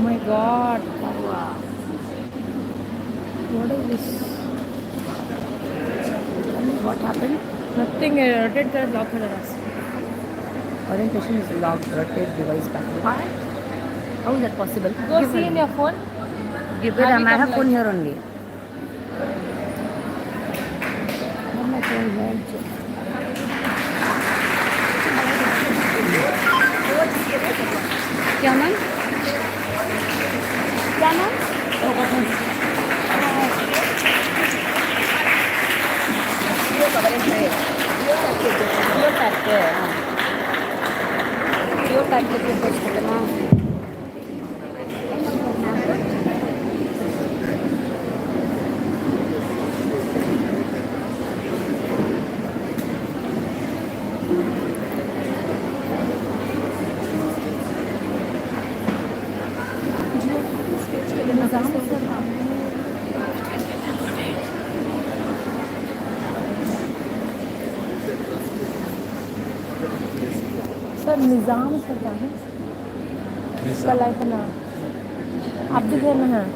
my god. What is this? What happened? Nothing. Rotate the lock for us. Orientation is locked. Rotate device back. Why? How is that possible? Go see in your phone. Give it. I have phone here only. I have my phone here. क्या ma'am? क्या ma'am? Sir निज़ाम sir क्या है? कल आए थे ना, आप भी घर में हैं?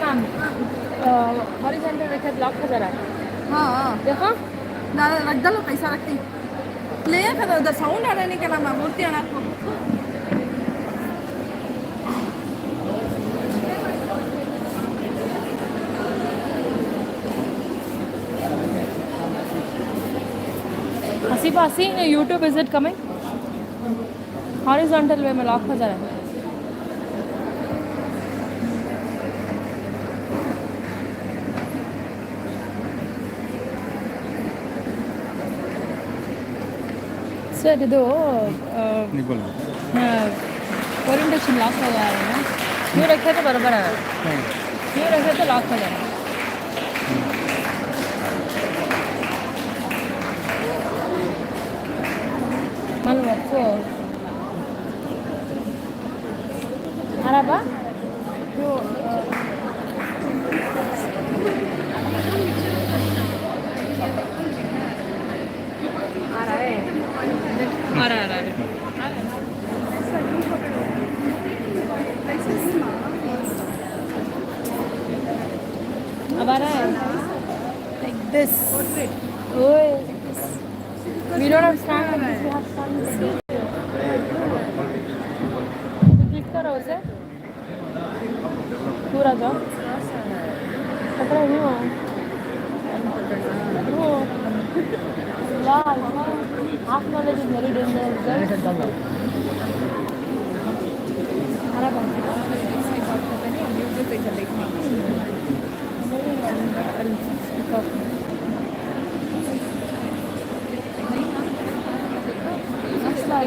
मैम हॉरिजॉन्टल रेखा ब्लॉक हो जा रहा है. हाँ देखो ना रख दलो पैसा रखती ले कर उधर साउंड आ रहा नहीं क्या नाम मूर्ति आना को हसीबा सी YouTube is it coming horizontal way में लॉक हो जा रहा है. सर ಇದು ओरिएंटेशन लॉक हो जा रहा है ना. न्यू रखे तो बराबर है. न्यू रखे तो लॉक हो जा रहा है. मालूम आपको अरबा जो आ रहा है अब आ रहा है like this. ओए we don't have stand like this, we have stand like this. तो क्लिक करो उसे पूरा जाओ पकड़ा नहीं हो wow half knowledge is very dangerous girl. Araba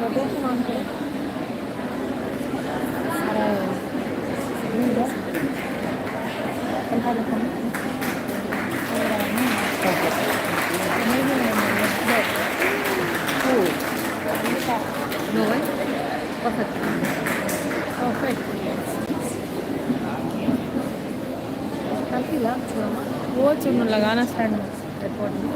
rotation on करें. No way. Perfect. काफी लाभ छुआ वो चुन लगाना स्टैंड में एयरपोर्ट में.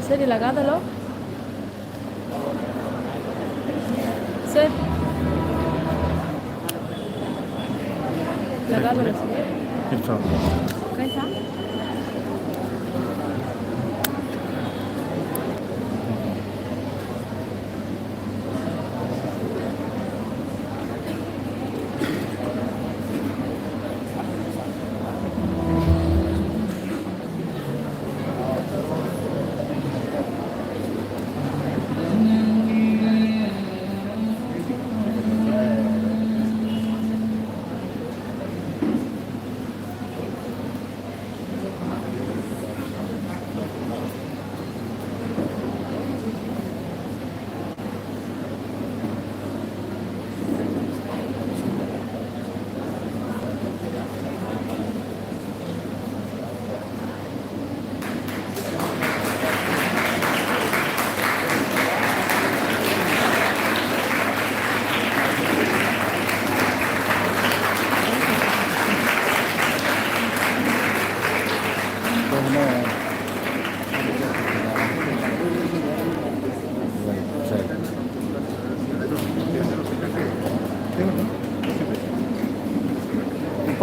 सर ये लगा दो सर लगा दो कैसा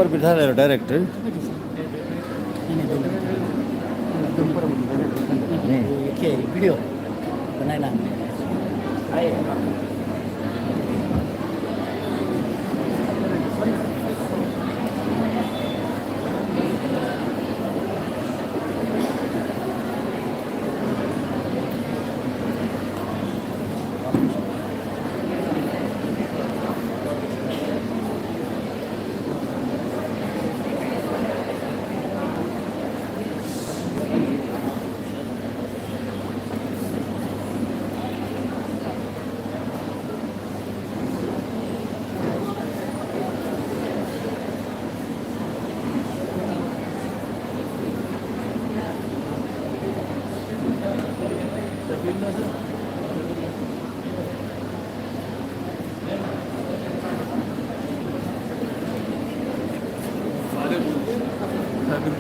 ऊपर बिठा रहे हो डायरेक्ट वीडियो बनाना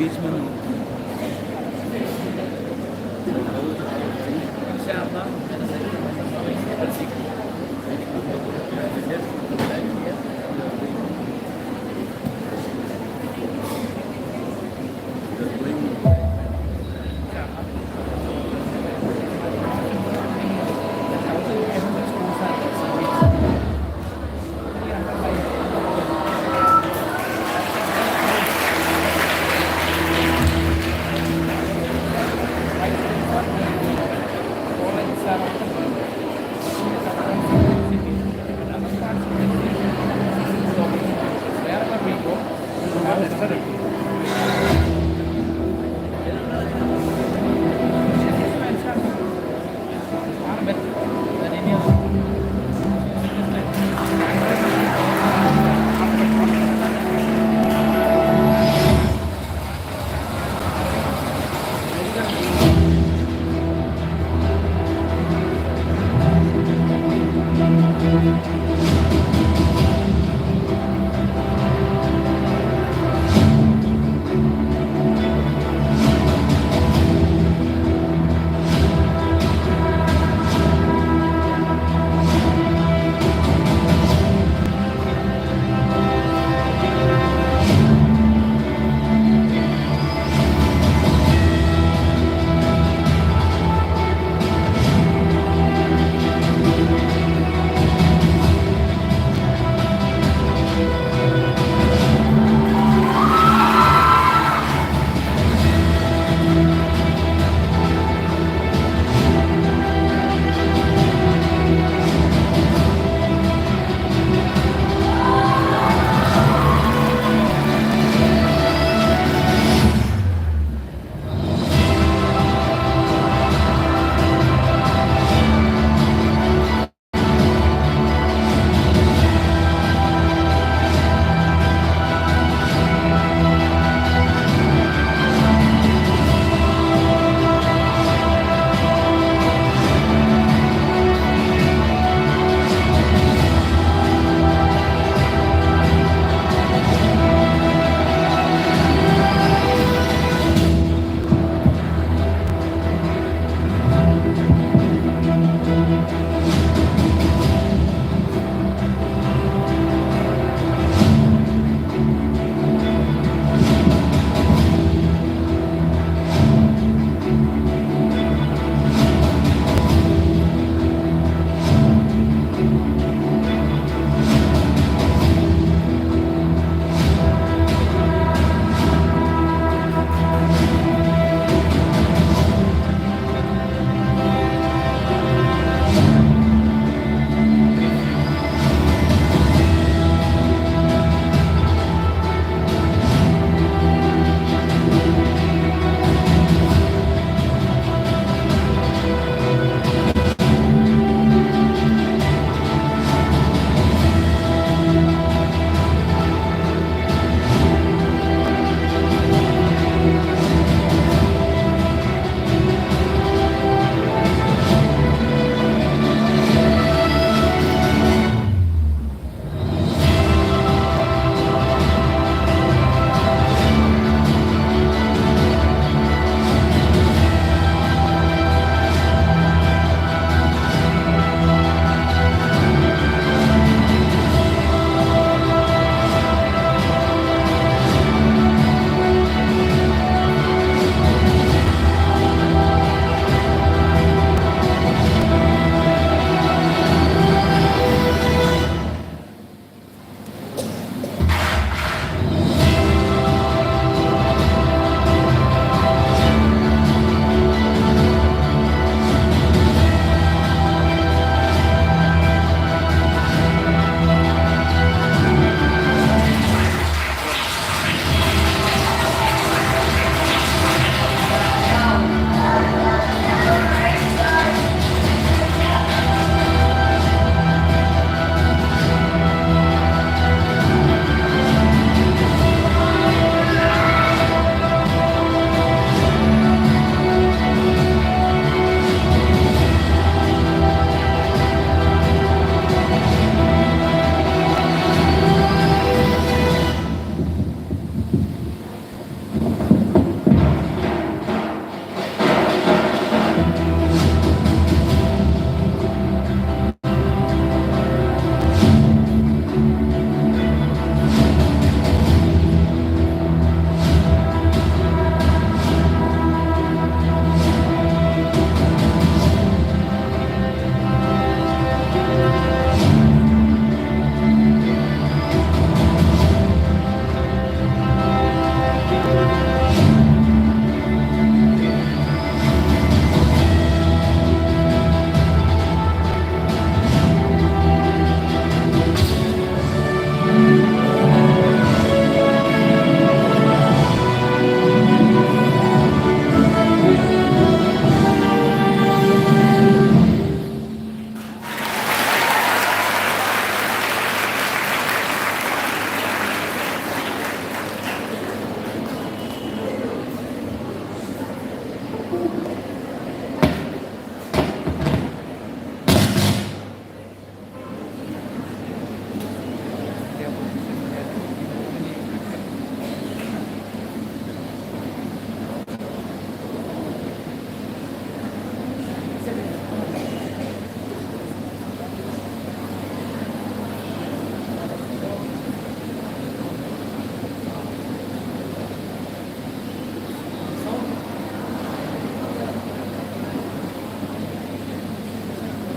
बीच में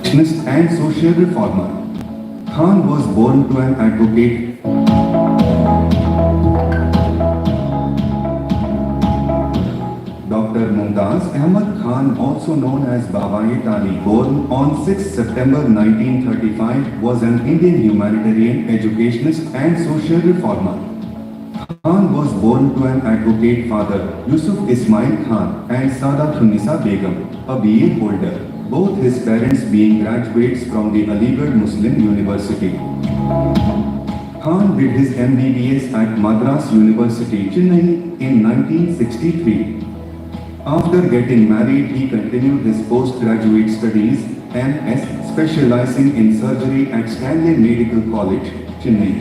educationist and social reformer. Khan was born to an advocate. Dr. Mumtaz Ahmed Khan, also known as Baba-e-Tali, born on 6 September 1935, was an Indian humanitarian, educationist and social reformer. Khan was born to an advocate father, Yusuf Ismail Khan, and Saadatunisa Begum, a BA holder, both his parents being graduates from the Aligarh Muslim University. Khan did his MBBS at Madras University, Chennai in 1963. After getting married, he continued his postgraduate studies, MS, specializing in surgery at Stanley Medical College, Chennai.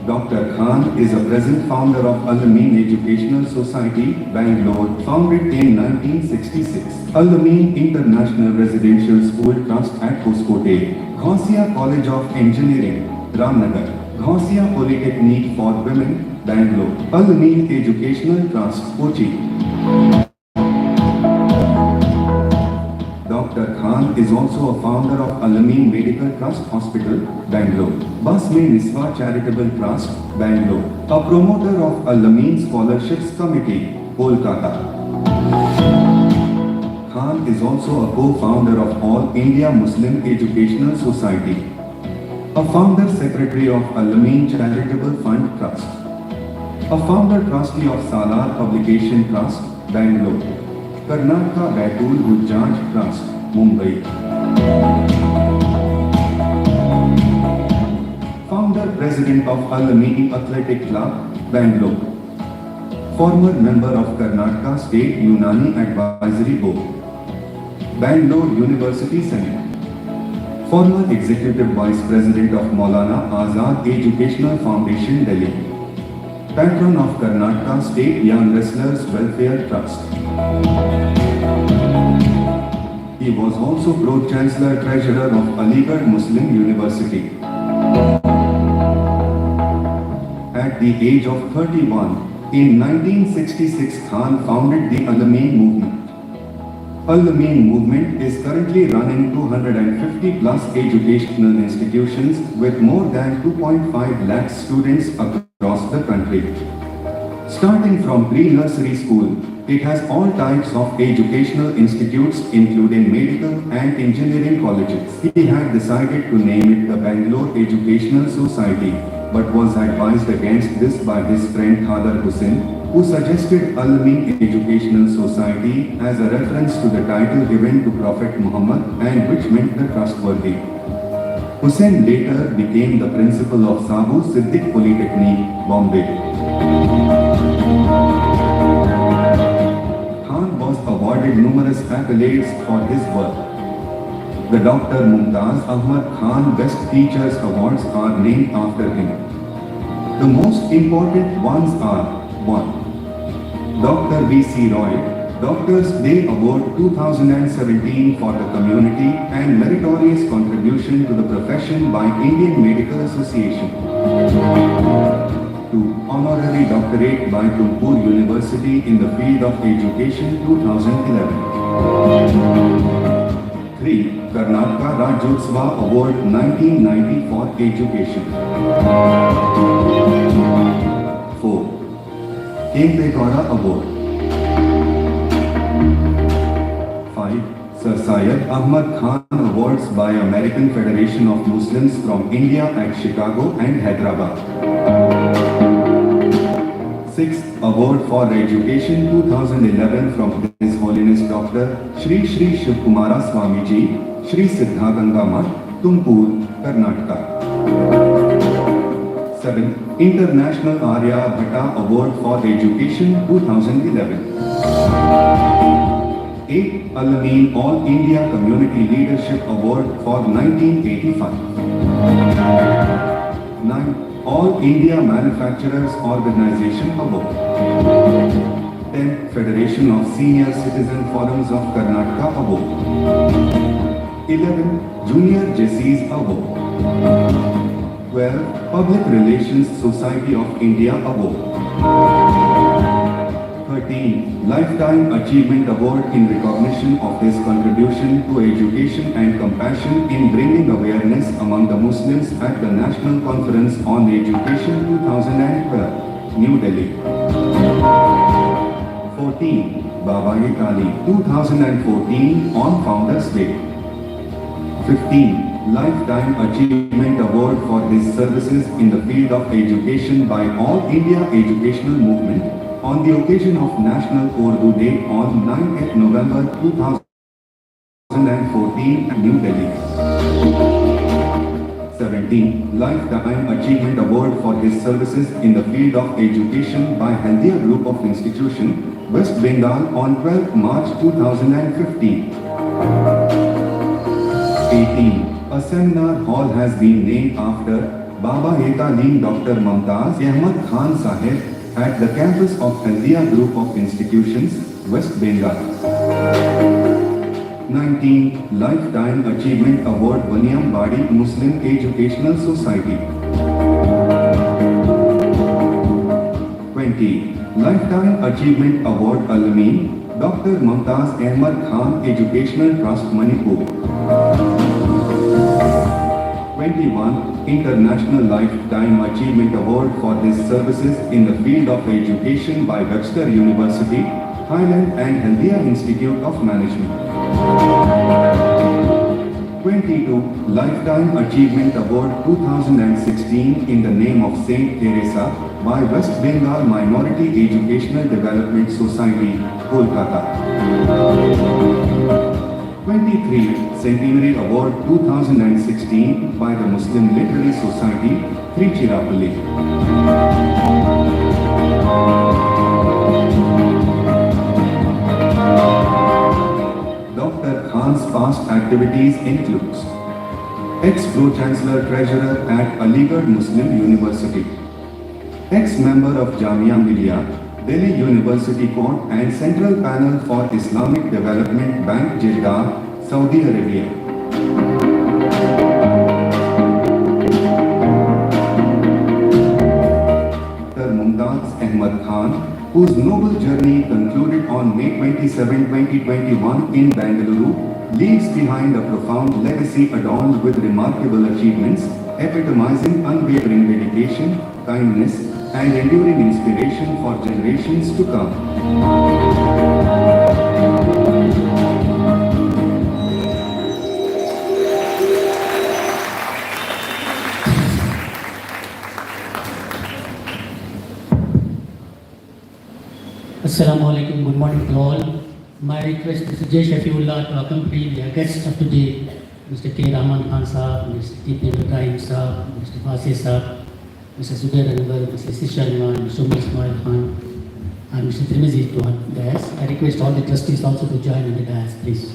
Dr. Khan is a present founder of Al-Amin Educational Society, Bangalore, founded in 1966. Al-Amin International Residential School Trust at Hoskote, Ghasia College of Engineering, Ramnagar, Ghasia Polytechnic for Women, Bangalore, Al-Amin Educational Trust, Kochi. Dr. Khan is also a founder of Al-Amin Medical Trust Hospital, Bangalore, Basme Niswa Charitable Trust, Bangalore, a promoter of Al-Amin Scholarships Committee, Kolkata. Khan is also a co-founder of All India Muslim Educational Society, a founder secretary of Al-Amin Charitable Fund Trust, a founder trustee of Salar Publication Trust, Bangalore, Karnataka Batul Gujjaj Trust, Mumbai. Founder President of Al-Amin Athletic Club, Bangalore. Former member of Karnataka State Unani Advisory Board. Bangalore University Senate. Former Executive Vice President of Maulana Azad Educational Foundation, Delhi. Patron of Karnataka State Young Wrestlers Welfare Trust. He was also Pro-Chancellor Treasurer of Aligarh Muslim University. At the age of 31, in 1966, Khan founded the Al-Amin movement. Al-Amin movement is currently running 250 plus educational institutions with more than 2.5 lakh students across the country. Starting from pre-nursery school, it has all types of educational institutes including medical and engineering colleges. He had decided to name it the Bangalore Educational Society, but was advised against this by his friend Khadar Hussain, who suggested Al-Amin Educational Society as a reference to the title given to Prophet Muhammad and which meant the trustworthy. Hussain later became the principal of Sabu Siddiq Polytechnic, Bombay. Khan was awarded numerous accolades for his work. The Dr. Mumtaz Ahmed Khan Best Teachers Awards are named after him. The most important ones are 1. Dr. V.C. Roy, Doctor's Day Award 2017 for the community and meritorious contribution to the profession by Indian Medical Association. 2. Honorary Doctorate by Tumkur University in the field of education 2011. 3. Karnataka Rajyotsava Award 1990 for education. 4. Kempegowda Award. 5. Sir Syed Ahmad Khan Awards by American Federation of Muslims from India at Chicago and Hyderabad. 6. Award for Education 2011 from His Holiness Dr. Shri Shri Shivkumara Swamiji, Shri Siddhaganga Math, Tumkur, Karnataka. 7. International Arya Bhatta Award for Education 2011. 8. Al-Amin All India Community Leadership Award for 1985. 9. All India Manufacturers Organization Award. 10. Federation of Senior Citizen Forums of Karnataka Award. 11. Junior Jesse's Award. 12. Public Relations Society of India Award. 13. Lifetime Achievement Award in recognition of his contribution to education and compassion in bringing awareness among the Muslims at the National Conference on Education 2012, New Delhi. 14. Baba-e Kali 2014 on Founders Day. 15. Lifetime Achievement Award for his services in the field of education by All India Educational Movement on the occasion of National Urdu Day on 9th November 2014 at New Delhi. 17. Lifetime Achievement Award for his services in the field of education by Haldia Group of Institution, West Bengal on 12th March 2015. 18. A seminar hall has been named after Baba-e Talim Dr. Mumtaz Ahmed Khan Sahib at the campus of Haldia Group of Institutions, West Bengal. 19. Lifetime Achievement Award Baniam Badi Muslim Educational Society. 20. Lifetime Achievement Award Al-Amin Dr. Mumtaz Ahmed Khan Educational Trust Manipur. 21. International Lifetime Achievement Award for his services in the field of education by Webster University, Thailand and Haldia Institute of Management. 22. Lifetime Achievement Award 2016 in the name of Saint Teresa by West Bengal Minority Educational Development Society, Kolkata. 23. Centenary Award 2016 by the Muslim Literary Society, Trichirappalli. Dr. Khan's past activities includes ex-Pro-Chancellor Treasurer at Aligarh Muslim University, ex-member of Jamia Millia, Delhi University Court and Central Panel for Islamic Development Bank Jeddah, Saudi Arabia. Dr. Mumtaz Ahmed Khan, whose noble journey concluded on May 27, 2021 in Bengaluru, leaves behind a profound legacy adorned with remarkable achievements, epitomizing unwavering dedication, kindness, and enduring inspiration for generations to come. Assalamu alaikum, good morning to all. My request is Mr. J. Shafiullah to accompany the guests of today, Mr. K. Rahman Khan Saab, Mr. T.P. Ibrahim Saab, Mr. Fasi Saab, Mr. Zubair Anwar, Mr. Sisha Iman, Mr. Umar Ismail Khan, and Mr. Trimizi to the dais. I request all the trustees also to join in the dais, please.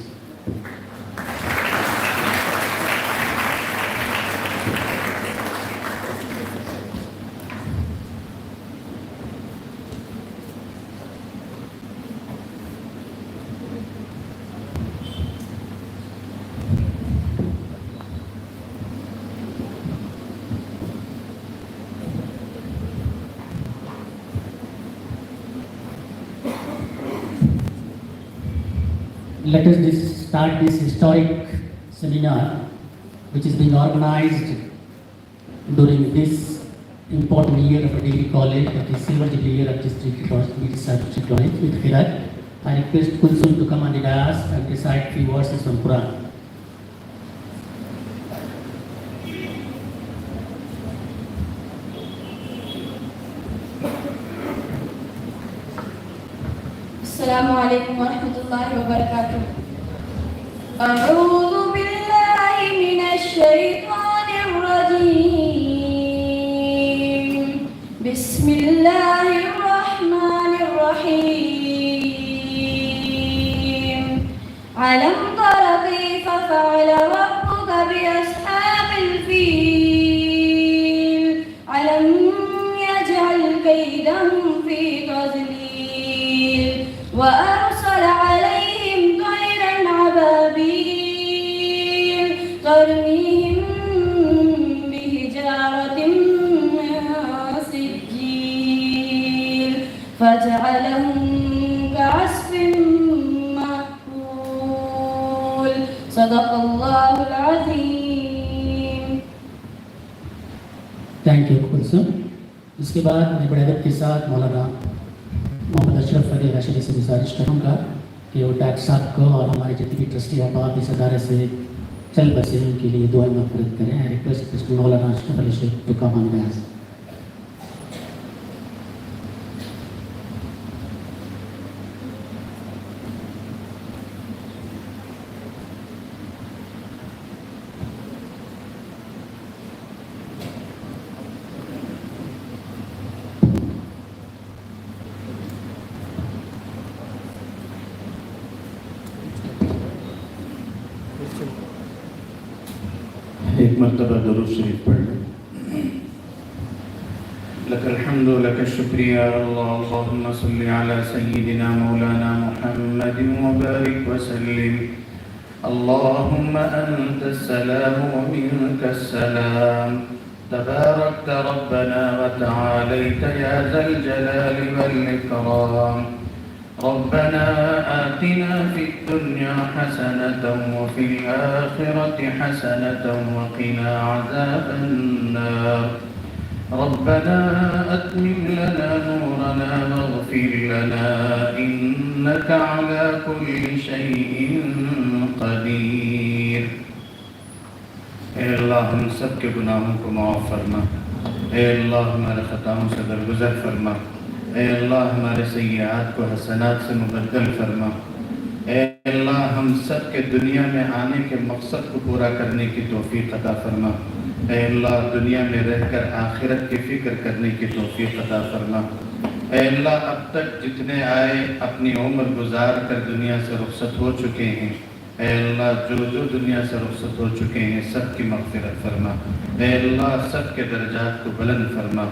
Let us start this historic seminar, which is being organized during this important year of a degree college, that is silver jubilee year of district college with Khirat. I request Kulsum to come on the dais and recite few verses from Quran. Assalamu alaikum wa rahmatullahi wa barakatuh. أعوذ بالله من الشيطان الرجيم. بسم الله الرحمن الرحيم. ألم تر كيف فعل ربك بأصحاب الفيل؟ ألم يجعل كيدهم في تضليل وأرسل عليهم طيرا أبابيل ترميهم بحجارة من سجيل فجعلهم يقول صدق الله العظيم. Thank you Kulsoom. اس کے بعد میں بڑے ادب کے ساتھ مولانا محمد اشرف علی راشدی سے گزارش کروں گا کہ وہ ڈاکٹر صاحب کو اور ہمارے جتنے بھی ٹرسٹی احباب اس ادارے سے چل بسے ان کے لیے دعائیں مغفرت کریں. I request Mr. Maulana Ashraf Ali Sheikh to come on behalf. ایک مرتبہ درود شریف پڑھ لیں. لك الحمد لك الشكر يا الله. اللهم صل على سيدنا مولانا محمد وبارك وسلم. اللهم أنت السلام ومنك السلام. تباركت ربنا وتعاليت يا ذا الجلال والإكرام. ربنا آتنا في الدنيا حسنة وفي الآخرة حسنة وقنا عذاب النار. ربنا أتمم لنا نورنا واغفر لنا إنك على كل شيء قدير. اے اللہ ہم سب کے گناہوں کو معاف فرما. اے اللہ ہمارے خطاؤں سے درگزر فرما. اے اللہ ہمارے سیئات کو حسنات سے مبدل فرما. اے اللہ ہم سب کے دنیا میں آنے کے مقصد کو پورا کرنے کی توفیق عطا فرما. اے اللہ دنیا میں رہ کر آخرت کی فکر کرنے کی توفیق عطا فرما. اے اللہ اب تک جتنے آئے اپنی عمر گزار کر دنیا سے رخصت ہو چکے ہیں. اے اللہ جو دنیا سے رخصت ہو چکے ہیں سب کی مغفرت فرما. اے اللہ سب کے درجات کو بلند فرما.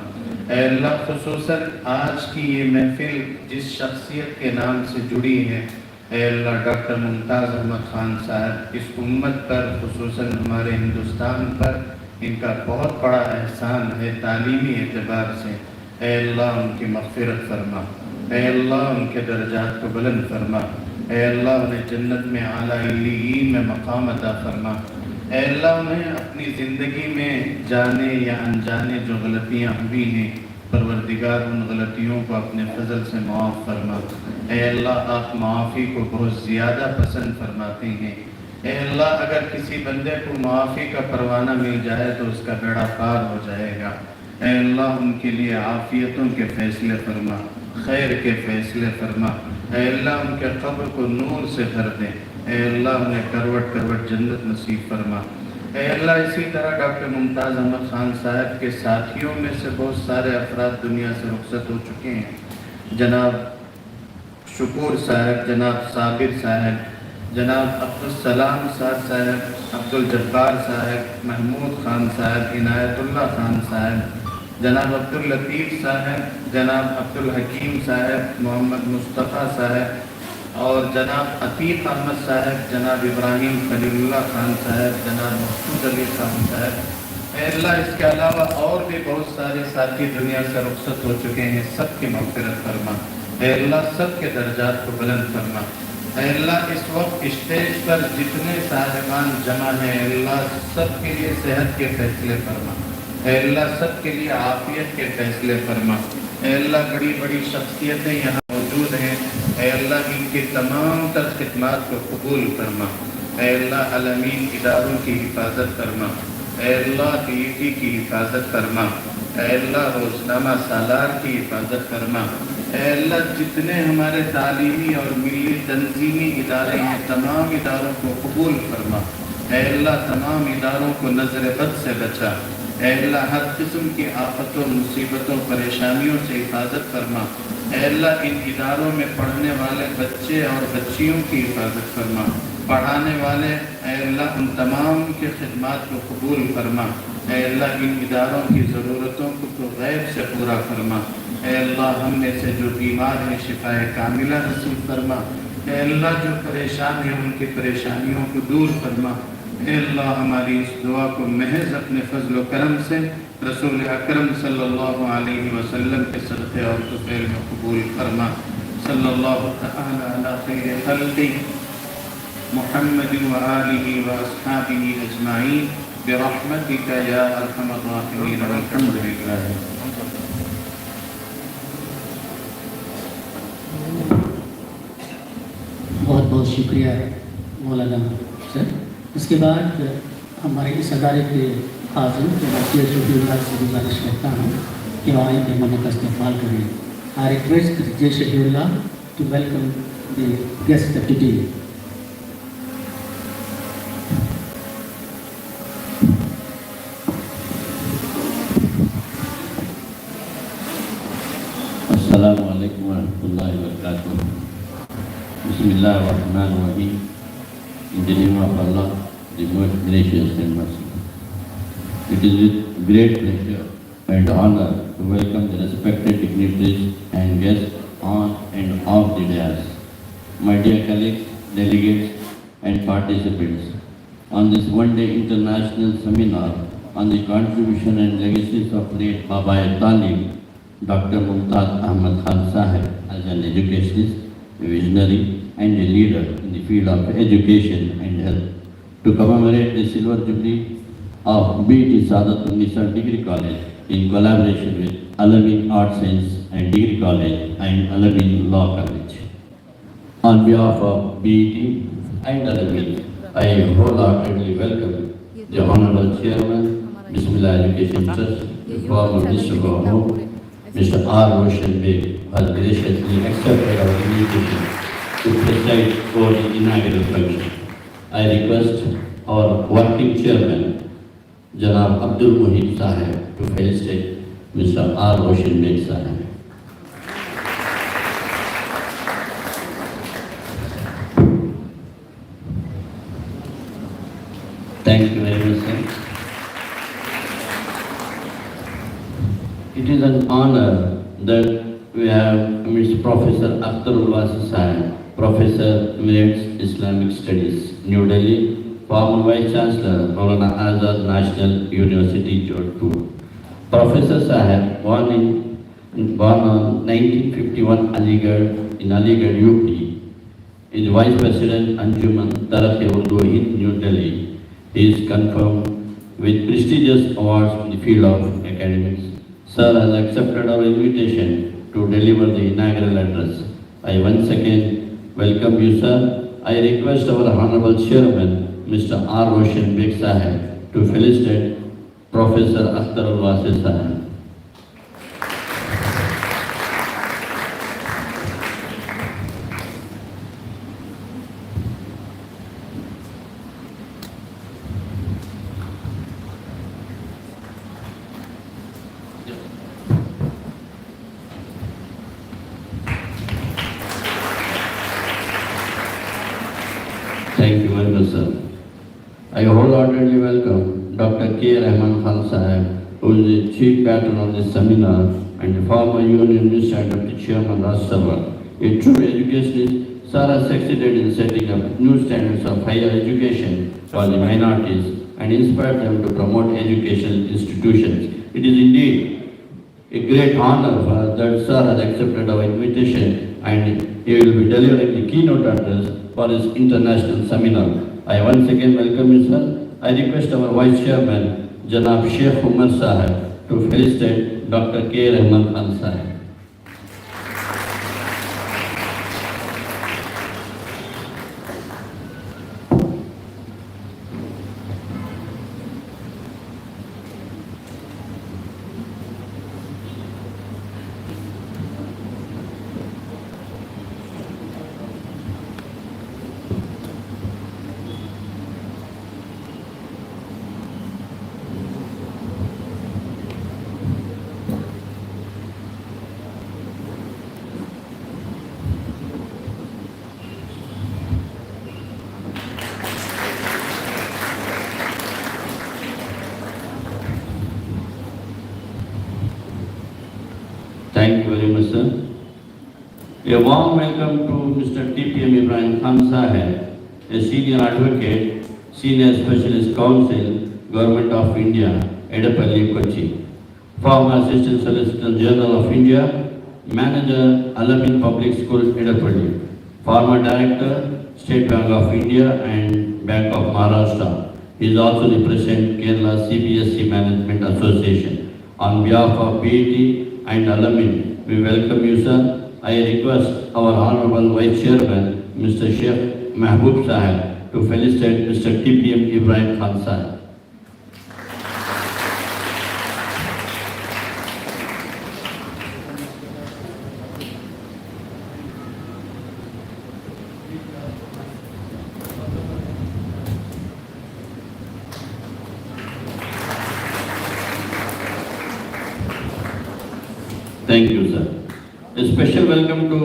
اے اللہ خصوصاً آج کی یہ محفل جس شخصیت کے نام سے جڑی ہے اے اللہ ڈاکٹر ممتاز احمد خان صاحب اس امت پر خصوصاً ہمارے ہندوستان پر ان کا بہت بڑا احسان ہے تعلیمی اعتبار سے. اے اللہ ان کی مغفرت فرما. اے اللہ ان کے درجات کو بلند فرما. اے اللہ انہیں جنت میں اعلیٰ علیین میں مقام عطا فرما. اے اللہ انہیں اپنی زندگی میں جانے یا انجانے جو غلطیاں ہوئی ہیں پروردگار ان غلطیوں کو اپنے فضل سے معاف فرما. اے اللہ آپ معافی کو بہت زیادہ پسند فرماتے ہیں. اے اللہ اگر کسی بندے کو معافی کا پروانہ مل جائے تو اس کا بیڑا پار ہو جائے گا. اے اللہ ان کے لیے عافیتوں کے فیصلے فرما. خیر کے فیصلے فرما. اے اللہ ان کے قبر کو نور سے بھر دے. اے اللہ انہیں کروٹ کروٹ جنت نصیب فرما. اے اللہ اسی طرح ڈاکٹر ممتاز احمد خان صاحب کے ساتھیوں میں سے بہت سارے افراد دنیا سے رخصت ہو چکے ہیں. جناب شکور صاحب, جناب صابر صاحب, جناب عبدالسلام صاحب, عبدالجبار صاحب, محمود خان صاحب, عنایت اللہ خان صاحب, جناب عبداللطیف صاحب, جناب عبدالحکیم صاحب, محمد مصطفیٰ صاحب اور جناب عتیق احمد صاحب, جناب ابراہیم خلیل اللہ خان صاحب, جناب محمود علی خان صاحب. اے اللہ اس کے علاوہ اور بھی بہت سارے ساتھی دنیا سے رخصت ہو چکے ہیں. سب کی مغفرت فرما. اے اللہ سب کے درجات کو بلند فرما. اے اللہ اس وقت اسٹیج پر جتنے صاحبان جمع ہیں اے اللہ سب کے لیے صحت کے فیصلے فرما. اے اللہ سب کے لیے عافیت کے فیصلے فرما. اے اللہ بڑی بڑی شخصیتیں یہاں موجود ہیں. اے اللہ ان کی تمام تر خدمات کو قبول فرما. اے اللہ علمین اداروں کی حفاظت فرما. اے اللہ PET کی حفاظت فرما. اے اللہ روزنامہ سالار کی حفاظت فرما. اے اللہ جتنے ہمارے تعلیمی اور ملی تنظیمی ادارے ہیں تمام اداروں کو قبول فرما. اے اللہ تمام اداروں کو نظر بد سے بچا. اے اللہ ہر قسم کی آفتوں مصیبتوں پریشانیوں سے حفاظت فرما. اے اللہ ان اداروں میں پڑھنے والے بچے اور بچیوں کی حفاظت فرما. پڑھانے والے اے اللہ ان تمام کی خدمات کو قبول فرما. اے اللہ ان اداروں کی ضرورتوں کو تو غیب سے پورا فرما. اے اللہ ہم میں سے جو بیمار ہیں شفاء کاملہ نصیب فرما. اے اللہ جو پریشان ہیں ان کی پریشانیوں کو دور فرما. اے اللہ ہماری اس دعا کو محض اپنے فضل و کرم سے رسول اکرم صلی اللہ علیہ وسلم کے صدقے اور طفیل میں قبول فرما. صلی اللہ تعالی علی خیر خلقہ محمد وآله وأصحابه أجمعين برحمتك يا أرحم الراحمين والحمد لله. बहुत बहुत शुक्रिया मौलाना सर। इसके बाद हमारे इस अदारे के हाजिर जनाब शफीउल्लाह से गुजारिश करता हूँ कि वो आए मेहमानों का इस्तेमाल करें। I request J Shafiullah to welcome the guest of today. अस्सलामु अलैकुम वरहमतुल्लाहि वबरकातुह। Bismillahirrahmanirrahim. In the name of Allah, the most gracious and merciful. It is with great pleasure and honor to welcome the respected dignitaries and guests on and off the dais. My dear colleagues, delegates and participants, on this one-day international seminar on the contribution and legacies of late Baba Talib, Dr. Mumtaz Ahmed Khan Sahib, as an educationist, a visionary and a leader in the field of education and health, to commemorate the silver jubilee of BT Sadatul Nisa Degree College in collaboration with Alamin Arts Science and Degree College and Alamin Law College. On behalf of BT and Alamin, I wholeheartedly welcome the Honorable Chairman, Bismillah Education Trust, the former Minister of Home, Mr. R. Roshan Beg, has graciously accepted our invitation to preside over the inaugural function. I request our working chairman, Janab Abdul Muhid Sahib, to felicitate Mr. R. Roshan Beg Sahib. Thank you very much, sir. It is an honor that we have Mr. Professor Akhtarul Wasi Sahib, Professor Emirates Islamic Studies, New Delhi, former Vice Chancellor, Maulana Azad National University, Jodhpur. Professor Sahib, born on 1951 in Aligarh, UP, is Vice President Anjuman Taraq-e-Urdu in New Delhi. He is confirmed with prestigious awards in the field of academics. Sir has accepted our invitation to deliver the inaugural address. I once again welcome you, sir. I request our Honorable Chairman, Mr. R. Roshan Beg Sahib, to felicitate Professor Akhtarul Wasi Sahib. Thank you very much, sir. I wholeheartedly welcome Dr. K. Rahman Khan Sahib, who is the chief patron of this seminar and the former Union Minister and Deputy Chairman Raj Sabha. A true educationist, sir has succeeded in setting up new standards of higher education for the minorities and inspired them to promote educational institutions. It is indeed a great honor for us that sir has accepted our invitation and he will be delivering the keynote address for his international seminar. I once again welcome you, sir. I request our Vice Chairman, Janab Sheikh Umar Sahib, to felicitate Dr. K. Rahman Khan Sahib. Thank you very much, sir. A warm welcome to Mr. TPM Ibrahim Khan Sahib, a senior advocate, senior specialist counsel, Government of India, Edapalli, Kochi. Former Assistant Solicitor General of India, Manager, Alamin Public School, Edapalli. Former Director, State Bank of India and Bank of Maharashtra. He is also the President Kerala CBSE Management Association. On behalf of BET and alumni, we welcome you, sir. I request our Honorable Vice Chairman, Mr. Sheikh Mahbub Sahib, to felicitate Mr. TPM Ibrahim Khan Sahib. Thank you, sir. A special welcome to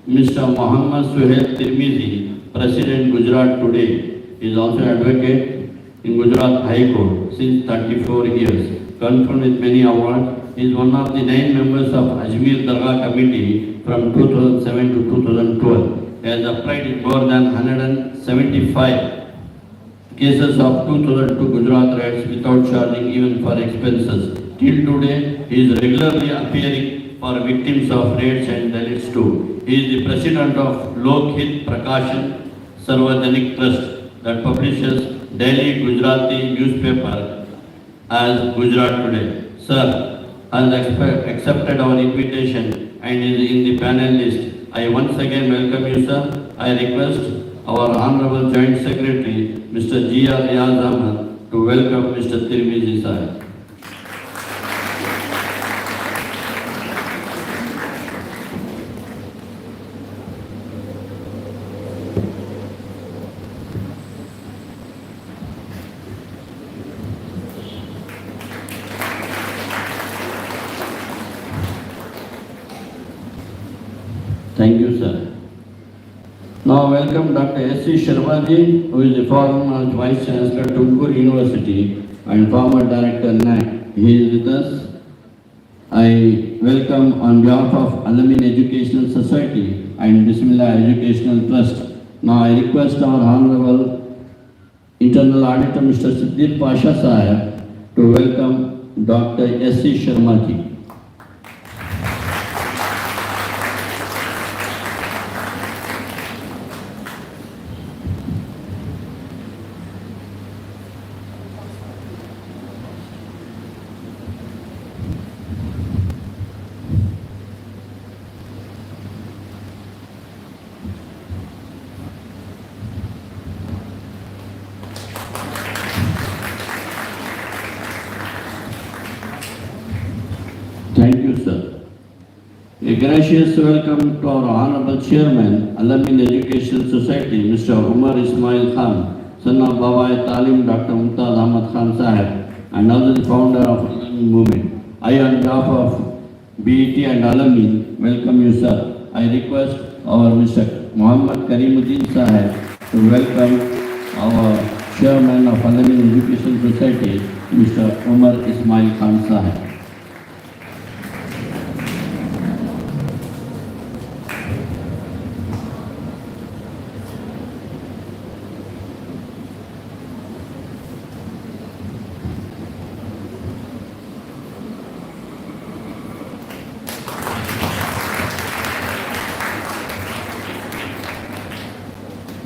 Mr. Muhammad Suhail Tirmizi, President Gujarat today. He is also advocate in Gujarat High Court since 34 years. Confirmed with many awards, he is one of the 9 members of Ajmer Dargah Committee from 2007 to 2012. He has applied in more than 175 cases of 2002 Gujarat riots without charging even for expenses. Till today, he is regularly appearing for victims of raids and Dalits too. He is the president of Lok Hit Prakashan Sarvajanik Trust that publishes daily Gujarati newspaper as Gujarat Today. Sir has accepted our invitation and is in the panel list. I once again welcome you, sir. I request our Honorable Joint Secretary, Mr. G.R. Riaz Ahmed, to welcome Mr. Tirmizi Sahib. Thank you, sir. Now welcome Dr. S.C. Sharma ji, who is the former Vice Chancellor to Inaugural University and former Director NAC. He is with us. I welcome on behalf of Alumni Educational Society and Bismillah Educational Trust. Now I request our Honorable Internal Auditor Mr. Siddiq Pasha Sahib to welcome Dr. S.C. Sharma ji. Thank you, sir. A gracious welcome to our Honorable Chairman, Alumni Educational Society, Mr. Umar Ismail Khan, son of Bawai Talim Dr. Mumtaz Ahmed Khan Sahib, and also the founder of Alumni Movement. I, on behalf of BET and alumni, welcome you, sir. I request our Mr. Muhammad Karimuddin Sahib to welcome our Chairman of Alumni Educational Society, Mr. Umar Ismail Khan Sahib.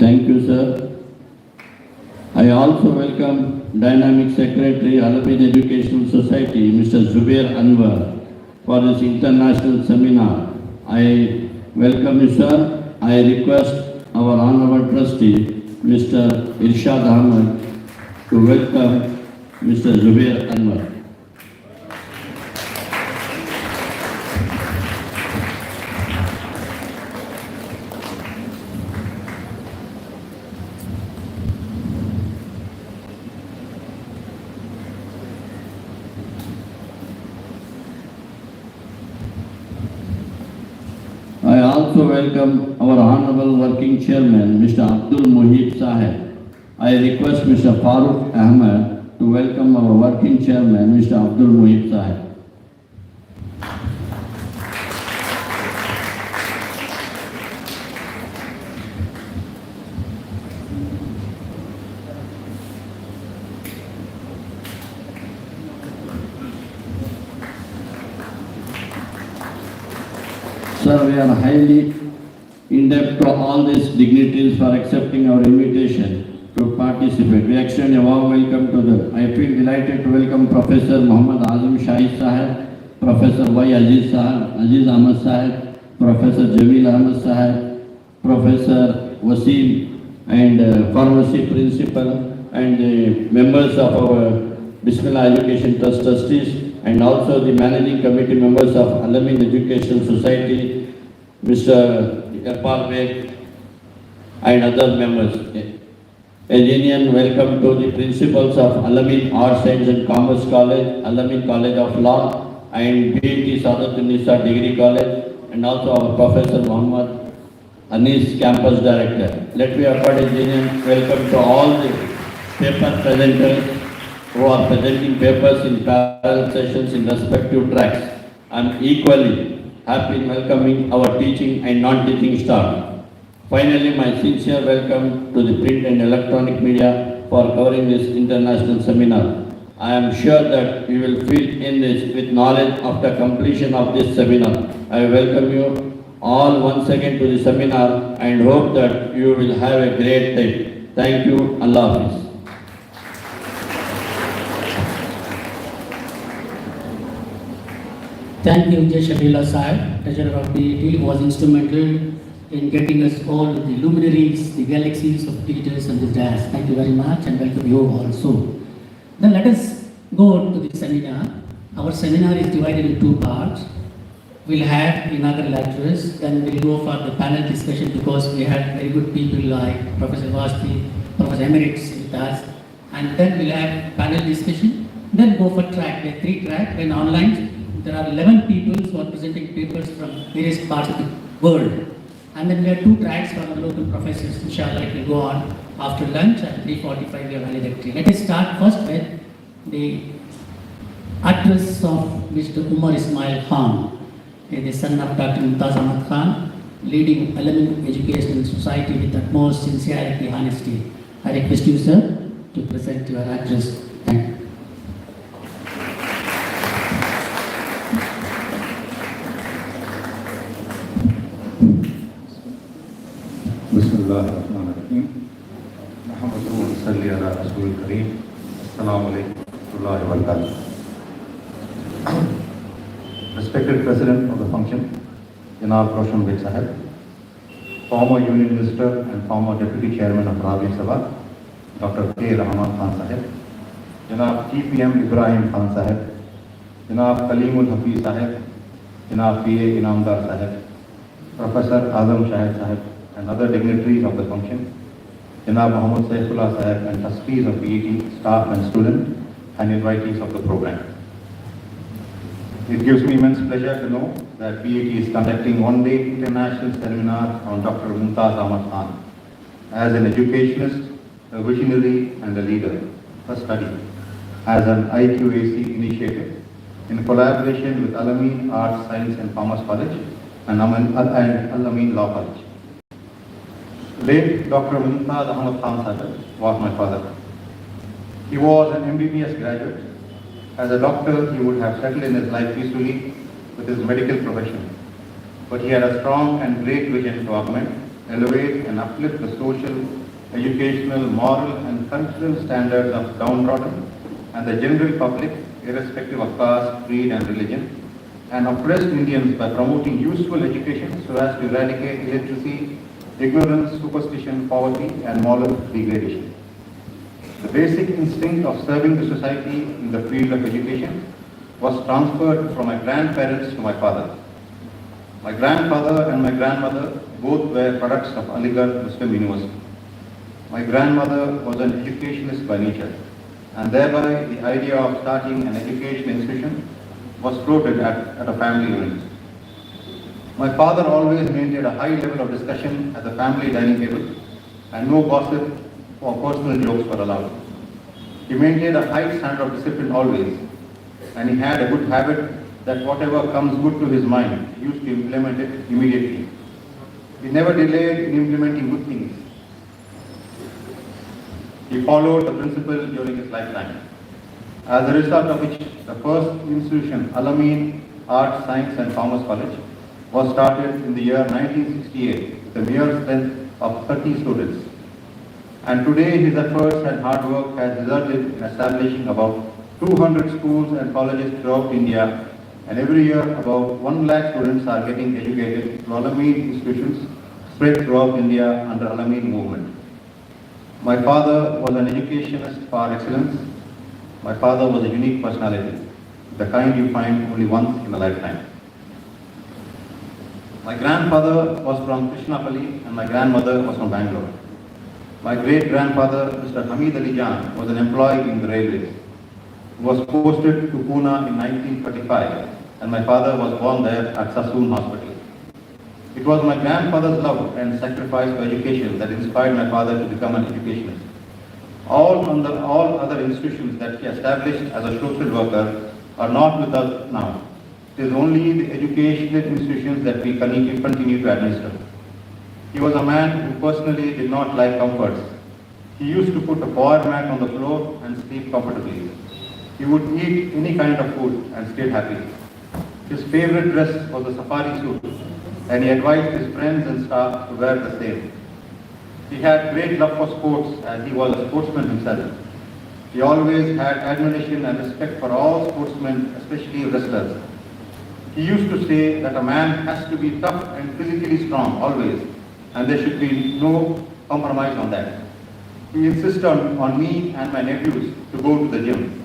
Thank you, sir. I also welcome Dynamic Secretary, Alumni Educational Society, Mr. Zubair Anwar, for this international seminar. I welcome you, sir. I request our Honorable Trustee, Mr. Irshad Ahmed, to welcome Mr. Zubair Anwar. I also welcome our Honorable Working Chairman, Mr. Abdul Muhib Sahib. I request Mr. Farooq Ahmed to welcome our Working Chairman, Mr. Abdul Muhib Sahib. Sir, we are highly in depth to all these dignitaries for accepting our invitation to participate. We extend a warm welcome to them. I feel delighted to welcome Professor Muhammad Azam Shahid Sahib, Professor Y. Aziz Ahmed Sahib, Professor Jamil Ahmed Sahib, Professor Wasim, and Pharmacy Principal, and the members of our Bismillah Education Trust trustees, and also the managing committee members of Alamin Education Society, Mr. Irfan Beg, and other members. A genuine welcome to the principals of Alamin Arts, Science and Commerce College, Alamin College of Law, and BIT Sadat Degree College, and also our Professor Muhammad Anis, Campus Director. Let me accord a genuine welcome to all the paper presenters who are presenting papers in parallel sessions in respective tracks. I am equally happy in welcoming our teaching and non-teaching staff. Finally, my sincere welcome to the print and electronic media for covering this international seminar. I am sure that you will fill in this with knowledge after completion of this seminar. I welcome you all once again to the seminar and hope that you will have a great day. Thank you. Allah Hafiz. Thank you, J. Shabila Sahib, Treasurer of BET, who was instrumental in getting us all the luminaries, the galaxies of teachers on this dais. Thank you very much and welcome you also. Then let us go to the seminar. Our seminar is divided in two parts. We'll have inaugural lectures, then we'll go for the panel discussion because we had very good people like Professor Vasti, Professor Emeritus with us, and then we'll have panel discussion, then go for track. There are 3 tracks, then online. There are 11 people who are presenting papers from various parts of the world. And then we have 2 tracks from the local professors. Inshallah, it will go on after lunch at 3:45 we have valedictory. Let us start first with the address of Mr. Umar Ismail Khan, the son of Dr. Mumtaz Ahmed Khan, leading Alamin Educational Society with utmost sincerity and honesty. I request you, sir, to present your address. Thank you. Bismillahirrahmanirrahim. Muhammadun salli ala Rasul Kareem. Assalamu alaikum wa rahmatullahi wa barakatuh. Respected President of the function, Janab Roshan Beg Sahib, former Union Minister and former Deputy Chairman of Rajya Sabha, Dr. K. Rahman Khan Sahib, Janab TPM Ibrahim Khan Sahib, Janab Kalimul Hafiz Sahib, Janab P.A. Inaugural Sahib, Professor Azam Shahid Sahib, and other dignitaries of the function, Janab Muhammad Saifullah Sahib and trustees of BET, staff and students, and invitees of the program. It gives me immense pleasure to know that BET is conducting one-day international seminar on Dr. Mumtaz Ahmed Khan as an educationist, a visionary, and a leader, a study, as an IQAC initiative in collaboration with Alamin Arts, Science and Commerce College and Alamin Law College. Late Dr. Mumtaz Ahmed Khan Sahib was my father. He was an MBBS graduate. As a doctor, he would have settled in his life peacefully with his medical profession. But he had a strong and great vision to augment, elevate and uplift the social, educational, moral and cultural standards of downtrodden and the general public, irrespective of caste, creed and religion, and oppressed Indians by promoting useful education so as to eradicate illiteracy, ignorance, superstition, poverty and moral degradation. The basic instinct of serving the society in the field of education was transferred from my grandparents to my father. My grandfather and my grandmother both were products of Aligarh Muslim University. My grandmother was an educationist by nature, and thereby the idea of starting an education institution was floated at a family event. My father always maintained a high level of discussion at the family dining table, and no gossip or personal jokes were allowed. He maintained a high standard of discipline always, and he had a good habit that whatever comes good to his mind, he used to implement it immediately. He never delayed in implementing good things. He followed the principle during his lifetime, as a result of which the first institution, Alamin Arts, Science and Commerce College, was started in the year 1968 with a mere strength of 30 students. And today his efforts and hard work has resulted in establishing about 200 schools and colleges throughout India, and every year about 1 lakh students are getting educated through Al-Amin institutions spread throughout India under Al-Amin movement. My father was an educationist par excellence. My father was a unique personality, the kind you find only once in a lifetime. My grandfather was from Krishnapalli and my grandmother was from Bangalore. My great-grandfather, Mr. Hamid Ali Jan, was an employee in the railways. He was posted to Pune in 1945, and my father was born there at Sassoon Hospital. It was my grandfather's love and sacrifice for education that inspired my father to become an educationist. All other institutions that he established as a social worker are not with us now. It is only the educational institutions that we continue to administer. He was a man who personally did not like comforts. He used to put a power mat on the floor and sleep comfortably. He would eat any kind of food and stay happy. His favorite dress was a safari suit, and he advised his friends and staff to wear the same. He had great love for sports as he was a sportsman himself. He always had admiration and respect for all sportsmen, especially wrestlers. He used to say that a man has to be tough and physically strong always, and there should be no compromise on that. He insisted on me and my nephews to go to the gym.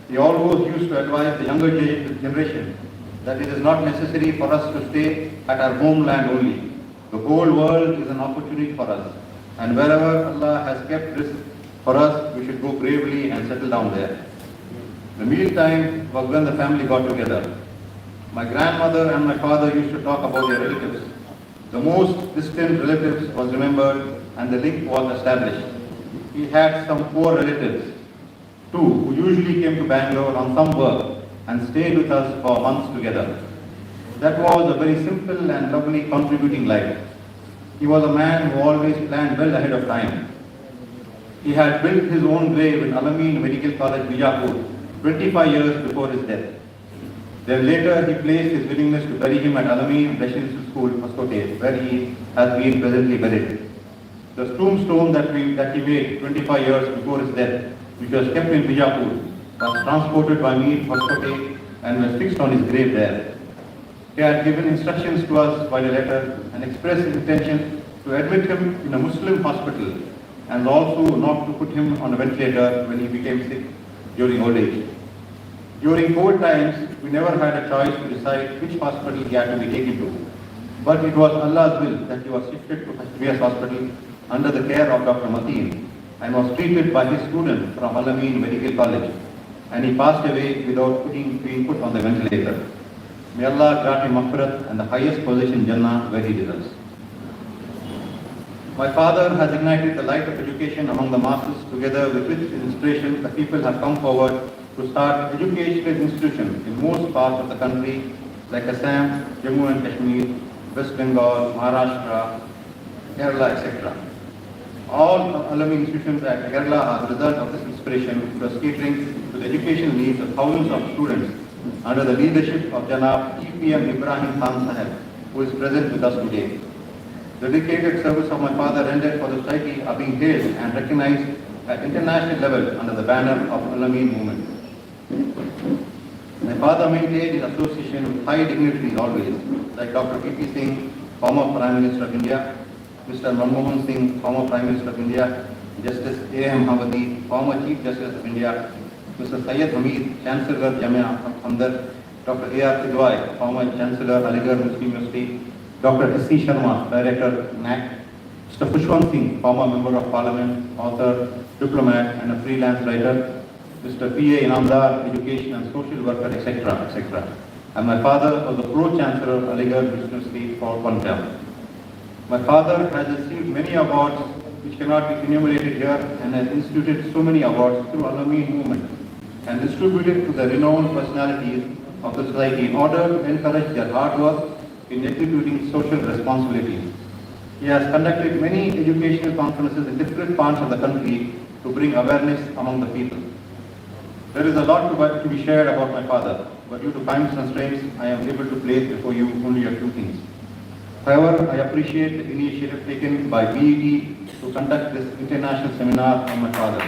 He always used to advise the younger generation that it is not necessary for us to stay at our homeland only. The whole world is an opportunity for us, and wherever Allah has kept this for us, we should go bravely and settle down there. The meal time was when the family got together. My grandmother and my father used to talk about their relatives. The most distant relatives was remembered and the link was established. He had some poor relatives too, who usually came to Bangalore on some work and stayed with us for months together. That was a very simple and lovely contributing life. He was a man who always planned well ahead of time. He had built his own grave in Al-Amin Medical College, Bijapur, 25 years before his death. Then later he placed his willingness to bury him at Al-Amin Residential School, Hoskote, where he has been presently buried. The tombstone that he made 25 years before his death, which was kept in Bijapur, was transported by me to Hoskote and was fixed on his grave there. He had given instructions to us by a letter and expressed his intention to admit him in a Muslim hospital and also not to put him on a ventilator when he became sick during old age. During COVID times, we never had a choice to decide which hospital he had to be taken to. But it was Allah's will that he was shifted to HBS Hospital under the care of Dr. Mateen and was treated by his student from Al-Amin Medical College, and he passed away without being put on the ventilator. May Allah grant him maghfirat and the highest position in Jannah where he deserves. My father has ignited the light of education among the masses, together with which inspiration the people have come forward to start educational institutions in most parts of the country like Assam, Jammu and Kashmir, West Bengal, Maharashtra, Kerala, etc. All Al-Amin institutions at Kerala are the result of this inspiration, which was catering to the educational needs of thousands of students under the leadership of Janab EPM Ibrahim Khan Sahib, who is present with us today. The dedicated service of my father rendered for the society are being hailed and recognized at international level under the banner of Al-Amin movement. My father maintained his association with high dignitaries always, like Dr. P.P. Singh, former Prime Minister of India, Mr. Manmohan Singh, former Prime Minister of India, Justice A.M. Hamadi, former Chief Justice of India, Mr. Syed Hamid, Chancellor Jamia Hamdard, Dr. A.R. Kidwai, former Chancellor Aligarh Muslim University, Dr. S.C. Sharma, Director NAC, Mr. Pushwant Singh, former Member of Parliament, author, diplomat and a freelance writer, Mr. P.A. Inaugural, education and social worker, etc., etc. And my father was the Pro-Chancellor Aligarh University for one term. My father has received many awards which cannot be enumerated here and has instituted so many awards through Al-Amin movement and distributed to the renowned personalities of the society in order to encourage their hard work in executing social responsibilities. He has conducted many educational conferences in different parts of the country to bring awareness among the people. There is a lot to be shared about my father, but due to time constraints, I am able to place before you only a few things. However, I appreciate the initiative taken by BET to conduct this international seminar on my father.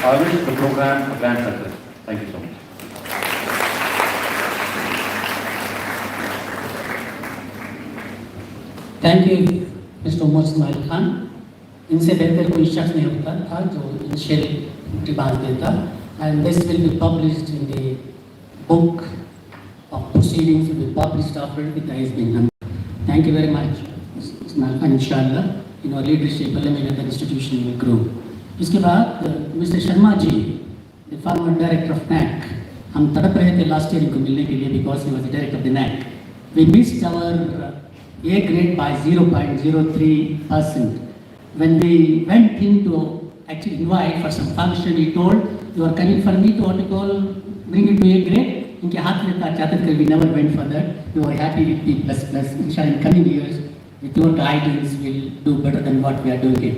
I wish the program a grand success. Thank you so much. Thank you mister Umar Ismail Khan. इनसे बेहतर कोई शख्स नहीं होता था जो initial बात देता। And this will be published in the book of proceedings, will be published after it has been done. Thank you very much Ismail Khan. इंशाल्लाह in our leadership element the institution will grow. इसके बाद mister Sharma ji, the former director of NAAC, हम तड़प रहे थे last year इनको मिलने के लिए because he was the director of the NAAC. We missed our A grade by 0.03%. When we went in to actually invite for some function, he told, "You are coming for me to what you call bring it to A grade." इनके हाथ में था चाहते थे, we never went for that. We were happy with B++. Inshallah, in coming years, with your guidance, we'll do better than what we are doing it.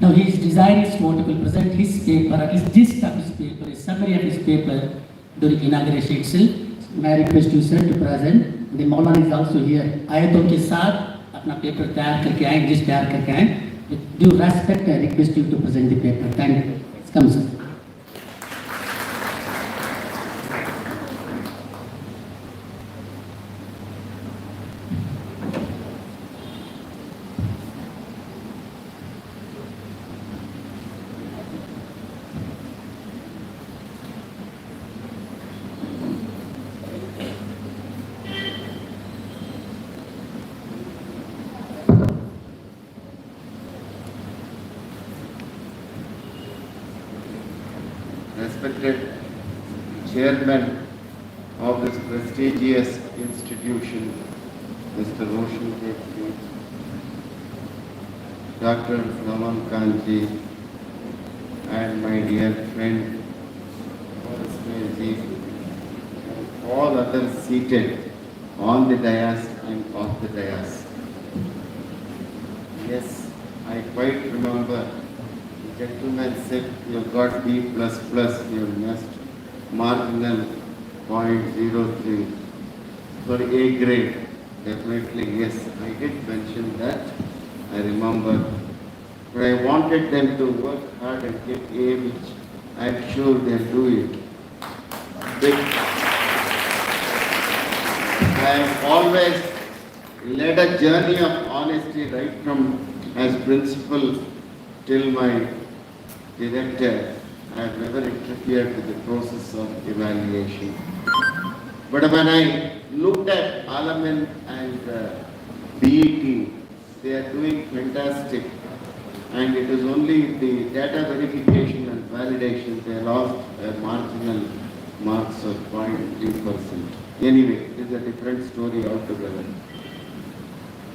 Now, his desire is what will present his paper, at least gist of his paper, a summary of his paper during inauguration itself. May I request you, sir, to present. The Maulana is also here. आयतों के साथ अपना paper तैयार करके आए, जिस तैयार करके आए। With due respect, I request you to present the paper. Thank you. Come, sir. Respected Chairman of this prestigious institution, Mr. Roshan Khetri, Dr. Raman Kanji, and my dear friend, Ji, and all others seated on the dais and off the dais. Yes, I quite remember. Gentleman said you got B++, you missed marginal 0.03 for A grade. Definitely, yes, I did mention that. I remember. But I wanted them to work hard and get A, which I'm sure they'll do it. I have always led a journey of honesty right from as principal till my director. I have never interfered with the process of evaluation. But when I looked at Alamin and BET, they are doing fantastic. And it is only the data verification and validation they lost a marginal marks of 0.3%. Anyway, it is a different story altogether.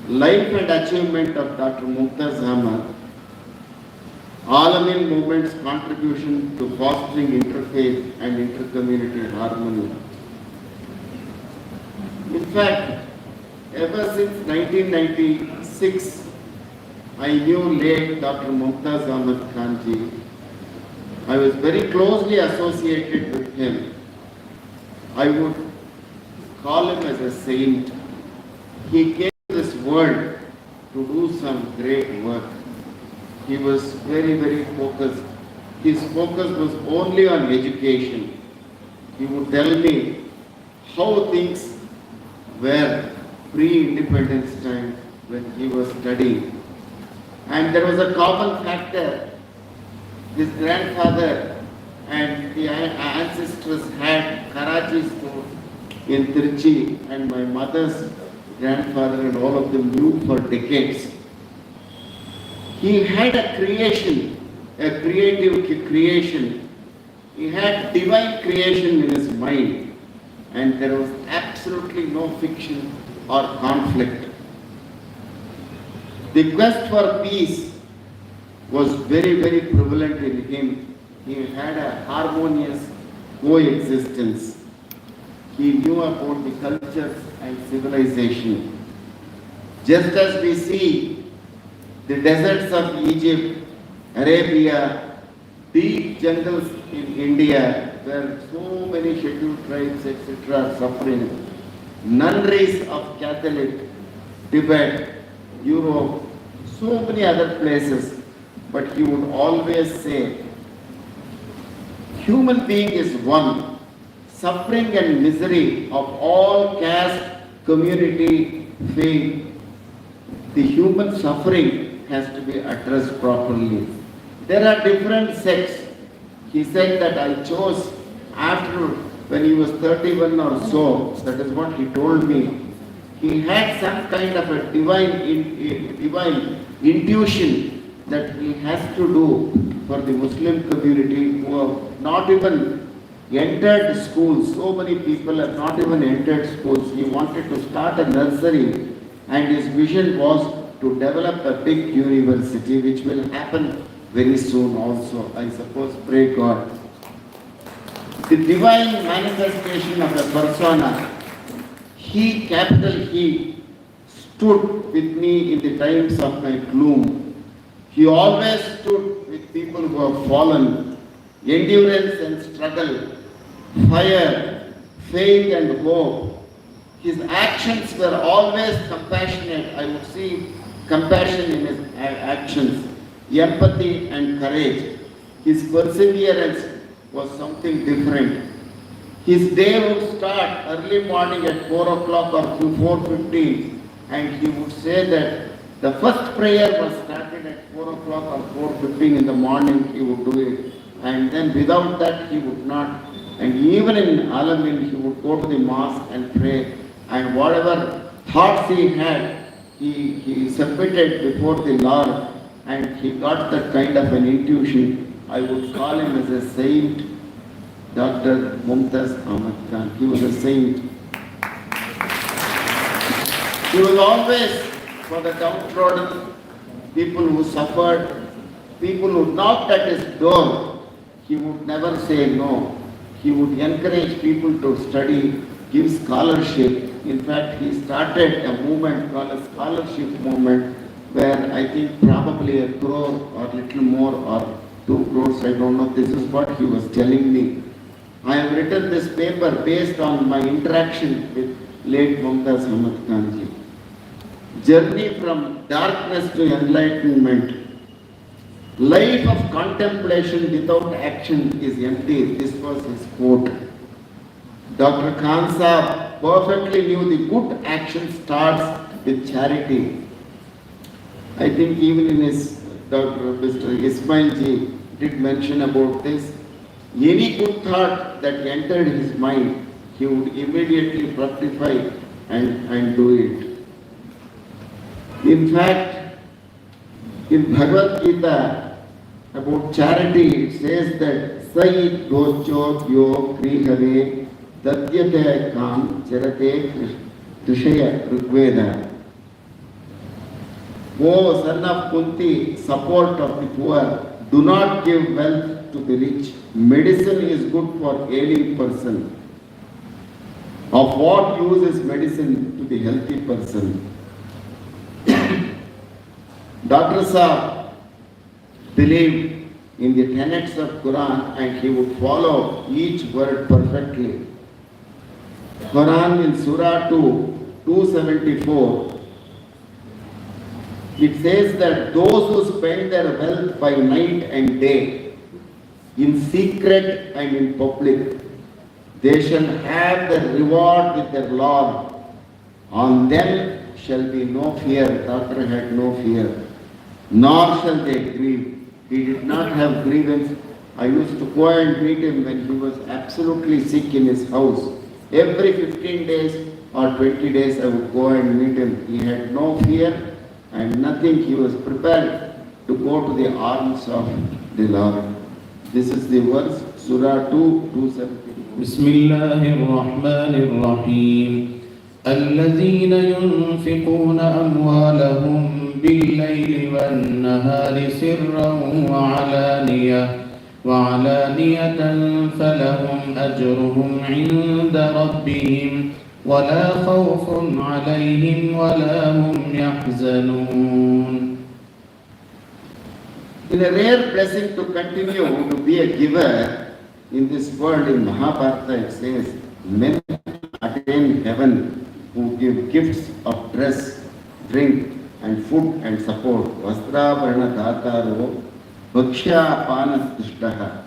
Life and achievement of Dr. Mumtaz Ahmed, Alamin movement's contribution to fostering interfaith and intercommunity harmony. In fact, ever since 1996, I knew late Dr. Mumtaz Ahmed Khanji. I was very closely associated with him. I would call him as a saint. He came to this world to do some great work. He was very, very focused. His focus was only on education. He would tell me how things were pre-independence time when he was studying. And there was a common factor. His grandfather and the ancestors had Karachi store in Trichy, and my mother's grandfather and all of them knew for decades. He had a creation, a creative creation. He had divine creation in his mind, and there was absolutely no fiction or conflict. The quest for peace was very, very prevalent in him. He had a harmonious coexistence. He knew about the cultures and civilization. Just as we see the deserts of Egypt, Arabia, deep jungles in India, where so many scheduled tribes, etc., are suffering. nunneries of Catholic, Tibet, Europe, so many other places. But he would always say, human being is one. Suffering and misery of all caste, community, faith, the human suffering has to be addressed properly. There are different sects. He said that I chose after when he was 31 or so, that is what he told me. He had some kind of a divine intuition that he has to do for the Muslim community who have not even entered schools. So many people have not even entered schools. He wanted to start a nursery, and his vision was to develop a big university, which will happen very soon also, I suppose. Pray God. The divine manifestation of a persona, he, capital He, stood with me in the times of my gloom. He always stood with people who have fallen. Endurance and struggle, fire, faith and hope. His actions were always compassionate. I would see compassion in his actions, empathy and courage. His perseverance was something different. His day would start early morning at 4 o'clock or 4:15, and he would say that the first prayer was started at 4 o'clock or 4:15 in the morning. He would do it, and then without that he would not. And even in Alamin, he would go to the mosque and pray, and whatever thoughts he had, he submitted before the Lord, and he got that kind of an intuition. I would call him as a saint, Dr. Mumtaz Ahmed Khan. He was a saint. He was always for the downtrodden, people who suffered, people who knocked at his door. He would never say no. He would encourage people to study, give scholarship. In fact, he started a movement called a scholarship movement, where I think probably 1 crore or little more or 2 crores, I don't know. This is what he was telling me. I have written this paper based on my interaction with late Mumtaz Ahmed Khan ji. Journey from darkness to enlightenment. Life of contemplation without action is empty. This was his quote. Dr. Khan Sahab perfectly knew the good action starts with charity. I think even in his Dr. Mr. Ismail ji did mention about this. Any good thought that entered his mind, he would immediately fructify and do it. In fact, in Bhagavad Gita, about charity, it says that Sayid Docho Yo Krihave Dadyate Kam Charate Trishaya Rigveda. O son of Kunti, support of the poor, do not give wealth to the rich. Medicine is good for ailing person. Of what use is medicine to the healthy person? Dr. Saab believed in the tenets of Quran, and he would follow each word perfectly. Quran in Surah 2, 274, it says that those who spend their wealth by night and day, in secret and in public, they shall have the reward with their Lord. On them shall be no fear. Doctor had no fear. Nor shall they grieve. He did not have grievance. I used to go and meet him when he was absolutely sick in his house. Every 15 days or 20 days I would go and meet him. He had no fear and nothing. He was prepared to go to the arms of the Lord. This is the verse, Surah 2, 270. Bismillahirrahmanirrahim. الذين ينفقون أموالهم بالليل والنهار سرا وعلانية فلهم أجرهم عند ربهم ولا خوف عليهم ولا هم يحزنون. In a rare blessing to continue to be a giver in this world, in Mahabharata it says, men attain heaven who give gifts of dress, drink, and food and support. Vastravarana Dataro, Bhakshya Panas Dushtaha.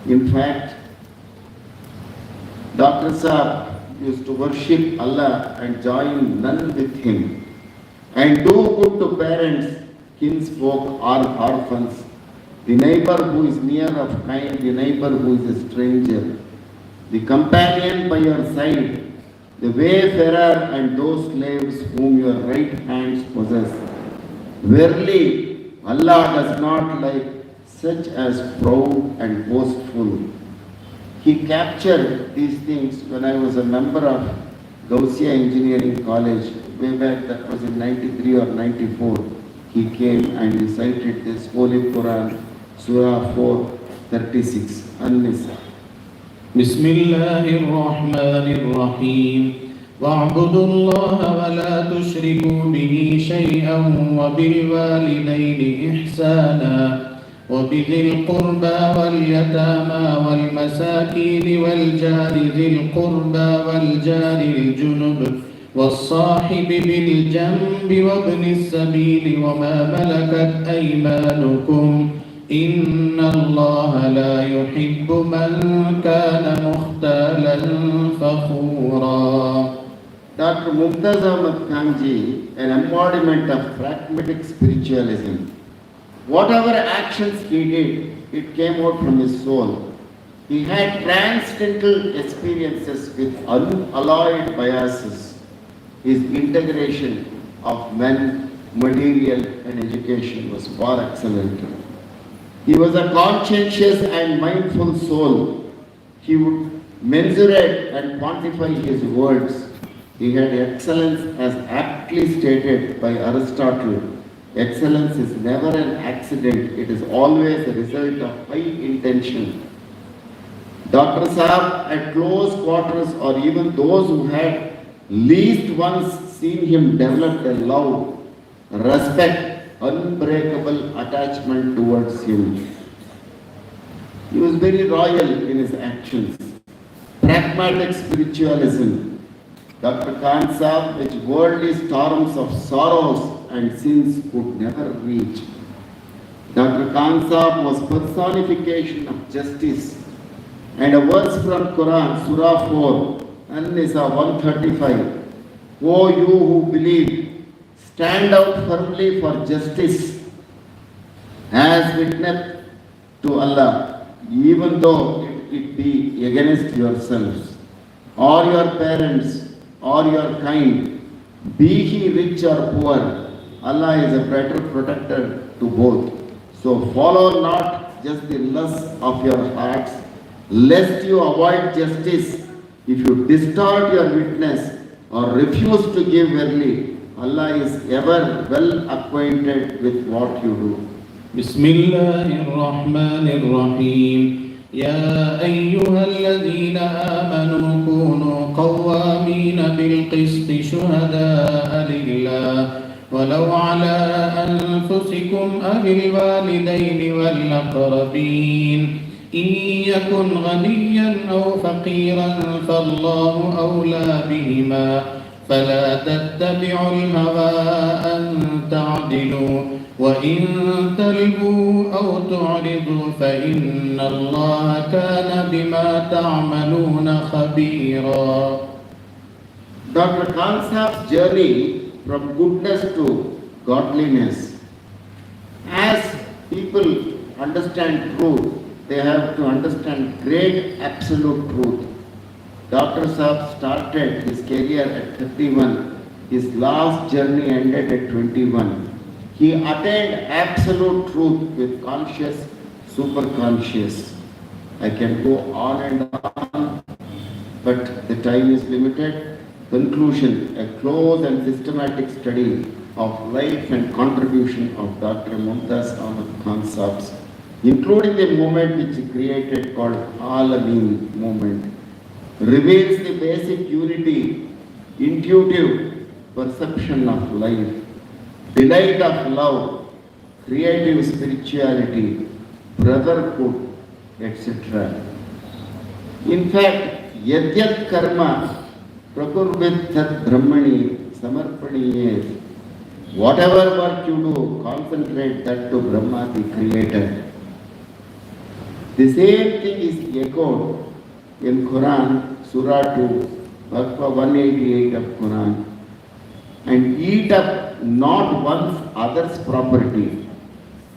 In fact, Dr. Saab used to worship Allah and join none with him, and do good to parents, kinsfolk, or orphans, the neighbor who is near of kind, the neighbor who is a stranger, the companion by your side, the wayfarer, and those slaves whom your right hands possess. Verily, Allah does not like such as proud and boastful. He captured these things when I was a member of Gaussiya Engineering College, way back, that was in 93 or 94. He came and recited this Holy Quran, Surah 4, 36, An-Nisa. بسم الله الرحمن الرحيم واعبدوا الله ولا تشركوا به شيئا وبالوالدين إحسانا وبذي القربى واليتامى والمساكين والجار ذي القربى والجار الجنب والصاحب بالجنب وابن السبيل وما ملكت أيمانكم إن الله لا يحب من كان مختالا فخورا. Dr. Mumtaz Ahmed Khanji, an embodiment of pragmatic spiritualism. Whatever actions he did, it came out from his soul. He had transcendental experiences with unalloyed biases. His integration of men, material, and education was far excellent. He was a conscientious and mindful soul. He would mensurate and quantify his words. He had excellence, as aptly stated by Aristotle. Excellence is never an accident, it is always a result of high intention. Dr. Saab, at close quarters, or even those who had least once seen him, developed a love, respect, unbreakable attachment towards him. He was very royal in his actions. Pragmatic spiritualism. Dr. Khan Saab, which worldly storms of sorrows and sins could never reach. Dr. Khan Saab was personification of justice. And a verse from Quran, Surah 4, An-Nisa 135. O you who believe, stand out firmly for justice as witness to Allah, even though it be against yourselves, or your parents, or your kind, be he rich or poor. Allah is a better protector to both. So follow not just the lusts of your hearts, lest you avoid justice. If you distort your witness or refuse to give early, Allah is ever well acquainted with what you do. بسم الله الرحمن الرحيم يا أيها الذين آمنوا كونوا قوامين بالقسط شهداء لله ولو على أنفسكم أو الوالدين والأقربين إن يكن غنيا أو فقيرا فالله أولى بهما فلا تتبعوا الهوى أن تعدلوا وإن تلبوا أو تعرضوا فإن الله كان بما تعملون خبيرا. Dr. Khan Saab's journey from goodness to godliness. As people understand truth, they have to understand great absolute truth. Dr. Saab started his career at 31. His last journey ended at 21. He attained absolute truth with conscious, superconscious. I can go on and on, but the time is limited. Conclusion, a close and systematic study of life and contribution of Dr. Mumtaz Ahmed Khan Saab's, including the movement which he created called Alameen movement, reveals the basic unity, intuitive perception of life, delight of love, creative spirituality, brotherhood, etc. In fact, yadyat karma Prakurvit Tat Brahmani Samarpaniye. Whatever work you do, concentrate that to Brahma, the Creator. The same thing is echoed in Quran, Surah 2, Bhagavad 188 of Quran. And eat up not one's other's property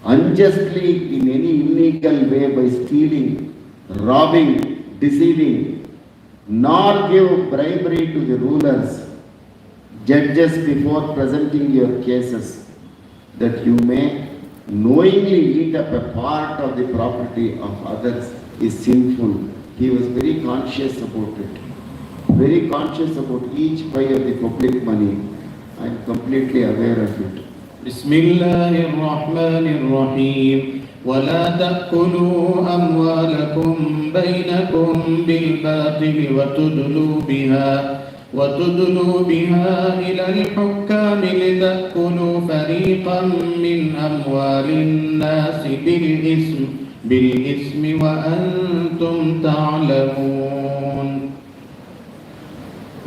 unjustly in any illegal way by stealing, robbing, deceiving, nor give bribery to the rulers, judges before presenting your cases, that you may knowingly eat up a part of the property of others is sinful. He was very conscious about it. Very conscious about each pie of the public money. I am completely aware of it. Bismillahirrahmanirrahim. ولا تأكلوا أموالكم بينكم بالباطل وتدلوا بها إلى الحكام لتأكلوا فريقا من أموال الناس بالإثم وأنتم تعلمون.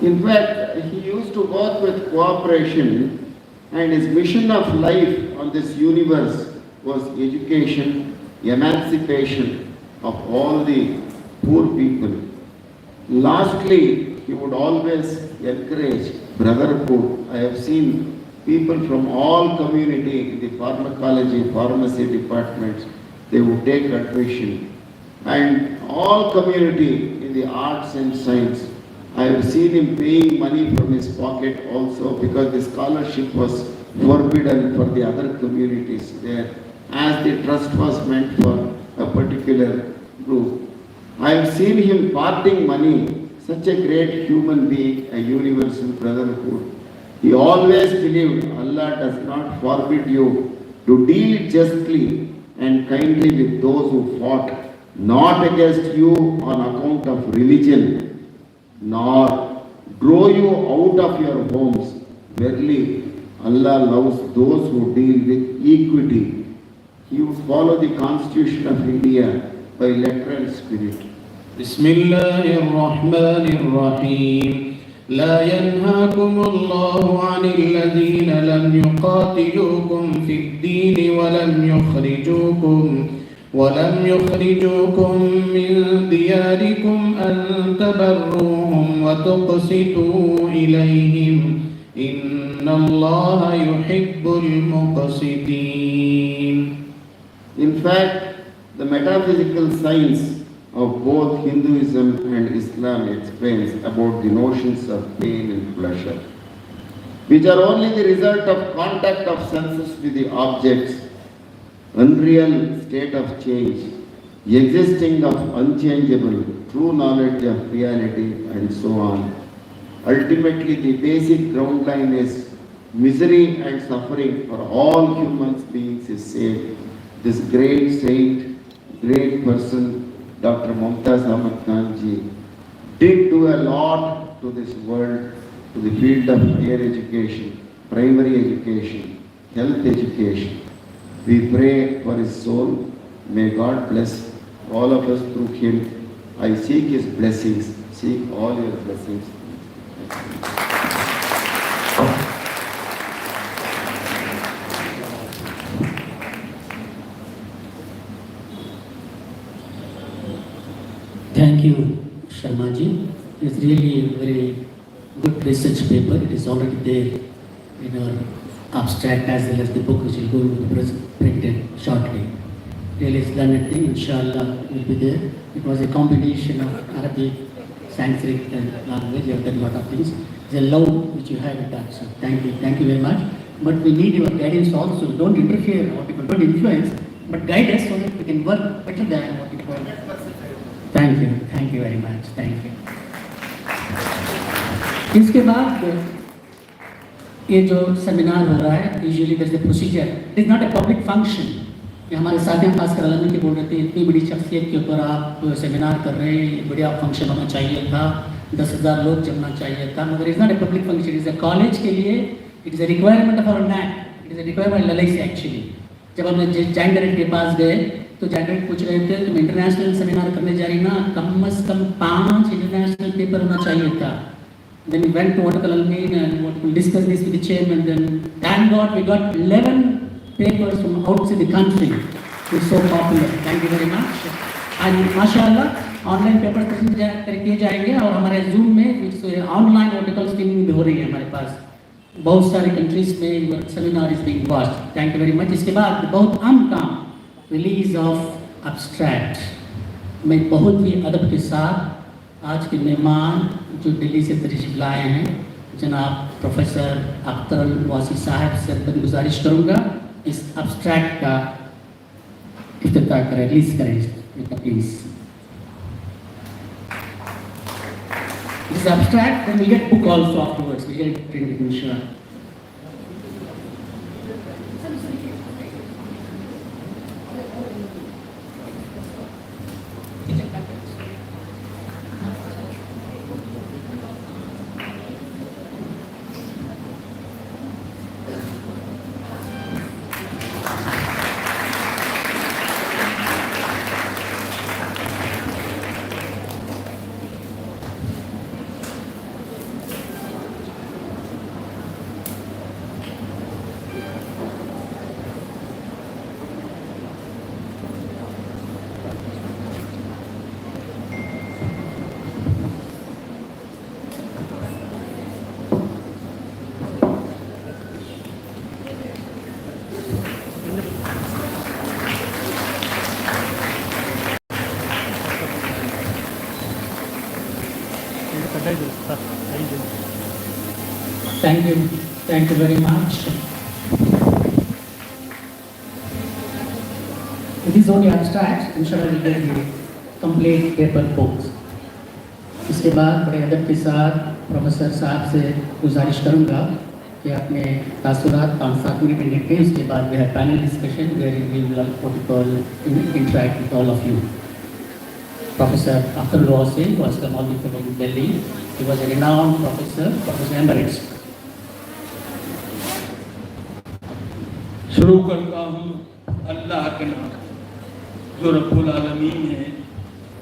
In fact, he used to work with cooperation, and his mission of life on this universe was education, emancipation of all the poor people. Lastly, he would always encourage brotherhood. I have seen people from all community in the pharmacology, pharmacy departments, they would take admission. And all community in the arts and science, I have seen him paying money from his pocket also, because the scholarship was forbidden for the other communities there, as the trust was meant for a particular group. I have seen him parting money. Such a great human being, a universal brotherhood. He always believed Allah does not forbid you to deal justly and kindly with those who fought not against you on account of religion, nor draw you out of your homes. Verily, Allah loves those who deal with equity. He would follow the Constitution of India by letter and spirit. بسم الله الرحمن الرحيم. لا ينهاكم الله عن الذين لم يقاتلوكم في الدين ولم يخرجوكم من دياركم أن تبروهم وتقسطوا إليهم إن الله يحب المقسطين. In fact, the metaphysical science of both Hinduism and Islam explains about the notions of pain and pleasure, which are only the result of contact of senses with the objects, unreal state of change, existing of unchangeable, true knowledge of reality, and so on. Ultimately, the basic ground line is misery and suffering for all human beings is same. This great saint, great person, Dr. Mumtaz Ahmed did do a lot to this world, to the field of higher education, primary education, health education. We pray for his soul. May God bless all of us through him. I seek his blessings. Seek all your blessings. Thank you, Sharmaji. It's really a very good research paper. It is already there in our abstract as well as the book, which will go to be printed shortly. Really splendid thing, inshallah, will be there. It was a combination of Arabic, Sanskrit and language. You have done a lot of things. It's a love which you have with that. So thank you very much. But we need your guidance also. Don't interfere or people don't influence, but guide us so that we can work better than what it was. Thank you very much. Thank you. इसके बाद ये जो seminar हो रहा है, usually there's a procedure. It is not a public function. ये हमारे साथियों खासकर अलग के बोल रहे थे, इतनी बड़ी शख्सियत के ऊपर आप सेमिनार कर रहे हैं, बढ़िया फंक्शन होना चाहिए था, 10,000 लोग जमना चाहिए था, मगर is not a public function. Is a college के लिए it is a requirement of our NAAC. It is a requirement ललाई से एक्चुअली. जब हम जॉइंट डायरेक्टर के पास गए तो जॉइंट पूछ रहे थे, तुम इंटरनेशनल सेमिनार करने जा रही ना, कम से कम 5 इंटरनेशनल पेपर होना चाहिए था. Then we went to Educational and we discussed this with the chairman. Then, thank God, we got 11 papers from outside the country. It's so popular. Thank you very much. And mashallah, online paper present किए जाएंगे और हमारे zoom में online article streaming भी हो रही है हमारे पास बहुत सारे कंट्रीज में seminar is being watched thank you very much इसके बाद बहुत अहम काम रिलीज ऑफ एब्स्ट्रैक्ट मैं बहुत ही अदब के साथ आज के मेहमान जो दिल्ली से तशरीफ लाए हैं जनाब प्रोफेसर अख्तर वासी साहब से गुजारिश करूँगा इस एब्स्ट्रैक्ट का इफ्तिताह करें रिलीज करें please This is abstract, then we get book also afterwards. We get printed, inshallah. Thank you very much. It is only abstract, inshallah we get the complete paper books. इसके बाद बड़े अदब के साथ professor साहब से गुजारिश करूँगा कि अपने तासुरात 5-7 मिनट लिखें उसके बाद we have panel discussion where we will interact with all of you. Professor Ahmed was come all the way from Delhi. He was a renowned professor emeritus. शुरू करता हूँ अल्लाह के नाम जो रब्बुल आलमीन है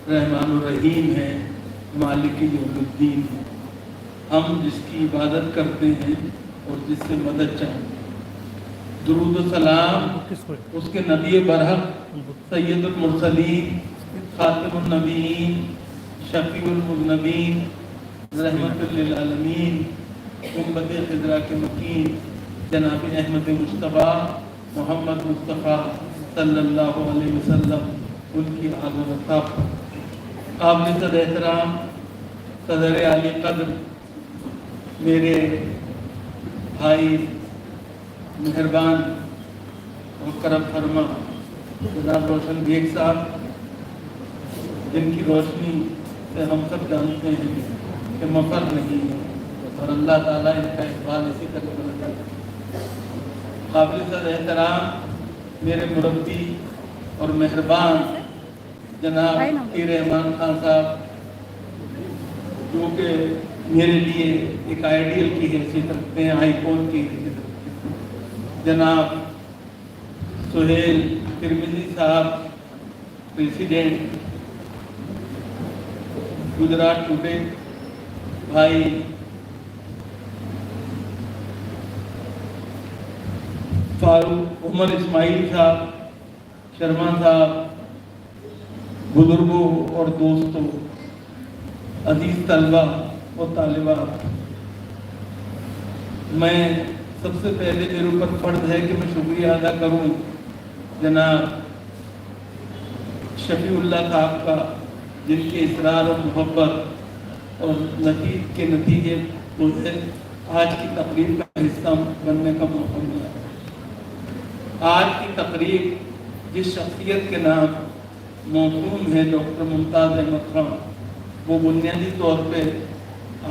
रहमानुर रहीम है मालिक यौमुद्दीन है हम जिसकी इबादत करते हैं और जिससे मदद चाहते दुरूद व सलाम उसके नबी बरहक सैयदुल मुरसलीन खातिमुन नबीयीन शफीउल मुज़नबीन रहमतुल लिल आलमीन उम्मत खिज़रा के मकीन जनाब अहमद मुस्तफ़ा मोहम्मद मुस्तफ़ा सल्लल्लाहु अलैहि वसल्लम उनकी आज़म काबिल एहतराम सदर आली कद्र मेरे भाई मेहरबान और करम फरमा जनाब रोशन बेग साहब जिनकी रोशनी से हम सब जानते हैं कि मफर नहीं है और अल्लाह ताला इनका इकबाल इसी तरह करता है काबिल एहतराम मेरे मुरब्बी और मेहरबान जनाब के रहमान खान साहब जो कि मेरे लिए एक आइडियल की हैसियत रखते हैं आइकॉन की हैसियत रखते हैं जनाब सुहेल तिरमिज़ी साहब प्रेसिडेंट गुजरात टुडे भाई फारूक उमर इस्माइल साहब शर्मा साहब बुजुर्गों और दोस्तों अजीज तलबा और तालिबा मैं सबसे पहले मेरे ऊपर फर्ज है कि मैं शुक्रिया अदा करूं जनाब शफीउल्लाह साहब का जिनके इसरार और मोहब्बत और के नतीजे मुझे आज की तकरीर का हिस्सा बनने का मौका मिला। आज की तकरीर जिस शख्सियत के नाम मौसूम है डॉक्टर मुमताज़ अहमद खान वो बुनियादी तौर पे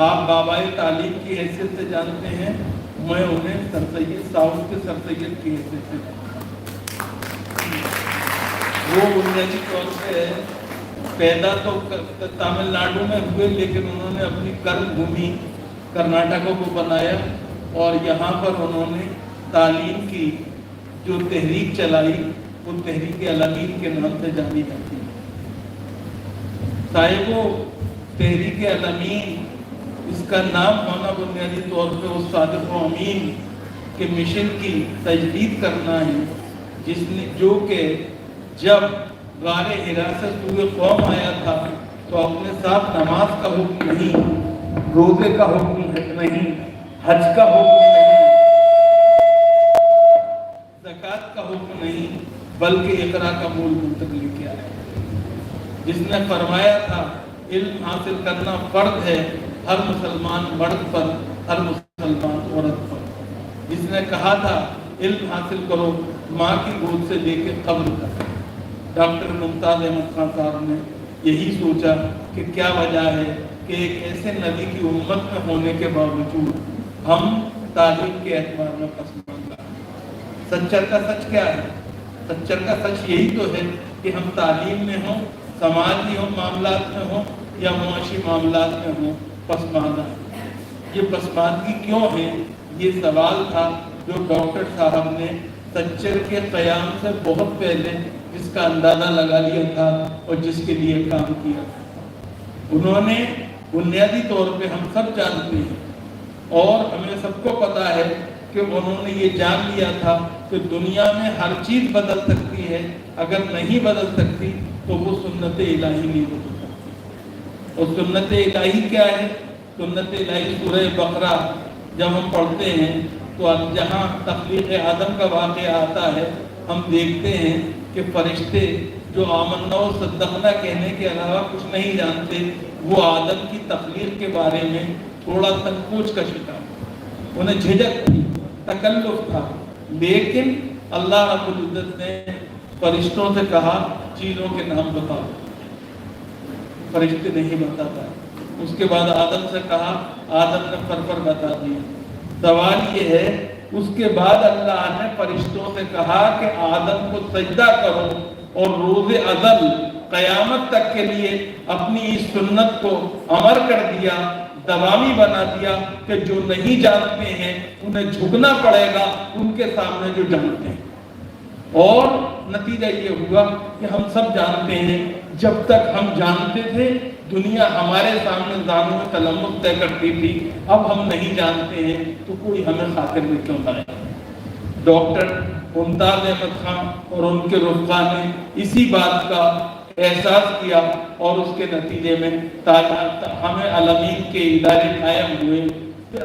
आप बाबाए तालीम की हैसियत से जानते हैं मैं उन्हें सर सैयद साउथ के सर सैयद की हैसियत से वो बुनियादी तौर पे पैदा तो तमिलनाडु में हुए लेकिन उन्होंने अपनी कर्मभूमि कर्नाटक को बनाया और यहाँ पर उन्होंने तालीम की जो तहरीक चलाई वो तहरीक अलमीन के नाम से जानी जाती है। साहिबो तहरीक अलमीन इसका नाम होना बुनियादी तौर पे उस सादिक व अमीन के मिशन की तजदीद करना है जिसने जो कि जब गारे हिरा से सूए कौम आया था तो अपने साथ नमाज का हुक्म नहीं, रोज़े का हुक्म नहीं, हज का हुक्म नहीं, ज़कात का हुक्म नहीं, बल्कि इकरा का मूल मंत्र लेके आया, जिसने फरमाया था इल्म हासिल करना फर्ज है हर मुसलमान मर्द पर, हर मुसलमान औरत पर। जिसने कहा था इल्म हासिल करो माँ की गोद से लेके कब्र तक। डॉक्टर मुमताज अहमद खान साहब ने यही सोचा कि क्या वजह है कि एक ऐसे नबी की उम्मत में होने के बावजूद हम तालीम के एतबार में पसमानदा हैं। सच्चर का सच क्या है? सच्चर का सच यही तो है कि हम तालीम में हों, समाजी हो मामलात में हो या मुआशी मामलात में हो, पसमानदा। ये पसमानदगी क्यों है, ये सवाल था जो डॉक्टर साहब ने सच्चर के क़याम से बहुत पहले जिसका अंदाज़ा लगा लिया था और जिसके लिए काम किया। उन्होंने बुनियादी तौर पे हम सब जानते हैं और हमें सबको पता है कि उन्होंने ये जान लिया था कि दुनिया में हर चीज़ बदल सकती है, अगर नहीं बदल सकती तो वो सुन्नत इलाही नहीं बदल सकती। और सुन्नत इलाही क्या है? सुन्नत इलाही सूरह बकरा जब हम पढ़ते हैं तो अब जहाँ तख्लीक़ आदम का वाक़या आता है हम देखते हैं कि फरिश्ते जो आमन्ना और सद्दक़ना कहने के अलावा कुछ नहीं जानते, वो आदम की तख्लीक़ के बारे में थोड़ा संकोच का शिकार, उन्हें झिझक थी, तकल्लुफ़ था, लेकिन अल्लाह रब्बुल इज़्ज़त ने फरिश्तों से कहा चीज़ों के नाम बताओ, फरिश्ते नहीं बता पाए। उसके बाद आदम से कहा, आदम ने फर बता दिया। सवाल ये है, उसके बाद अल्लाह ने फरिश्तों से कहा कि आदम को सजदा करो और रोज़े अज़ल क़यामत तक के लिए अपनी इस सुन्नत को अमर कर दिया, दवामी बना दिया कि जो नहीं जानते हैं उन्हें झुकना पड़ेगा उनके सामने जो जानते हैं। और नतीजा ये हुआ कि हम सब जानते हैं, जब तक हम जानते थे दुनिया हमारे सामने जानों में तलम्मुस तय करती थी, अब हम नहीं जानते हैं तो कोई हमें खातिर में क्यों लाए। डॉक्टर मुमताज अहमद खान और उनके रुफ़क़ा ने इसी बात का एहसास किया और उसके नतीजे में हमें अलमीन के इदारे कायम हुए।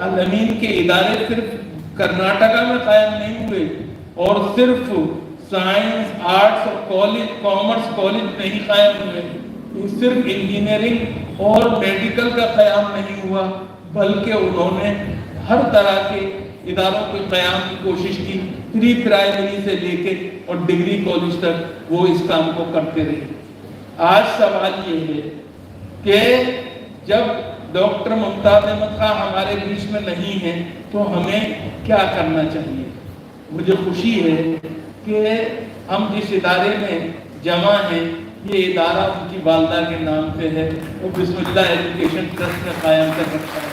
अलमीन के इदारे सिर्फ कर्नाटका में कायम नहीं हुए और सिर्फ साइंस, आर्ट्स और कॉमर्स कॉलेज नहीं कायम हुए, सिर्फ इंजीनियरिंग और मेडिकल का क़याम नहीं हुआ, बल्कि उन्होंने हर तरह के इदारों के क़याम की कोशिश की। प्री प्राइमरी से लेके और डिग्री कॉलेज तक वो इस काम को करते रहे। आज सवाल ये है कि जब डॉक्टर मुमताज अहमद खान हमारे बीच में नहीं है तो हमें क्या करना चाहिए। मुझे खुशी है कि हम जिस इदारे में जमा हैं, ये इदारा उनकी वालदा के नाम पे है, वो बिस्मिल्लाह एजुकेशन ट्रस्ट में कायम कर रखा है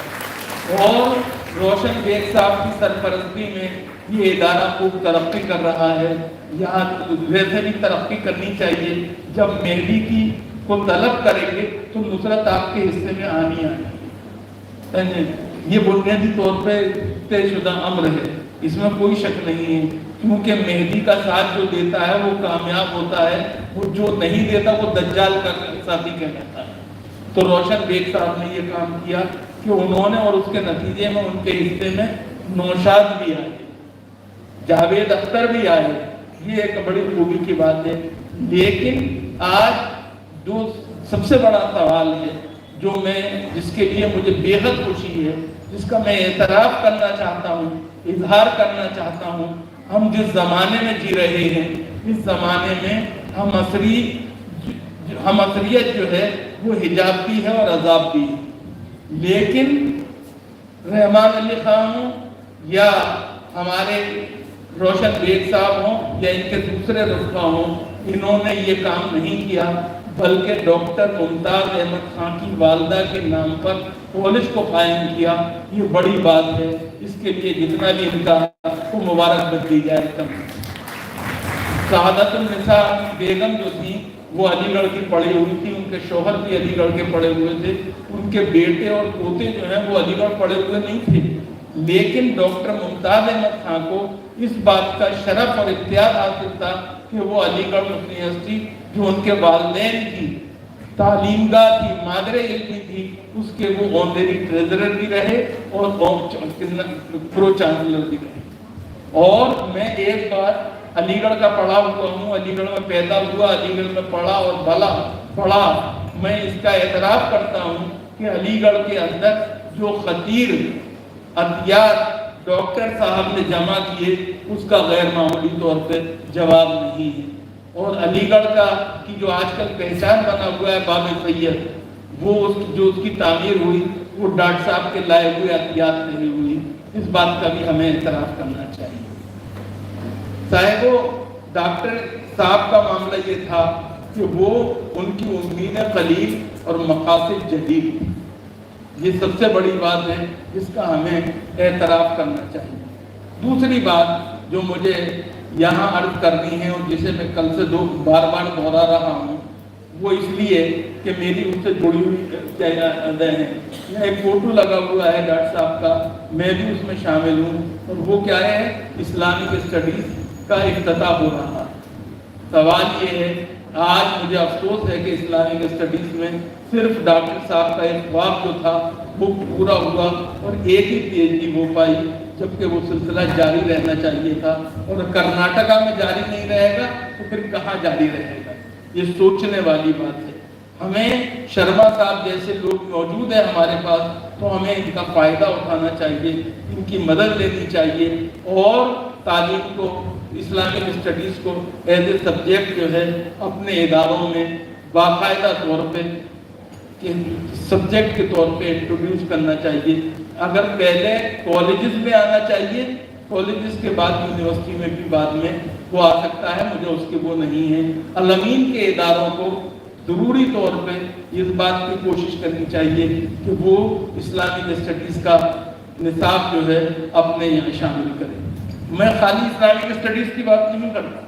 और रोशन बेग साहब की सरपरस्ती में ये इदारा खूब तरक्की कर रहा है। यहाँ वैसे भी तरक्की करनी चाहिए, जब मेहदी की को तलब करेंगे तो नुसरत आपके हिस्से में आनी आनी। ये बुनियादी तौर पे तयशुदा अम्र है, इसमें कोई शक नहीं है, क्योंकि मेहदी का साथ जो देता है वो कामयाब होता है, वो जो नहीं देता वो दज्जाल का साथी कहलाता है। तो रोशन बेग साहब ने ये काम किया कि उन्होंने और उसके नतीजे में उनके हिस्से में नौशाद भी आए, जावेद अख्तर भी आए, ये एक बड़ी खूबी की बात है। लेकिन आज जो सबसे बड़ा सवाल है, जो मैं जिसके लिए मुझे बेहद खुशी है, जिसका मैं एतराफ़ करना चाहता हूँ, इजहार करना चाहता हूँ, हम जिस ज़माने में जी रहे हैं, इस ज़माने में हम असरियत जो है वो हिजाब भी है और अजाब भी है। लेकिन रहमान अली खान हो या हमारे रोशन बेग साहब हों या इनके दूसरे रुफ़क़ा हों, इन्होंने ये काम नहीं किया, बल्कि डॉक्टर मुमताज अहमद खान की वालदा के नाम पर कॉलेज को कायम किया। ये बड़ी बात है, इसके लिए जितना भी इनका को मुबारकबाद दी जाए। शहादतुन निसा बेगम जो थी वो अलीगढ़ की पढ़ी हुई थी, उनके शौहर भी अलीगढ़ के पढ़े हुए थे, उनके बेटे और पोते जो हैं वो अलीगढ़ पढ़े हुए नहीं थे, लेकिन डॉक्टर मुमताज अहमद खां को इस बात का शरफ और इख्तियार हासिल था कि वो अलीगढ़ मुस्लिम यूनिवर्सिटी जो उनके वालिदैन की तालीमगाह थी, मादरे इल्मी थी, उसके वो ऑनरेरी ट्रेजरर भी रहे और प्रो चांसलर भी रहे। और मैं एक बार अलीगढ़ का पढ़ा हुआ हूँ, अलीगढ़ में पैदा हुआ, अलीगढ़ में पढ़ा और भला पढ़ा। मैं इसका एतराफ़ करता हूँ कि अलीगढ़ के अंदर जो खतीर अतियात डॉक्टर साहब ने जमा किए उसका गैर मामूली तौर पर जवाब नहीं है। और अलीगढ़ का की जो आजकल पहचान बना हुआ है बाब सैयद, वो जो उसकी तामीर हुई वो डॉक्टर साहब के लाए हुए अतियात नहीं हुई। इस बात का भी हमें एतराफ़ करना चाहिए। साहिबो, डॉक्टर साहब का मामला ये था कि वो उनकी उम्मीद कलील और मकासद जदीद, ये सबसे बड़ी बात है, इसका हमें एतराफ़ करना चाहिए। दूसरी बात जो मुझे यहाँ अर्ज करनी है और जिसे मैं कल से बार बार दोहरा रहा हूँ, वो इसलिए कि मेरी उससे जुड़ी हुई यादें हैं। एक फ़ोटो लगा हुआ है डॉक्टर साहब का, मैं भी उसमें शामिल हूँ, और वो क्या है, इस्लामिक स्टडीज़ का इफ्तिताह हो रहा है। सवाल ये है, आज मुझे अफसोस है कि इस्लामिक स्टडीज़ में सिर्फ डॉक्टर साहब का एक ख्वाब जो था वो पूरा हुआ और एक ही PhD हो पाई, जबकि वो सिलसिला जारी रहना चाहिए था। और कर्नाटका में जारी नहीं रहेगा तो फिर कहाँ जारी रहेगा? ये सोचने वाली बात है। हमें शर्मा साहब जैसे लोग मौजूद है हमारे पास, तो हमें इनका फ़ायदा उठाना चाहिए, इनकी मदद लेनी चाहिए और तालीम को, इस्लामिक स्टडीज़ को एज ए सब्जेक्ट जो है अपने इदारों में बाकायदा तौर पे सब्जेक्ट के तौर पे इंट्रोड्यूस करना चाहिए। अगर पहले कॉलेजेस में आना चाहिए, कॉलेजेस के बाद यूनिवर्सिटी में भी बाद में वो आ सकता है, मुझे उसकी वो नहीं है। अलमीन के इदारों को ज़रूरी तौर पे इस बात की कोशिश करनी चाहिए कि वो इस्लामिक स्टडीज़ का निसाब जो है अपने यहाँ शामिल करें। मैं खाली इस्लामिक स्टडीज़ की बात नहीं करता,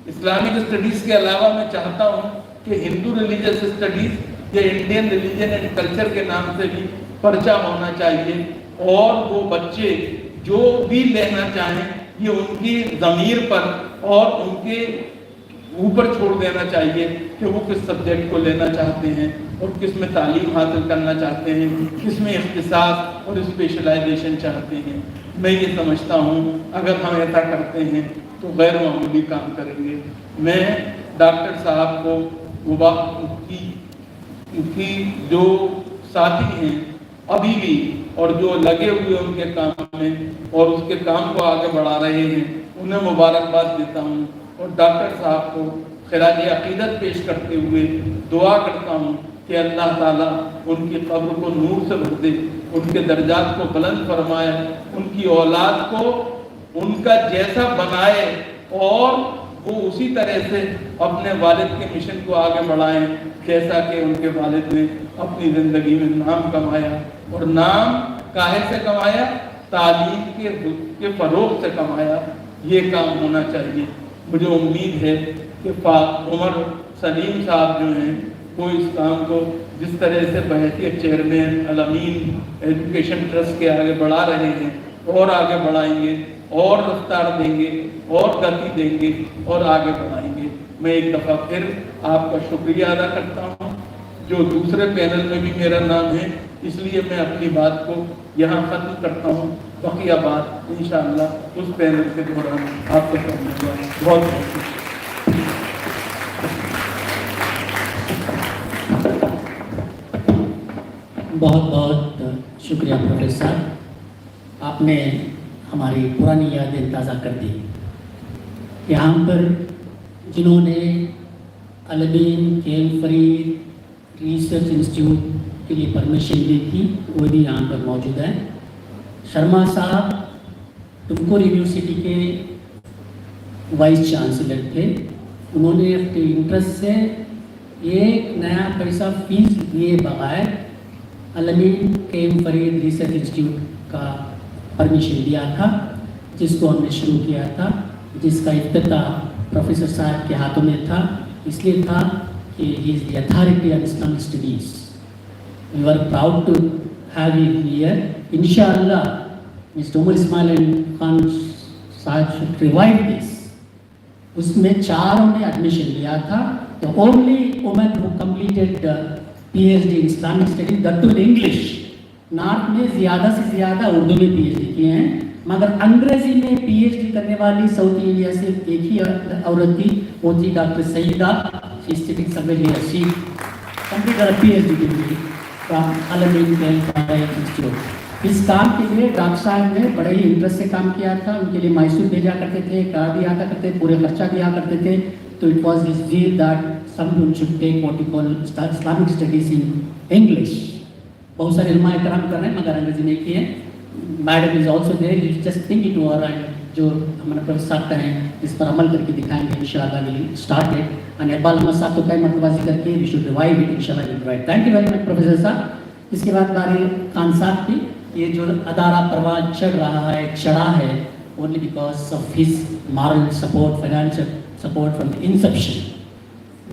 इस्लामिक स्टडीज़ के अलावा मैं चाहता हूँ कि हिंदू रिलीजियस स्टडीज़ या इंडियन रिलीजन एंड कल्चर के नाम से भी पर्चा होना चाहिए, और वो बच्चे जो भी लेना चाहें ये उनकी ज़मीर पर और उनके ऊपर छोड़ देना चाहिए कि वो किस सब्जेक्ट को लेना चाहते हैं और किस में तालीम हासिल करना चाहते हैं, किस में इख्तिसास और स्पेशलाइजेशन चाहते हैं। मैं ये समझता हूँ अगर हम ऐसा करते हैं तो गैर मामूली काम करेंगे। मैं डॉक्टर साहब को उनकी जो साथी हैं अभी भी और जो लगे हुए उनके काम में और उसके काम को आगे बढ़ा रहे हैं, उन्हें मुबारकबाद देता हूँ और डॉक्टर साहब को खिराज अक़ीदत पेश करते हुए दुआ करता हूँ कि अल्लाह ताला उनकी कब्र को नूर से भर दे, उनके दर्जात को बुलंद फरमाए, उनकी औलाद को उनका जैसा बनाए और वो उसी तरह से अपने वालिद के मिशन को आगे बढ़ाएं जैसा कि उनके वालिद ने अपनी ज़िंदगी में नाम कमाया। और नाम काहे से कमाया? तालीम के फ़रोग़ से कमाया। ये काम होना चाहिए। मुझे उम्मीद है कि उमर सलीम साहब जो हैं वो इस काम को जिस तरह से बहैसियत चेयरमैन अलमीन एजुकेशन ट्रस्ट के आगे बढ़ा रहे हैं और आगे बढ़ाएंगे और रफ्तार देंगे और गति देंगे और आगे बढ़ाएंगे। मैं एक दफ़ा फिर आपका शुक्रिया अदा करता हूँ। जो दूसरे पैनल में भी मेरा नाम है, इसलिए मैं अपनी बात को यहाँ ख़त्म करता हूँ। बकिया बात इंशाअल्लाह उस पैनल के दौरान आपको समझूंगा। बहुत बहुत बहुत बहुत शुक्रिया प्रोफेसर साहब, आपने हमारी पुरानी यादें ताज़ा कर दी। यहाँ पर जिन्होंने अलमीन केम फरीद रिसर्च इंस्टीट्यूट के लिए परमिशन दी थी वो भी यहाँ पर मौजूद हैं। शर्मा साहब तुमकुर यूनिवर्सिटी के वाइस चांसलर थे। उन्होंने अपने इंटरेस्ट से एक नया पैसा फीस दिए बगैर अलमीन केम फरीद रिसर्च इंस्टीट्यूट का परमिशन दिया था, जिसको हमने शुरू किया था, जिसका इफ्तिताह प्रोफेसर साहब के हाथों में था। इसलिए था कि he is the authority on Islamic studies. We were proud to have him here. Inshallah, Mr. Umar Ismail and Khan Sahib should revive this. उसमें चारों ने एडमिशन लिया था. The only woman who completed PhD in Islamic studies, that too in English. North में ज़्यादा से ज़्यादा उर्दू में PhD किए हैं, मगर अंग्रेजी में PhD करने वाली साउथ इंडिया से एक ही औरत थी, वो थी doctor Saeeda. She is sitting somewhere here. She completed a PhD degree from Al-Amin Institute. इस काम के लिए डॉक्टर साहब ने बड़े ही इंटरेस्ट से काम किया था. उनके लिए मैसूर भेजा करते थे, कार दिया करते थे, पूरे खर्चा दिया करते थे. तो it was his will that someone should take what you call Islamic studies in English. बहुत सारे इल्मा इकराम कर रहे हैं मगर अंग्रेजी में किए. Madam is also there, you just think it over and जो हमारे प्रोफेसर साहब कहें इस पर अमल करके दिखाएंगे इंशाल्लाह. Will start it and Iqbal Ahmad साहब तो कई मरतबा जिक्र किए, वी शुड रिवाइव इट इंशाल्लाह. Will right. Thank you very much professor साहब. इसके बाद बारी खान साहब की. ये जो अदारा परवान चढ़ रहा है, चढ़ा है only because of his moral support, financial support from the Inception.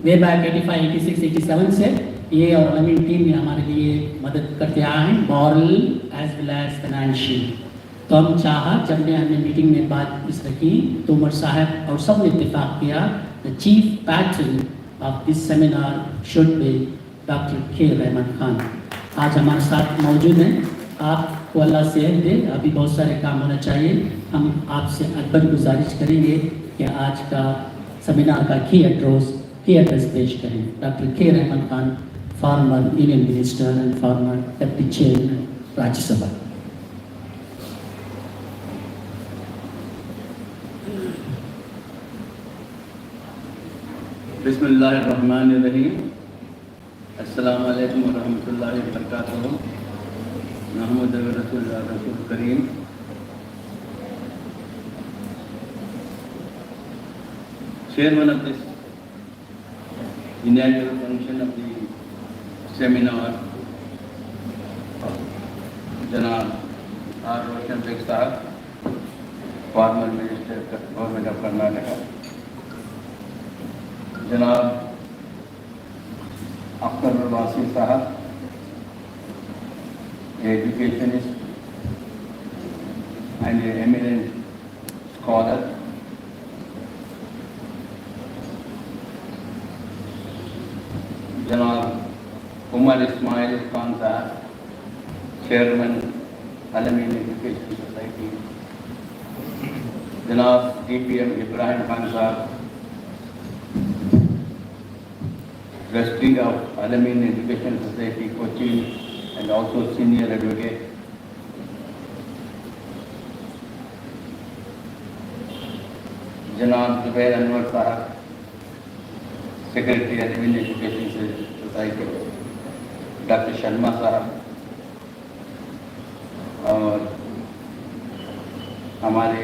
Way back 85, 86, 87 से ये और अमीन टीम ने हमारे लिए मदद करते आए हैं, moral as well as financial. तो हम चाहा जब हमने मीटिंग में बात इस रखी तो उमर साहब और सब ने इत्तेफाक किया the chief pattern of this seminar should be doctor के रहमान खान. आज हमारे साथ मौजूद हैं. आपको अल्लाह सेहत दे, अभी बहुत सारे काम होना चाहिए. हम आपसे अकबर गुजारिश करेंगे कि आज का सेमिनार का की एड्रेस पेश करें. डॉक्टर के Rahman Khan, former union minister and farmer deputy chairman Rajya Sabha. बिस्मिल्लाहिर्रहमानिर्रहीम. अस्सलाम वालेकुम व रहमतुल्लाहि व बरकातुहू. मोहम्मद रसूल करीम. Chairman of this inaugural function of the seminar, Janab R. Roshan Beg Sahab, former Minister of Government of Karnataka. Janab Ahmed Wasi Sahab, educationist and an eminent scholar. Janab Umar Ismail Khan Sahab, Chairman Al-Amin Education Society. Janab DPM Ibrahim Khan Sahab, Trustee of Al-Amin Education Society, Kochi, and also senior advocate. Janab Zubair Anwar Sahab, Secretary Al-Amin Education Society. Dr. Sharma Sahab और हमारे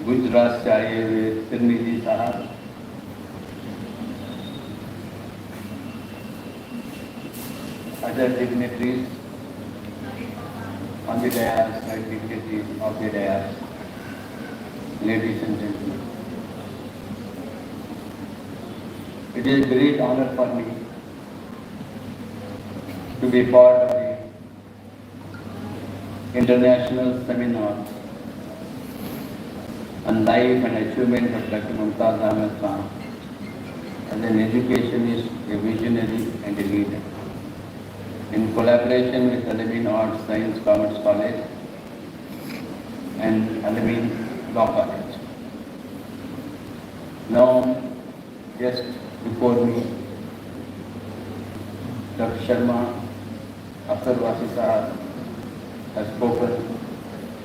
गुजरात से आए हुए सिरनीजी साहब, other dignitaries on the dais, and dignitaries of the dais, ladies and gentlemen. It is a great honor for me to be part of the international seminar on life and achievement of Dr. Mumtaz Ahmed Khan as an educationist, a visionary and a leader. In collaboration with Al-Amin Arts, Science, Commerce College and Al-Amin Law College. Now, just before me, Dr. Sharma Akhtar Wasi Sahab has spoken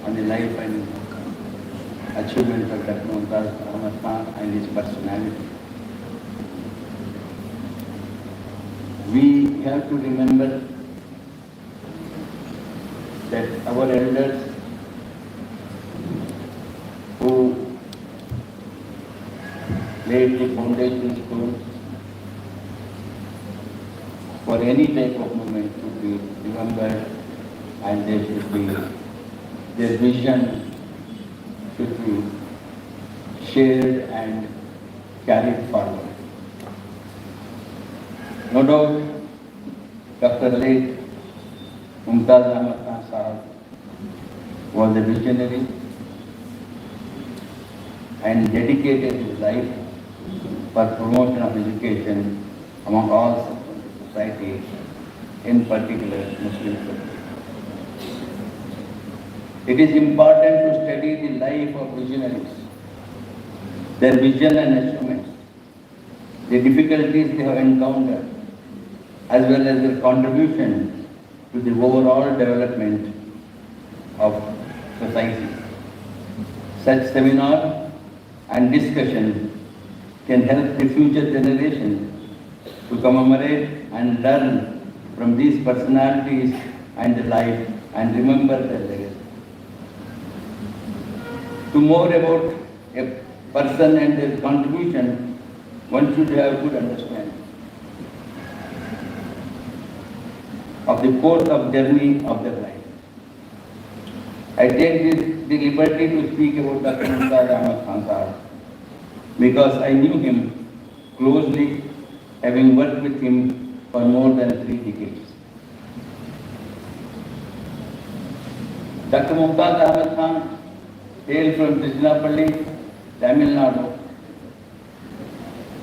on the life and achievement of Dr. Mumtaz Ahmed Khan and his personality. We have to remember that our elders who laid the foundation stone for any type of movement should be remembered, and there should be, their vision should be shared and carried forward. No doubt, Dr. late Mumtaz Ahmed Khan Sahab was a visionary and dedicated his life for promotion of education among all sections of society, in particular Muslim community. It is important to study the life of visionaries, their vision and achievements, the difficulties they have encountered, as well as their contribution to the overall development of society. Such seminar and discussion can help the future generation to commemorate and learn from these personalities and their life and remember their legacy. To more about a person and their contribution, one should have good understanding of the course of journey of their life. I take the liberty to speak about Dr. Mumtaz Ahmed Khan Sahab because I knew him closely, having worked with him for more than 3 decades. Dr. Mumtaz Ahmed Khan hailed from Tiruchirappalli, Tamil Nadu,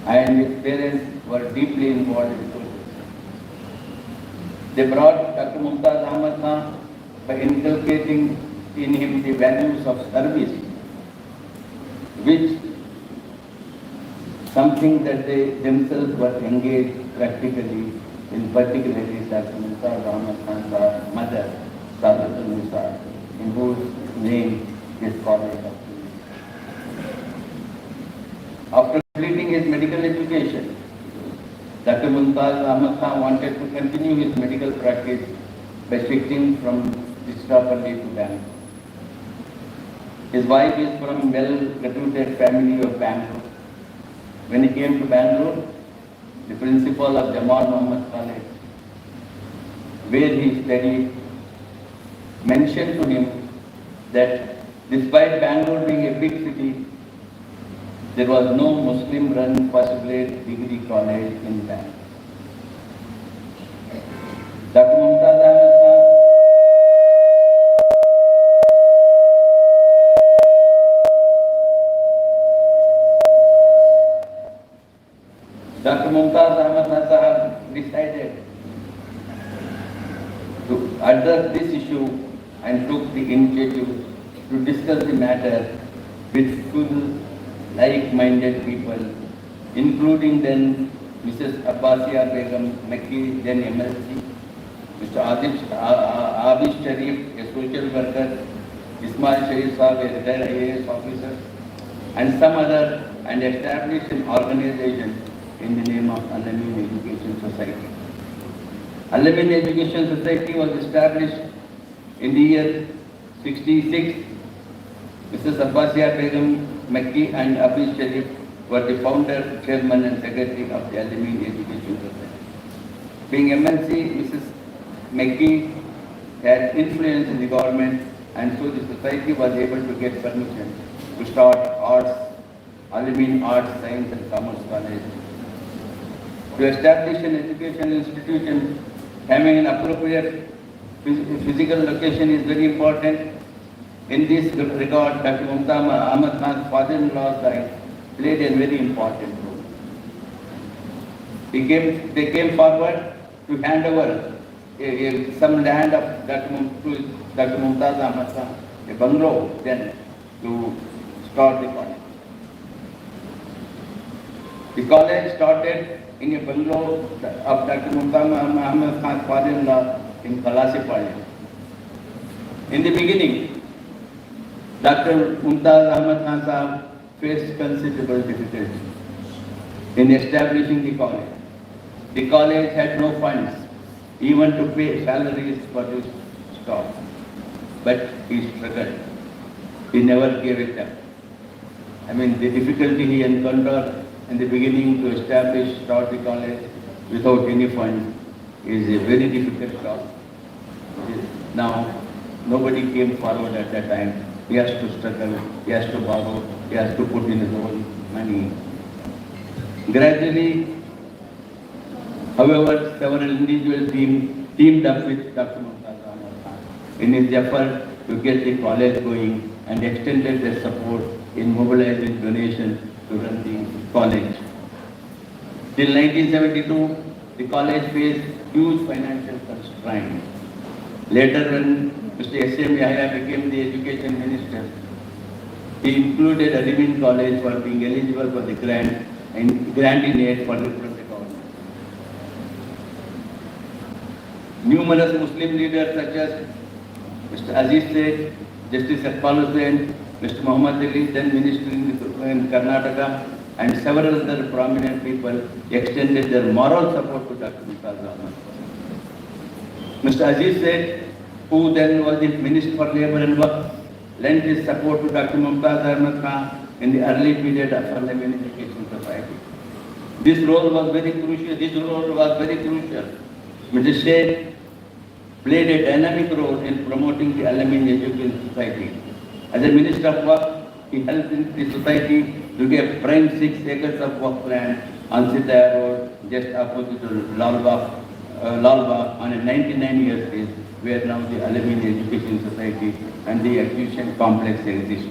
and his parents were deeply involved in politics. They brought Dr. Mumtaz Ahmed Khan by inculcating in him the values of service, which something that they themselves were engaged practically, in particularly Dr. Mumtaz Ahmed Khan's mother, Sadatul Nisa, in whose name is college. After completing his medical education, Dr. Mumtaz Ahmed Khan wanted to continue his medical practice by shifting from Tiruchirappalli to Bangalore. His wife is from well-reputed family of Bangalore. When he came to Bangalore, the principal of Jamal Muhammad College, where he studied, mentioned to him that despite Bangalore being a big city, there was no Muslim-run postgraduate degree college in Bangalore. Dr. Mumtaz Ahmed Khan Dr. Mumtaz Ahmed Khan Sahab decided to address this issue and took the initiative to discuss the matter with good, like-minded people, including then Mrs. Abbasiya Begum Makki, then MLC, Mr. Abis Sharif, a social worker, Ismail Sharif Sahab, a retired IAS officer, and some other, and established an organization in the name of Al-Amin Education Society. Al-Amin Education Society was established in the year 66. Mrs. Abbasiya Begum Makki and Abis Sharif were the founder, chairman and secretary of the Al-Amin Education Society. Being MLC, Mrs. Makki had influence in the government, and so the society was able to get permission to start Al-Amin Arts, Science and Commerce College. To establish an educational institution having an appropriate physical location is very important. In this regard, Dr. Mumtaz Ahmed Khan's father-in-law played a very important role. They came forward to hand over some land of Dr. Mumtaz Ahmed Khan, a bungalow, then to start the college. The college started in a bungalow of Dr. Mumtaz Ahmed Khan's father-in-law in Kalasipalli. In the beginning, Dr. Mumtaz Ahmed Khan Sahab faced considerable difficulty in establishing the college. The college had no funds even to pay salaries for the staff, but he struggled. He never gave it up. I mean, the difficulty he encountered in the beginning to start the college without any funds is a very difficult job. Now, nobody came forward at that time. He has to struggle, he has to borrow, he has to put in his own money. Gradually, However, several individuals teamed up with Dr. Mumtaz in his effort to get the college going and extended their support in mobilizing donations to run the college. Till 1972, the college faced huge financial constraints. Later, when Mr. S.M. Yahya became the education minister, he included a living college for being eligible for the grant in aid from the government. Numerous Muslim leaders such as Mr. Aziz Sheikh, Justice Iqbal Hussain, Mr. Muhammad Ali, then minister in Karnataka, and several other prominent people extended their moral support to Dr. Mumtaz Ahmed. Mr. Aziz Sheikh, who then was the Minister for Labour and Work, lent his support to Dr. Mumtaz Ahmed Khan in the early period of Parliament Education Society. This role was very crucial. Mr. Sheikh played a dynamic role in promoting the Alamein Education Society. As a Minister of Work, he helped the society to get prime 6 acres of work land on Sitaya Road, just opposite to Lalbagh on a 99-year base, where now the Alamein Education Society and the exhibition complex exist.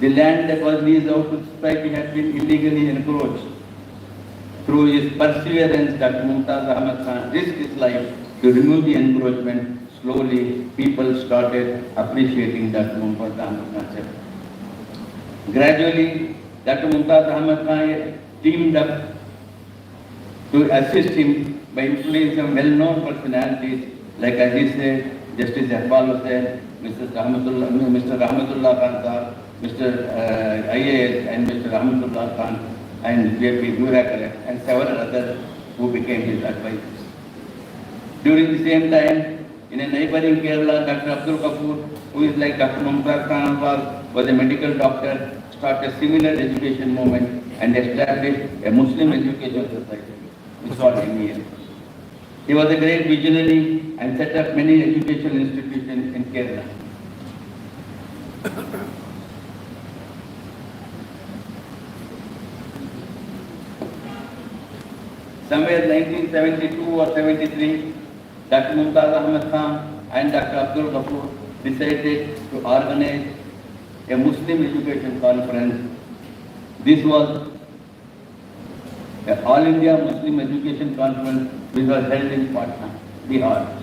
The land that was leased out to the society had been illegally encroached. Through his perseverance, Dr. Mumtaz Ahmed Khan risked his life to remove the encroachment. Slowly, people started appreciating Dr. Mumtaz Ahmed Khan. Gradually, Dr. Mumtaz Ahmed Khan teamed up to assist him by influencing well-known personalities like Aziz Sheikh, Justice Iqbal Hussain, Mr. Rahmatullah Khan, Mr. IAS, and Mr. Rahmatullah Khan, and J.P. Durakar, and several others who became his advisors. During the same time, in a neighboring Kerala, Dr. Abdul Kapoor, who is like Dr. Mumtaz Khan was a medical doctor, started a similar education movement and established a Muslim education society. It's called MES. He was a great visionary and set up many educational institutions in Kerala. Somewhere 1972 or 73, Dr. Mumtaz Ahmed Khan and Dr. Abdul Kapoor decided to organize a Muslim education conference. This was an All India Muslim Education Conference which was held in Patna, Bihar.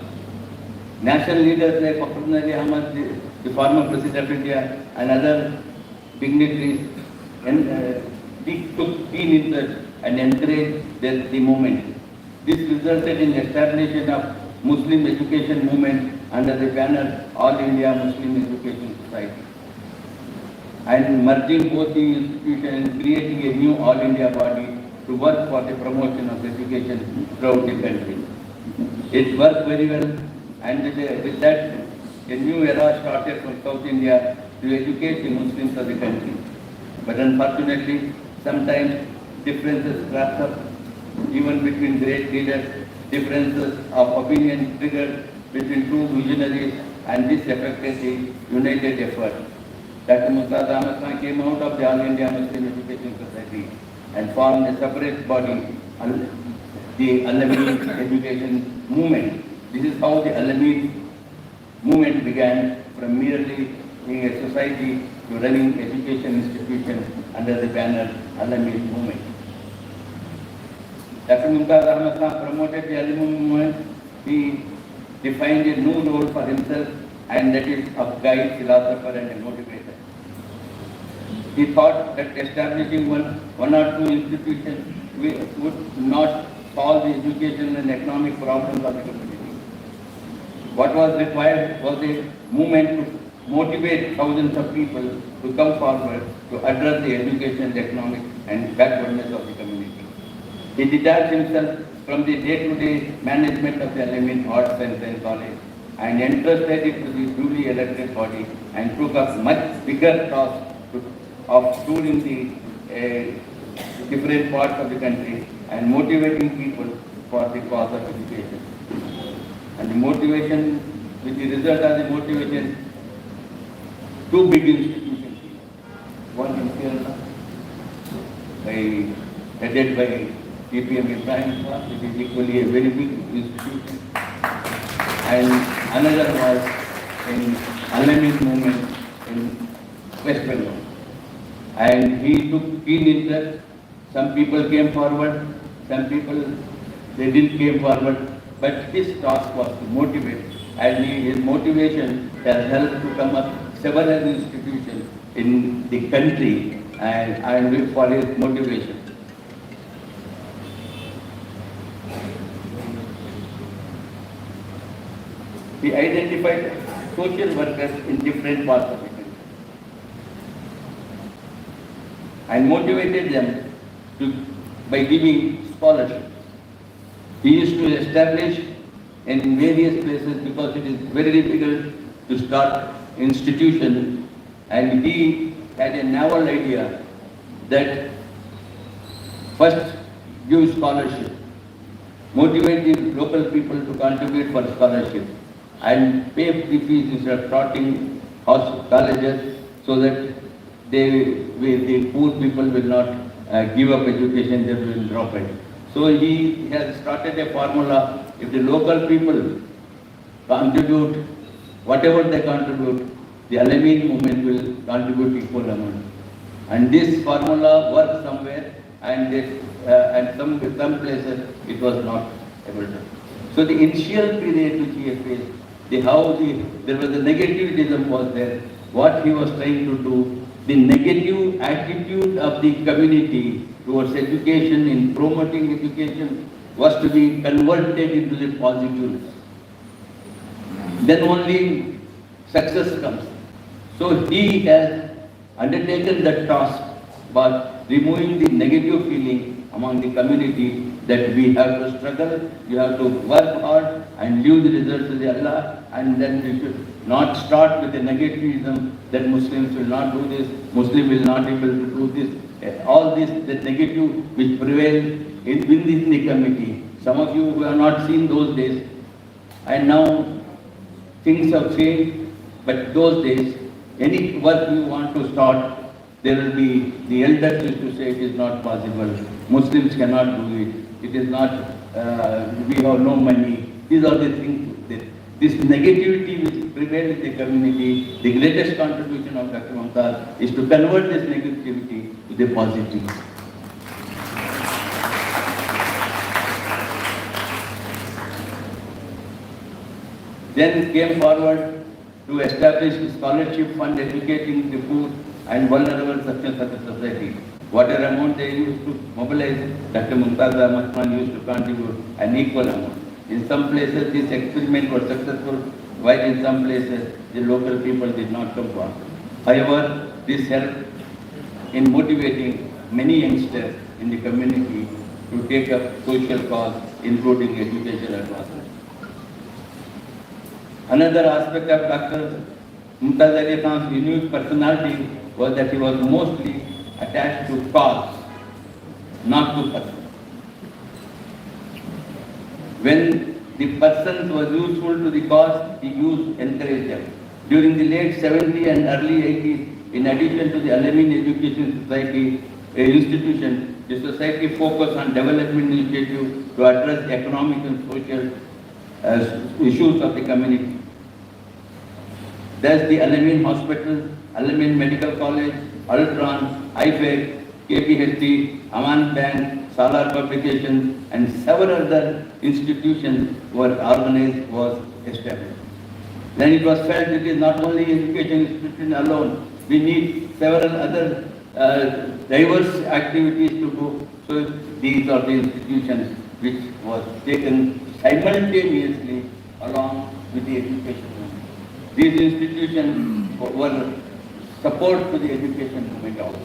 National leaders like Dr. Ali Ahmed, the former President of India, and other dignitaries took keen interest and encouraged the movement. This resulted in establishment of Muslim education movement under the banner All India Muslim Education Society, and merging both the institutions and creating a new All India body to work for the promotion of education throughout the country. It worked very well, and with that, a new era started from South India to educate the Muslims of the country. But unfortunately, sometimes differences cropped up, even between great leaders, differences of opinion triggered between two visionaries, and this affected the united effort. Dr. Mumtaz Ahmed Khan came out of the All India Muslim Education Society and formed a separate body, the Alamein Education Movement. This is how the Alamein movement began, from merely being a society to running education institutions under the banner Alamein Movement. Dr. Mumtaz Ahmed Khan promoted the Alamein movement. He defined a new role for himself, and that is of guide, philosopher, and a motivator. He thought that establishing one or two institutions would not solve the education and economic problems of the community. What was required was a movement to motivate thousands of people to come forward to address the education, the economic, and backwardness of the community. He detached himself from the day-to-day management of the Alamein Arts and Science College and entrusted it to the duly elected body and took up much bigger task of touring the different parts of the country and motivating people for the cause of education. And the motivation, with the result of the motivation, two big institutions. One in Kerala by headed by TPM Ibrahim, which is equally a very big institution. And another was in Alamid movement in West Bengal. And he took keen interest. Some people came forward, some people they didn't came forward, but his task was to motivate, and his motivation has helped to come up several institutions in the country, and for his motivation. He identified social workers in different parts of the country and motivated them by giving scholarships. He used to establish in various places because it is very difficult to start institutions, and he had a novel idea that first give scholarship, motivate the local people to contribute for scholarship, and pay the fees instead of starting colleges, so that the poor people will not give up education, they will drop it. So he has started a formula: if the local people contribute whatever they contribute, the Alameen movement will contribute equal amount. And this formula works somewhere, and some places it was not able to. So the initial period which he faced, there was a negativism was there. What he was trying to do, the negative attitude of the community towards education, in promoting education, was to be converted into the positiveness. Then only success comes. So he has undertaken that task by removing the negative feeling among the community that we have to struggle, we have to work hard and leave the results to the Allah, and then we should not start with the negativism that Muslims will not do this, Muslim will not be able to do this, all this, the negative which prevails within the community. Some of you who have not seen those days, and now things have changed, but those days, any work you want to start, there will be, the elders used to say it is not possible, Muslims cannot do it, it is not, we have no money. These are the things, this negativity which prevails in the community. The greatest contribution of Dr. Mumtaz is to convert this negativity to the positive. Then came forward to establish a scholarship fund educating the poor and vulnerable sections of the society. Whatever amount they used to mobilize, Dr. Mumtaz Ahmed Khan used to contribute an equal amount. In some places this experiment was successful, while in some places the local people did not come forward. However, this helped in motivating many youngsters in the community to take up social cause, including education advancement. Another aspect of Dr. Mumtaz Ali Khan's unique personality was that he was mostly attached to cause, not to person. When the person was useful to the cause, he encouraged them. During the late 70s and early 80s, in addition to the Alameen Education Society institution, the society focused on development initiatives to address economic and social issues of the community. Thus, the Alameen Hospital, Alameen Medical College, Ultron, IFEC, KPHT, Aman Bank, Salar Publications, and several other institutions were organized, was established. Then it was felt it is not only education institution alone, we need several other diverse activities to do. So these are the institutions which was taken simultaneously along with the education movement. These institutions were support to the education movement also.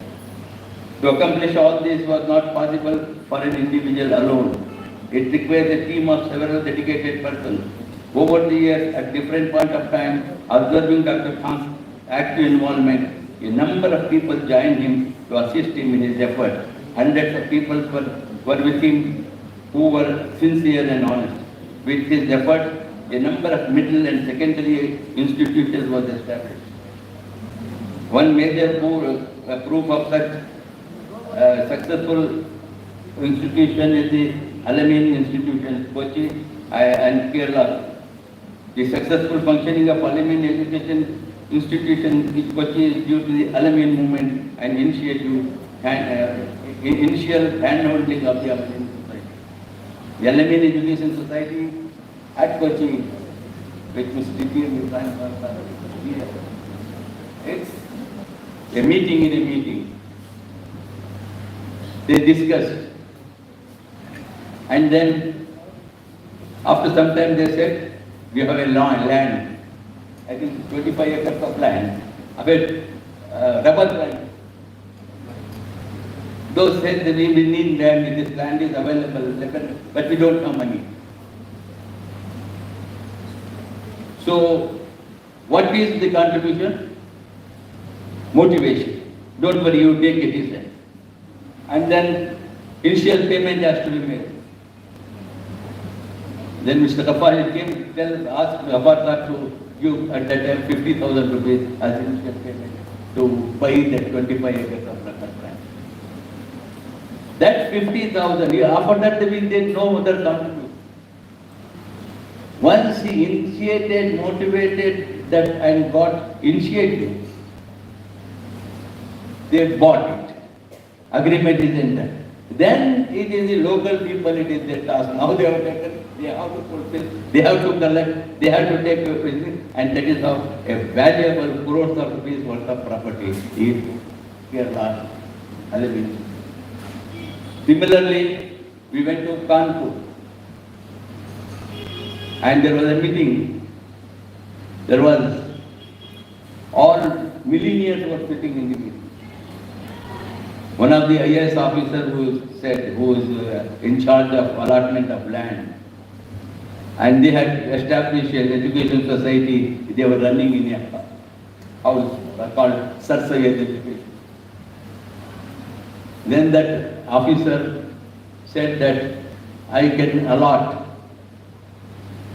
To accomplish all this was not possible for an individual alone. It requires a team of several dedicated persons. Over the years, at different point of time, observing Dr. Khan's active involvement, a number of people joined him to assist him in his effort. Hundreds of people were with him who were sincere and honest. With his effort, a number of middle and secondary institutions was established. One major proof of such successful institution is the Alamein Institution, Kochi and Kerala. The successful functioning of Alamein Education Institution in Kochi is due to the Alamein movement and initial handholding of the Alamein Society. The Alamein Education Society at Kochi, which Mr. T.P. it's a meeting in a meeting. They discussed. And then, after some time they said, we have a land, I think 25 acres of land, a bit rubber land. Those said that we need land, this land is available, but we don't have money. So, what is the contribution? Motivation. Don't worry, you take it, he said. And then, initial payment has to be made. Then Mr. Kapal came, asked Ghaffar to give at that time 50,000 rupees as initial payment to buy that 25 acres of rubber land. That 50,000, after that we did no other contribution. Once he initiated, motivated that and got initiative, they bought it. Agreement is in that. Then it is the local people, it is their task. Now they have taken, they have to fulfill, they have to collect, they have to take business, and that is how a valuable crores of rupees worth of property is Kerala Alamein. Similarly, we went to Kanpur and there was a meeting. There was all millionaires were sitting in the meeting. One of the IAS officers who is in charge of allotment of land, and they had established an education society. They were running in a house called Sir Syed Education. Then that officer said that I can allot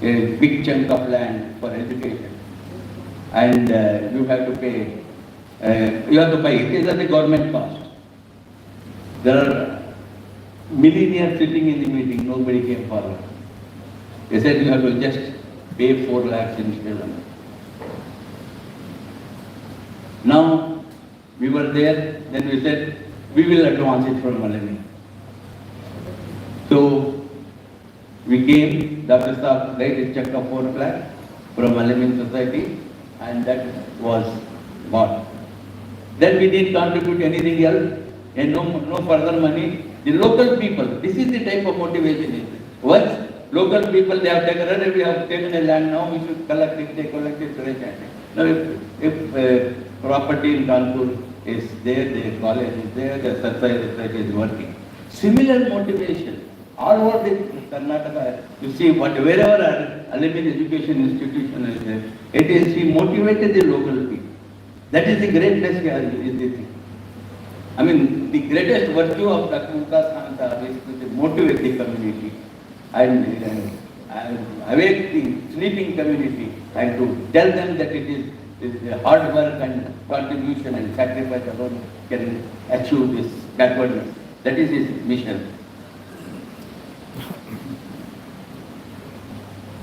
a big chunk of land for education, and you have to pay. You have to buy it. It is at the government cost. There are millionaires sitting in the meeting, nobody came forward. They said you have to just pay 4 lakhs in Sri Lanka. Now, we were there, then we said, we will advance it from Alamein. So, we came, Dr. Saab laid a check of 4 lakhs from Alamein Society, and that was bought. Then we didn't contribute anything else. And no further money. The local people, this is the type of motivation. Once local people, they have taken, we have taken a land, now we should collect it, they collect it. Now if property in Kanpur is there, the college is there, the society is working. Similar motivation. All over the Karnataka, you see, wherever our Alamein Education Institution is there, it is, he motivated the local people. That is the greatness here, is the thing. I mean, the greatest virtue of Dr. Mumtaz is to motivate the community and awake the sleeping community and to tell them that it is hard work and contribution and sacrifice alone can achieve this backwardness. That is his mission.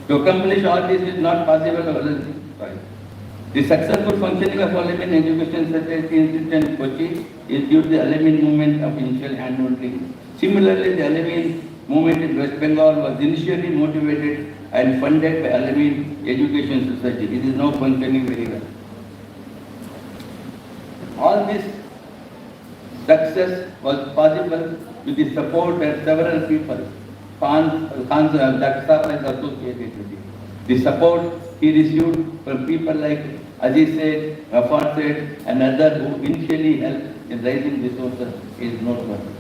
To accomplish all this is not possible. The successful functioning of Alamein Education Society Institute in Kochi is due to the Alamein movement of initial handholding. Similarly, the Alamein movement in West Bengal was initially motivated and funded by Alamein Education Society. It is now functioning very well. All this success was possible with the support of several people. Dr. Saab is associated with it. The support he received from people like Aziz said, Ghaffar said, and others who initially helped in raising resources is noteworthy.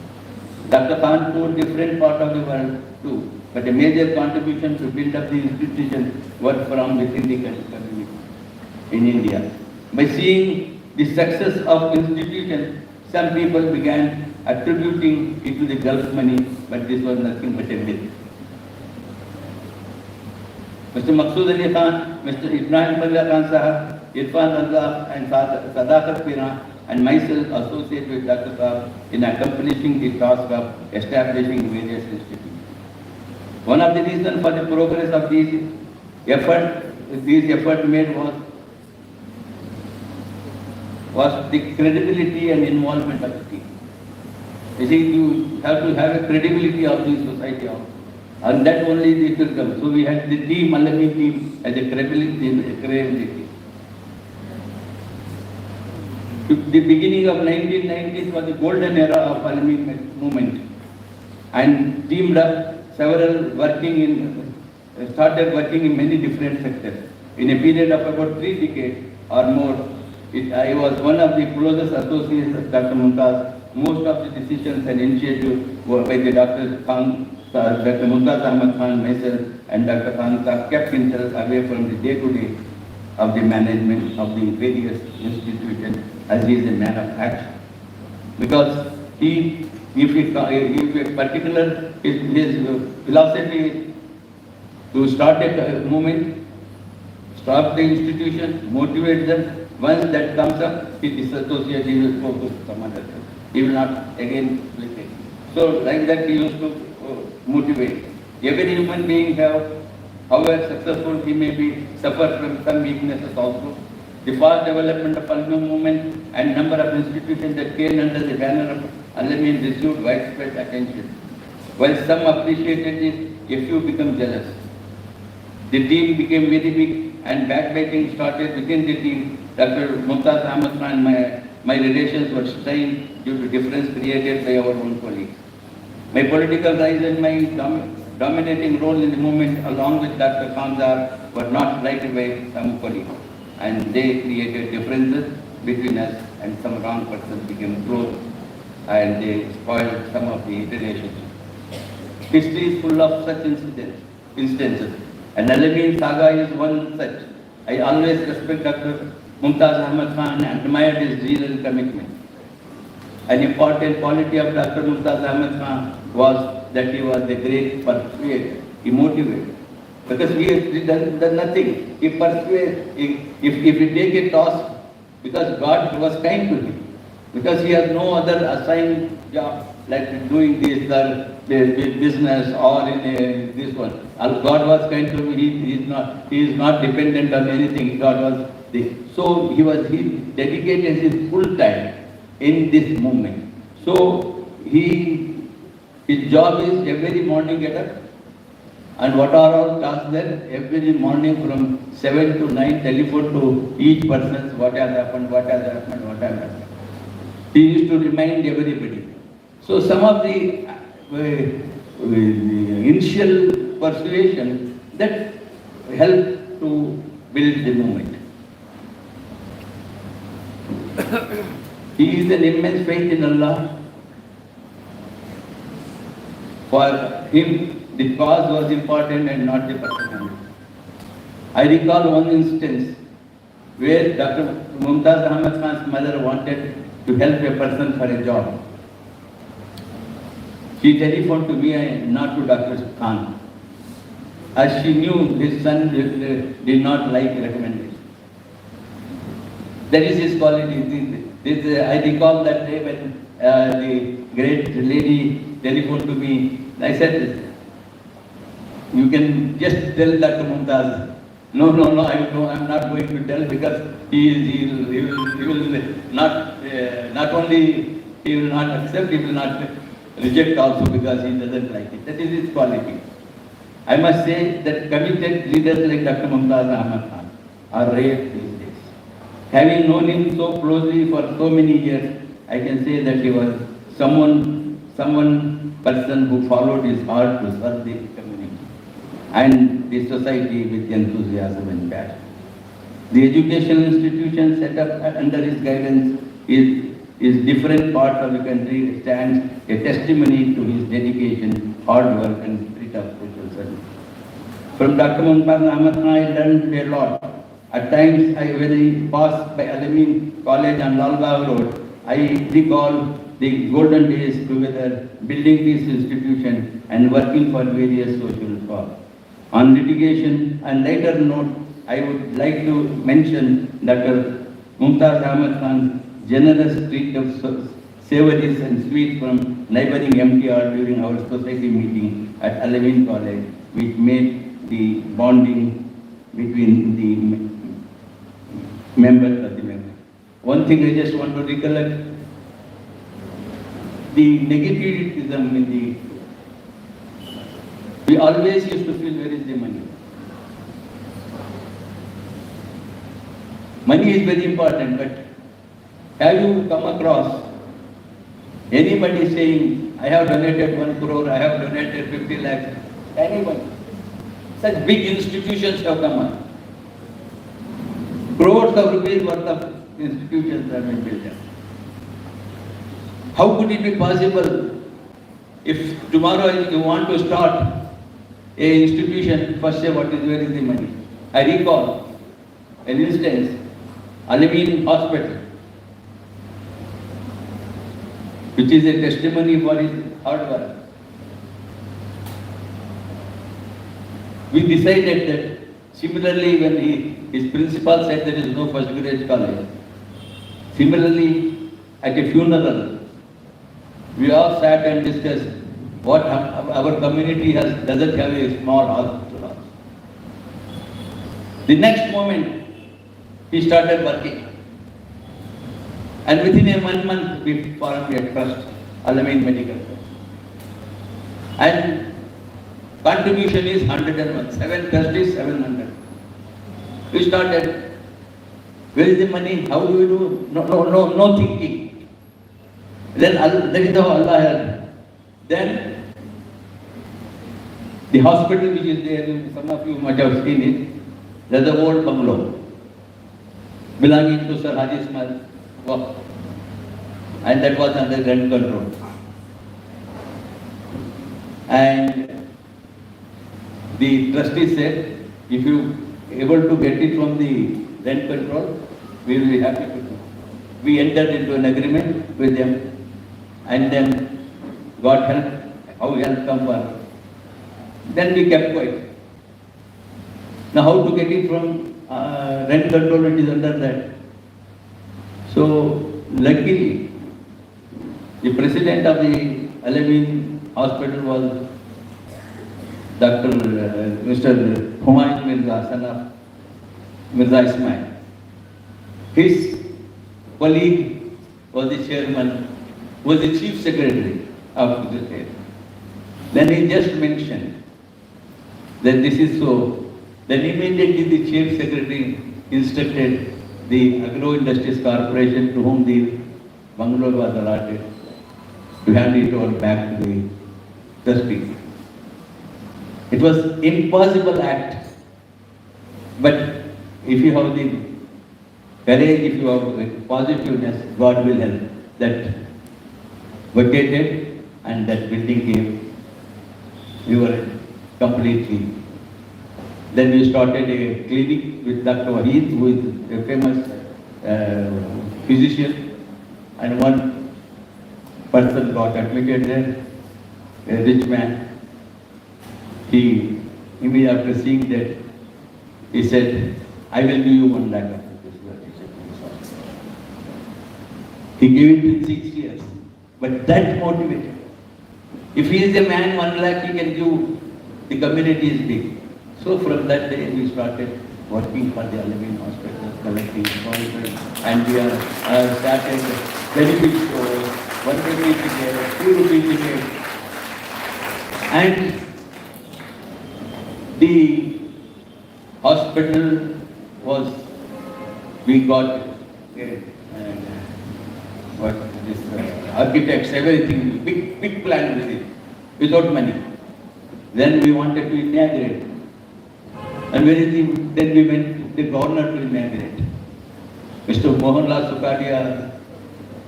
Dr. Kanpur, different part of the world too, but a major contribution to build up the institution was from within the community in India. By seeing the success of institution, some people began attributing it to the Gulf money, but this was nothing but a myth. Mr. Maqsood Ali Khan, Mr. Ibrahim Khan Sahab, Irfan Azhar and Sadaqat Pina and myself associate with Dr. Saab in accomplishing the task of establishing various institutions. One of the reasons for the progress of these effort made was the credibility and involvement of the team. You see, you have to have a credibility of the society, and that only it will come. So we had the team, Al-Amin team, as a credibility. The beginning of 1990s was the golden era of Al-Amin movement, and teamed up several started working in many different sectors. In a period of about 3 decades or more, I was one of the closest associates of Dr. Mumtaz. Most of the decisions and initiatives were by the Dr. Mumtaz Ahmed Khan, myself, and Dr. Khan kept himself away from the day-to-day of the management of the various institutions, as he is a man of action. Because if a particular his philosophy to start a movement, stop the institution, motivate them. Once that comes up, he disassociates, he will focus on some other thing. He will not again click it. So like that he used to motivate. Every human being however successful he may be, suffer from some weaknesses also. The fast development of Al-Amin movement and number of institutions that came under the banner of Al-Amin received widespread attention. While some appreciated it, a few became jealous. The team became very big and backbiting started within the team. Dr. Mumtaz Ahmed Khan and my relations were strained due to difference created by our own colleagues. My political rise and my dominating role in the movement along with Dr. Khanzar were not liked by some colleagues, and they created differences between us, and some wrong persons became close and they spoiled some of the relationships. History is full of such instances, and Al-Amin saga is one such. I always respect Dr. Mumtaz Ahmed Khan and admired his zeal and commitment. An important quality of Dr. Mumtaz Ahmed Khan was that he was a great persuader. He motivated. Because he done nothing. He persuades. If he take a task, because God was kind to him. Because he has no other assigned job like doing this business or in this one. God was kind to him. He is not dependent on anything. God was so he dedicated his full time in this movement. So his job is every morning get up, and what are all tasks there? Every morning from 7 to 9 telephone to each person what has happened, what has happened, what has happened. He used to remind everybody. So some of the initial persuasion that helped to build the movement. He is an immense faith in Allah. For him, the cause was important and not the person. I recall one instance where Dr. Mumtaz Ahmed Khan's mother wanted to help a person for a job. She telephoned to me and not to Dr. Khan, as she knew his son did not like recommendation. That is his quality. I recall that day when the great lady telephoned to me. I said, you can just tell Dr. Mumtaz. No, I'm not going to tell, because he will not only he will not accept, he will not reject also, because he doesn't like it. That is his quality. I must say that committed leaders like Dr. Mumtaz Ahmed Khan are rare these days. Having known him so closely for so many years, I can say that he was someone person who followed his heart to serve the community and the society with enthusiasm and passion. The educational institution set up under his guidance is different parts of the country stands a testimony to his dedication, hard work and spirit of social service. From Dr. Mumtaz Ahmed Khan, I learned a lot. At times, when I passed by Al-Amin College on Lal Bagh Road, I recall the golden days together, building this institution and working for various social causes. On litigation and later note, I would like to mention Dr. Mumtaz Ahmed Khan's generous treat of savories and sweets from neighboring MTR during our society meeting at Alamein College, which made the bonding between the members of the member. One thing I just want to recollect, the negativism in the, we always used to feel where is the money. Money is very important, but have you come across anybody saying, I have donated 1 crore, I have donated 50 lakhs? Anyone? Such big institutions have come up. Crores of rupees worth of institutions have been built up. How could it be possible if tomorrow you want to start a institution, first say where is the money? I recall an instance, Alamein Hospital, which is a testimony for his hard work. We decided that similarly when his principal said there is no first grade college, similarly at a funeral, we all sat and discussed what our community doesn't have a small hospital. The next moment, he started working. And within a 1 month, we formed a trust, Alamein Medical Trust. And contribution is 101, 7 trustees, 700. We started, where is the money, how do we do? No thinking. Then that is how Allah helped. Then the hospital which is there, some of you might have seen it, there's an old bungalow belonging to Sir Haji Ismail Waqf, and that was under rent control. And the trustee said, if you able to get it from the rent control, we will be happy to do. We entered into an agreement with them, and then God help, how help come for. Then we kept quiet. Now how to get it from rent control, it is under that. So luckily, the president of the Alamein Hospital was Mr. Humayun Mirza, son of Mirza Ismail. His colleague was the chairman, was the chief secretary of the state. Then he just mentioned that this is so. Then immediately the chief secretary instructed the Agro Industries Corporation, to whom the bungalow was allotted, to hand it over back to the trustee. It was impossible act, but if you have the courage, if you have positiveness, God will help. That vacated and that building came. We were completely. Then we started a clinic with Dr. Wahid, who is a famous physician, and one person got admitted there, a rich man. He, immediately after seeing that, he said, I will give you 1 lakh of rupees. He gave it in 6 years. But that motivated. If he is a man, 1 lakh he can give, the community is big. So from that day we started working for the Alamein Hospital, collecting sponsors, and we are started benefit stores, 1 rupee ticket, 2 rupee ticket. And the hospital was, we got architects, everything, big plan with it, without money. Then we wanted to inaugurate. And then we went to the governor to inaugurate. Mr. Mohanlal Sukadia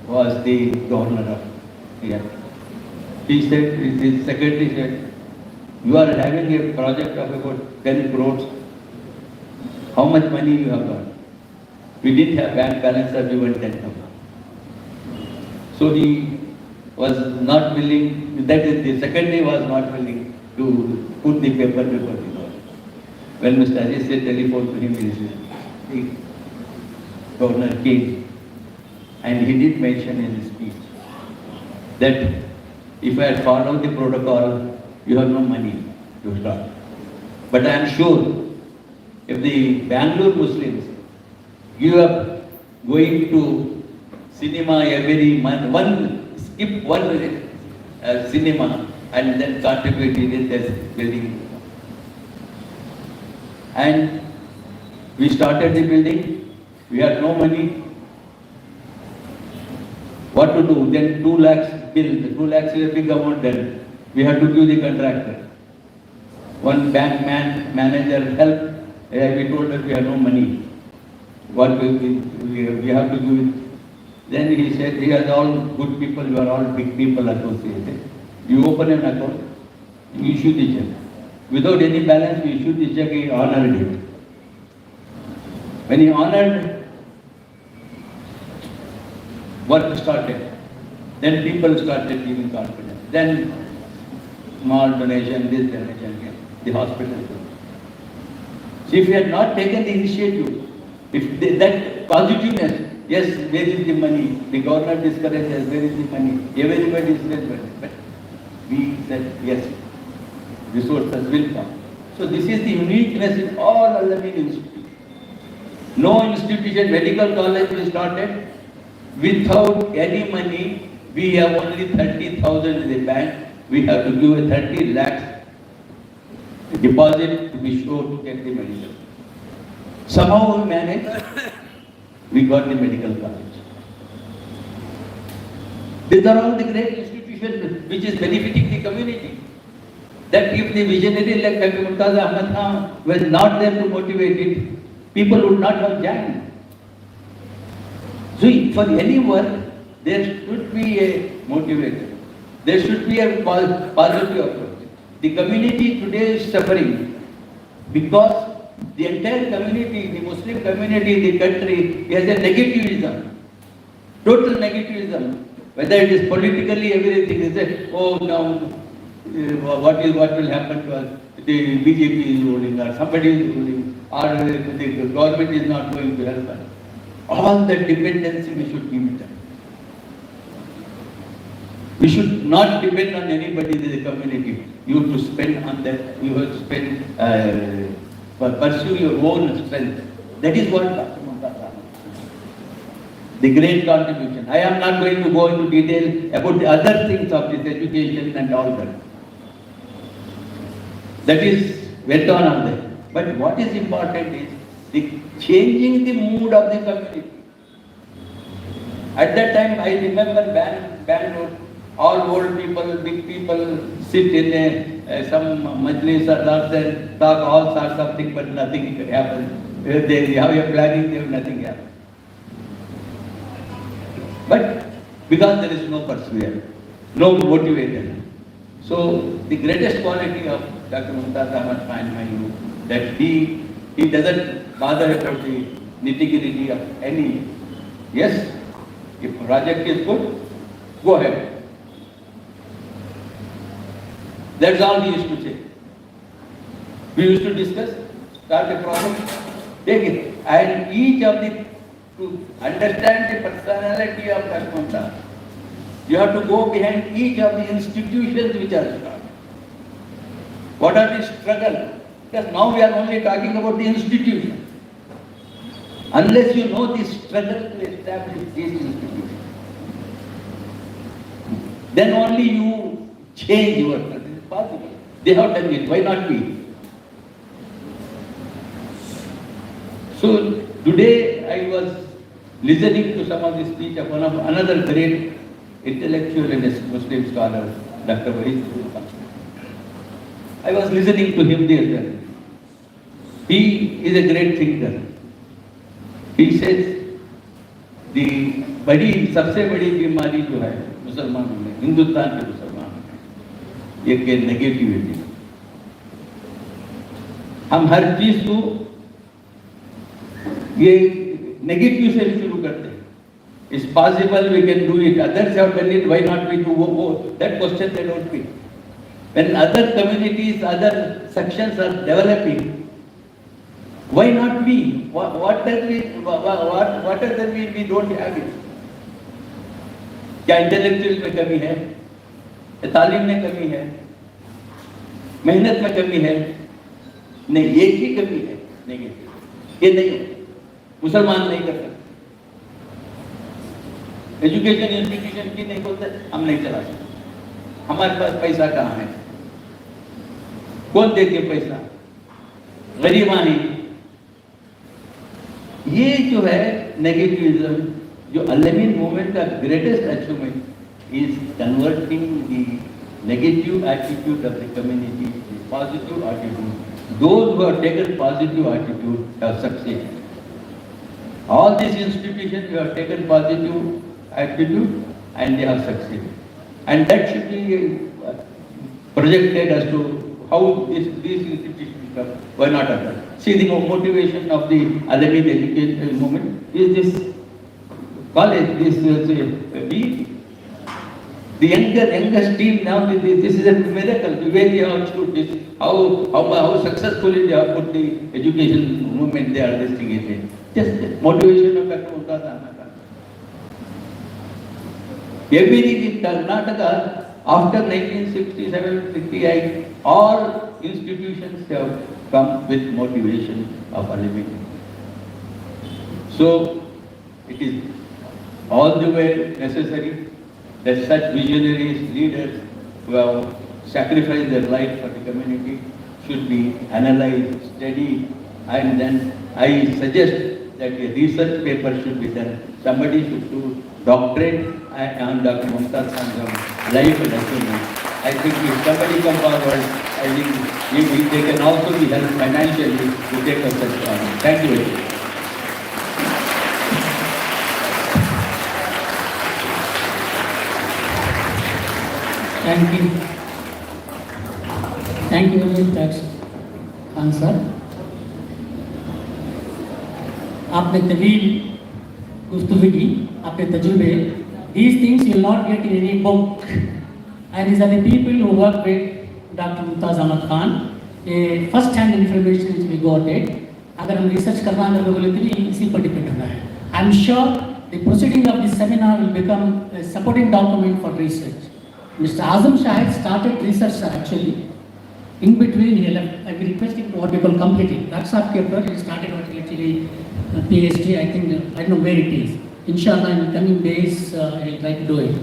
was the governor of here. He said, the secretary said, you are having a project of about 10 crores. How much money you have got? We didn't have bank balance of even 10,000. So he was not willing, that is, the secretary was not willing to put the paper before the governor. When Mr. Ajay said telephone to him, the governor came. And he did mention in his speech that if I had followed the protocol, you have no money to start. But I am sure if the Bangalore Muslims give up going to cinema every month, skip one cinema and then contribute in this building. And we started the building, we had no money. What to do? Then 2 lakhs bill. 2 lakhs is a big amount then. We had to give the contractor. One bank manager helped. We told that we have no money. What we have to do it. Then he said, he has all good people, you are all big people associated. You open an account, you issue the check. Without any balance, you issue the check, he honored it. When he honored, work started. Then people started giving confidence. Then small donation, this donation, the hospital. So if you had not taken the initiative, if that positiveness, yes, where is the money? The government discourages, where is the money? Everybody is there, but we said, yes, resources will come. So this is the uniqueness in all Al-Amin institutions. No institution, medical college we started without any money. We have only 30,000 in the bank. We have to give a 30 lakhs deposit to be sure to get the medical. Somehow we managed, we got the medical college. These are all the great institutions which is benefiting the community. That if the visionary like Dr. Mumtaz Ahmed was not there to motivate it, people would not have joined. So for any work, there should be a motivator. There should be a positive approach. The community today is suffering because the entire community, the Muslim community, the country has a negativism, total negativism. Whether it is politically, everything is that, oh now, what will happen to us? The BJP is ruling, or somebody is ruling, or the government is not going to help us. All that dependency we should give it up. We should not depend on anybody in the community. You have to spend on that, you have to spend, pursue your own strength. That is what Dr. Mumtaz, the great contribution. I am not going to go into detail about the other things of this education and all that. That is went on there. But what is important is the changing the mood of the community. At that time, I remember Bangalore, all old people, big people sit in some majlis or and talk all sorts of things, but nothing happens. They have a planning, they have nothing happen. But because there is no perseverance, no motivator. So the greatest quality of Dr. Mumtaz Ahmed, find my view, that he doesn't bother about the nitty-gritty of any. Yes, if project is good, go ahead. That's all we used to say. We used to discuss, start a problem, take it. And each of the, to understand the personality of Dr. Mumtaz, you have to go behind each of the institutions which are started. What are the struggles? Because now we are only talking about the institution. Unless you know the struggle to establish these institutions, then only you change your strugggle. It is possible. They have done it. Why not we? So today I was listening to some of the speech of another great intellectual and Muslim scholar, Dr. Wahid. I was listening to him there. He is a great thinker. He says, the सबसे बड़ी बीमारी जो है मुसलमानों में, हिंदुस्तान के मुसलमानों में, एक नेगेटिविटी. हम हर चीज को ये नेगेटिव से शुरू करते हैं. It's possible we can do it. Others have done it. Why not we do? That question they don't pick. When other communities, other sections are developing, why not we? What does we? What does that mean? We don't have it. क्या intellectual में कमी है, तालीम में कमी है, मेहनत में कमी है? नहीं, एक ही कमी है नेगेटिव, ये नहीं है, मुसलमान नहीं कर सकते। एजुकेशन इंस्टीट्यूशन की नहीं बोलते, हम नहीं चला सकते, हमारे पास पैसा कहाँ है, कौन देते पैसा, गरीब हैं। ये जो है नेगेटिविज्म, जो अलमीन मूवमेंट का greatest achievement is converting the negative attitude of the community to positive attitude. Those who have taken positive attitude have succeeded. All these institutions who have taken positive attitude and they have succeeded. And that should be projected as to how these institutions come. Why not others? See, the motivation of the Alamein education movement is this college, this the youngest team now, this is a miracle, the way they have achieved this, how successfully they have put the education movement they are investigated. Just the motivation of Dr. Mumtaz Ahmed. Everything in Karnataka, after 1967-68, all institutions have come with motivation of Alamein. So, it is all the way necessary that such visionaries, leaders who have sacrificed their life for the community should be analyzed, studied, and then I suggest that a research paper should be done. Somebody should do doctorate on Dr. Mumtaz Ahmed's life and achievement. I think if somebody come forward, I think they can also be helped financially to take up such honor. Thank you very much. Thank you. Thank you very much, Khan sir. आपने तवील गुफ्तगू की, आपने तजुर्बे, these things you will not get in any book. And these are the people who work with Dr. Mumtaz Ahmed Khan. First hand information which we got it. अगर हम research करना है तो बोले तो इसी पर depend करना है. I'm sure the proceeding of this seminar will become a supporting document for research. Mr. Azam Shahid started research actually. In between, he left. I will request him to what we call completing. That's our paper. He started actually PhD. I think I don't know where it is. Inshallah, in the coming days, he'll try to do it.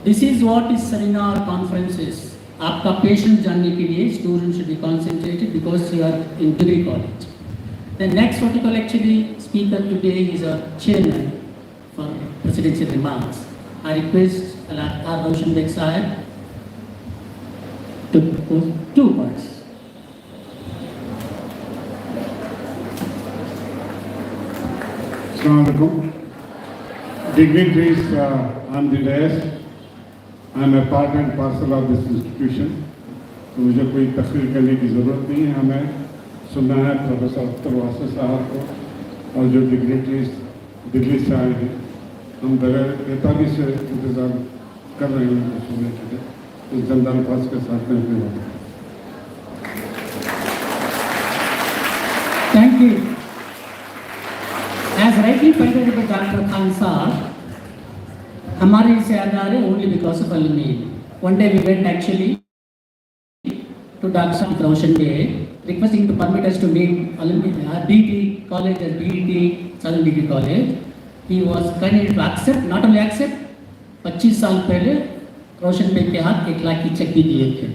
This is what is seminar conferences. आपका patient जानने के लिए students should be concentrated because you are in degree college. The next what we call actually speaker today is our chairman for presidential remarks. I request R. Roshan Beg Sahib to propose 2 points. Assalamu alaikum. Dignitaries on the dais, I am a part and parcel of this institution. तो मुझे कोई तकरीर करने की ज़रूरत नहीं है, हमें सुनना है प्रोफेसर अख्तर वासिफ साहब को और जो डिग्निटरीज दिल्ली से आए हैं, हम बगैर बेताबी से इंतज़ार कर रहे हैं उनको सुनने के लिए। इस जल्द अल्फाज के साथ में अपनी बात। Thank you. As rightly pointed out by Dr. Khan Saab, हमारे इसे याद आ रहे only because of Alamein. One day we went actually to Dr. Roshan Beg, requesting to permit us to meet Alamein, BT College as BT Southern Degree College. He was kind to accept, not only accept, 25 साल पहले रोशन bag के हाथ 1 लाख की check भी दिए थे.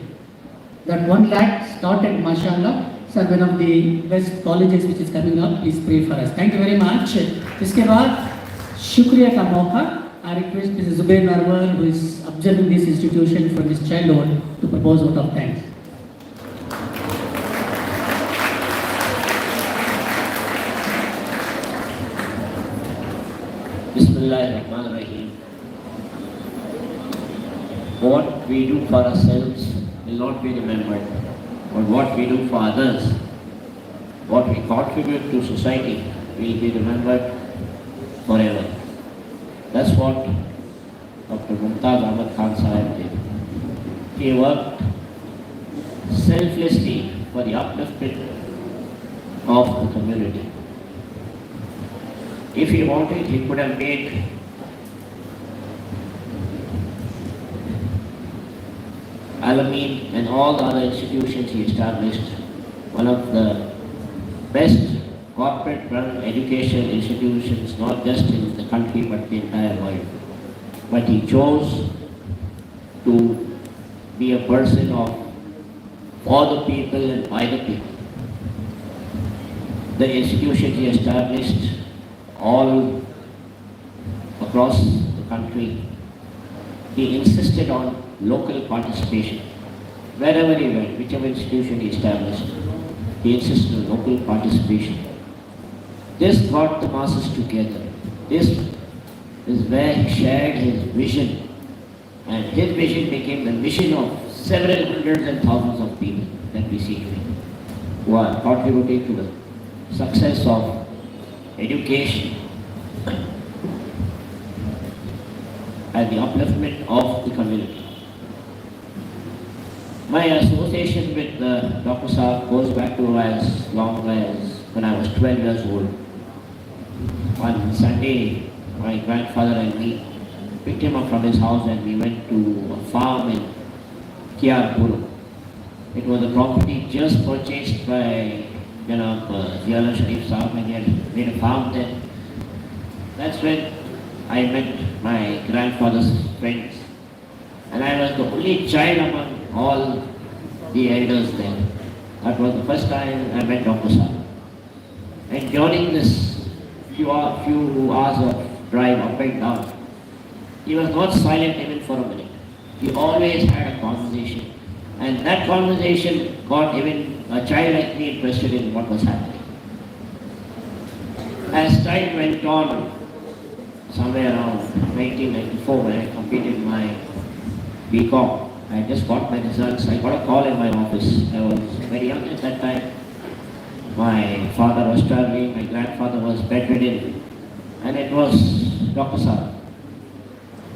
That 1 lakh started, mashallah, so one of the best colleges which is coming up. Please pray for us. Thank you very much. इसके बाद शुक्रिया का मौका. I request Mrs. Zubair Narwar, who is observing this institution from his childhood, to propose vote of thanks. Bismillahirrahmanirrahim. What we do for ourselves will not be remembered, but what we do for others, what we contribute to society, will be remembered forever. That's what Dr. Mumtaz Ahmed Khan Sahib did. He worked selflessly for the upliftment of the community. If he wanted, he could have made Al-Amin and all the other institutions he established, one of the best corporate-run educational institutions, not just in the country but the entire world. But he chose to be a person of for the people and by the people. The institutions he established all across the country, he insisted on local participation. Wherever he went, whichever institution he established, he insisted on local participation. This brought the masses together. This is where he shared his vision, and his vision became the mission of several hundreds and thousands of people that we see today, who are contributing to the success of education and the upliftment of the community. My association with Dr. Saab goes back to as long as when I was 12 years old. One Sunday, my grandfather and me picked him up from his house and we went to a farm in Kiarpur. It was a property just purchased by Ziala Sharif Saab, and he had made a farm there. That's when I met my grandfather's friends, and I was the only child among all the elders there. That was the first time I met Dr. Saab. And during this few hours of drive up and down, he was not silent even for a minute. He always had a conversation, and that conversation got even a child like me interested in what was happening. As time went on, somewhere around 1994, when I completed my BCom, I just got my results. I got a call in my office. I was very young at that time. My father was traveling, my grandfather was bedridden, and it was Dr. Saab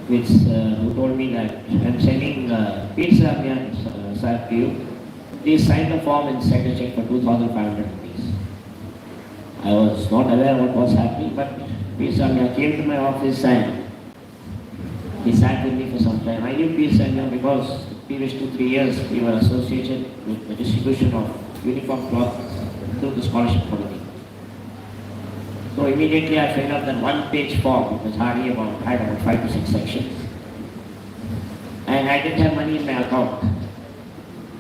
who told me that I'm sending pizza Saab to you. Please sign the form and send a check for 2,500 rupees. I was not aware what was happening, but Pizza came to my office and he sat with me for some time. I knew Pizza because the previous 2-3 years we were associated with the distribution of uniform cloth through the scholarship committee. So immediately I filled up that one-page form, which was hardly had about 5 to 6 sections. And I didn't have money in my account.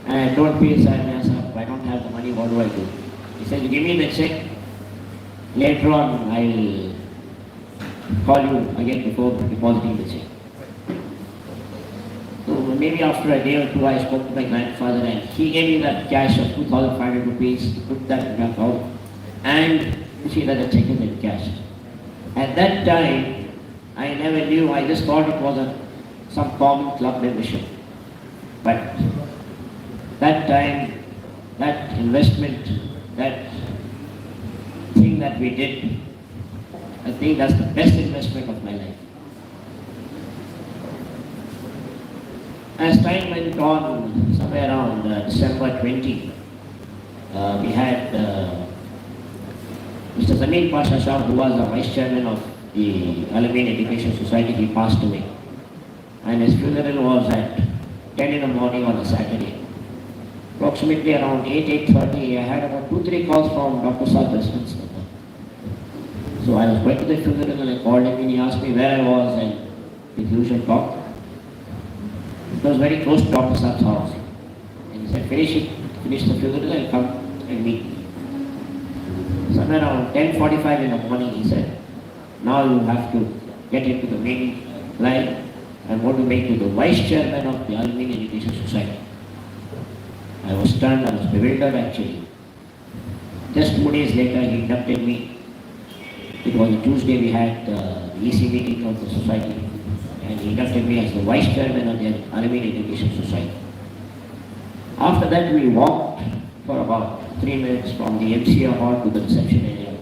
And I told Pizza, I don't have the money, what do I do? He said, give me the check. Later on, I'll call you again before depositing the check. So maybe after a day or two, I spoke to my grandfather and he gave me that cash of 2,500 rupees to put that in my account and to see that the check is in cash. At that time, I never knew, I just thought it was some common club membership. But that time, that investment, that thing that we did, I think that's the best investment of my life. As time went on, somewhere around December 20, we had Mr. Zameen Pasha Shah, who was the vice chairman of the Al-Amin Education Society. He passed away. And his funeral was at 10 in the morning on a Saturday. Approximately around 8:30, I had about 2-3 calls from Dr. Saab residence. So I was going to the funeral and I called him and he asked me where I was and the usual talk. It was very close to Dr. Saab's house. And he said, finish the funeral and come and meet me. Somewhere around 10:45 in the morning, he said, now you have to get into the main line. I'm going to make you the vice chairman of the Al-Amin Education Society. I was stunned, I was bewildered actually. Just 2 days later, he inducted me. It was a Tuesday, we had the EC meeting of the society, and he inducted me as the vice chairman of the Al-Amin Education Society. After that, we walked for about 3 minutes from the MCA hall to the reception area.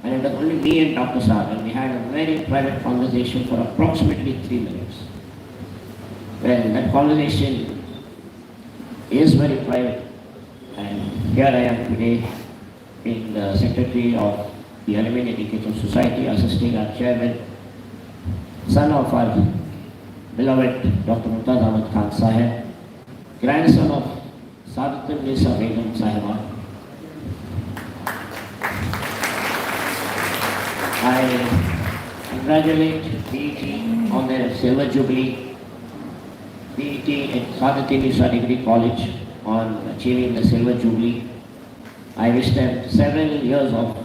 And it was only me and Dr. Saab, and we had a very private conversation for approximately 3 minutes. Well, that conversation is very private, and here I am today being the secretary of the Al-Amin Education Society, assisting our chairman, son of our beloved Dr. Mumtaz Ahmed Khan Sahib, grandson of Educationalist Begum Sahiba. I congratulate BET on their silver jubilee. BET at Educationalist Degree College on achieving the silver jubilee. I wish them several years of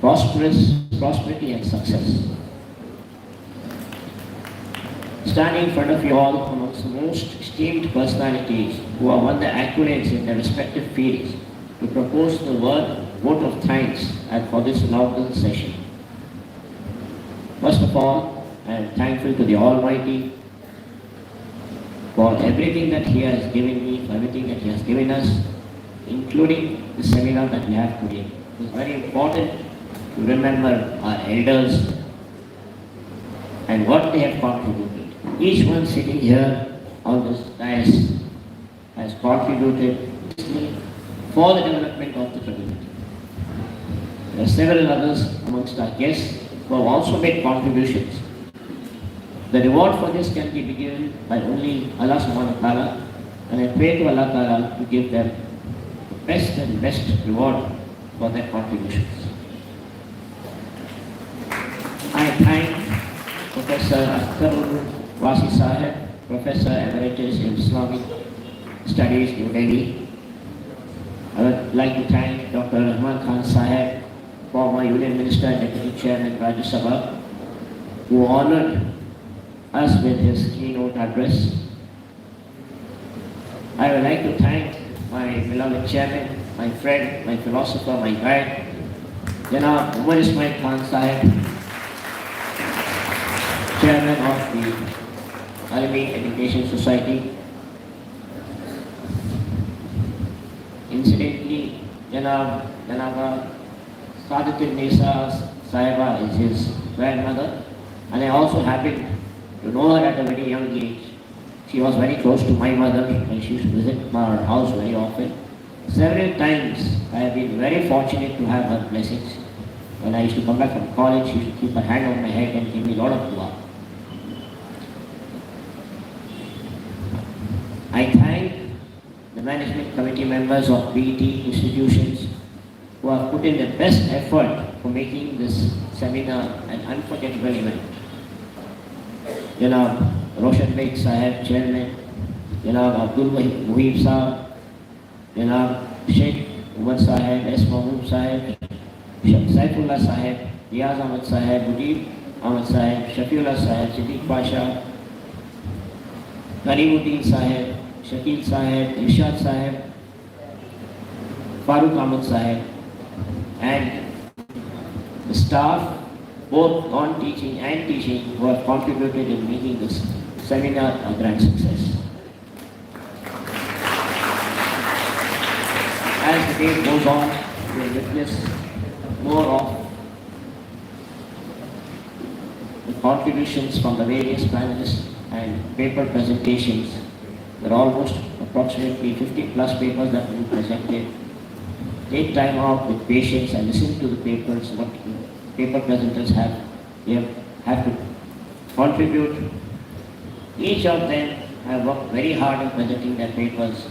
prosperity and success. Standing in front of you all amongst the most esteemed personalities who have won the accolades in their respective fields to propose the vote of thanks and for this inaugural session. First of all, I am thankful to the Almighty for everything that He has given me, for everything that He has given us, including the seminar that we have today. It is very important to remember our elders and what they have contributed. Each one sitting here on this dais has contributed for the development of the community. There are several others amongst our guests who have also made contributions. The reward for this can be given by only Allah subhanahu wa ta'ala, and I pray to Allah ta'ala to give them the best and best reward for their contributions. I thank Professor Wasi Sahib, Professor Emeritus in Islamic Studies, New Delhi. I would like to thank Dr. Rahman Khan Sahib, former Union Minister and Deputy Chairman Rajya Sabha, who honored us with his keynote address. I would like to thank my beloved chairman, my friend, my philosopher, my guide, Janab Umar Ismail Khan Sahib, Chairman of the Alameen Education Society. Incidentally, Janaba Educationalist Sahiba is his grandmother, and I also happened to know her at a very young age. She was very close to my mother and she used to visit our house very often. Several times I have been very fortunate to have her blessings. When I used to come back from college, she used to keep her hand on my head and give me a lot of dua. I thank the management committee members of BET institutions who have put in their best effort for making this seminar an unforgettable event. Roshan Beg Sahib, Chairman, Abdul Muhib Sahib, Sheikh Umar Sahib, S. Mahmood Sahib, Saifullah Sahib, Riyaz Ahmed Sahib, Mudib Ahmed Sahib, Shafiullah Sahib, Siddiq Pasha, Karimuddin Sahib, Shakil Sahib, Irshad Sahib, Farooq Ahmed Sahib, and the staff, both non-teaching and teaching, who have contributed in making this seminar a grand success. As the day goes on, we will witness more of the contributions from the various panelists and paper presentations. There are almost approximately 50 plus papers that will be presented. Take time out with patience and listen to the papers, what paper presenters have to contribute. Each of them have worked very hard in presenting their papers,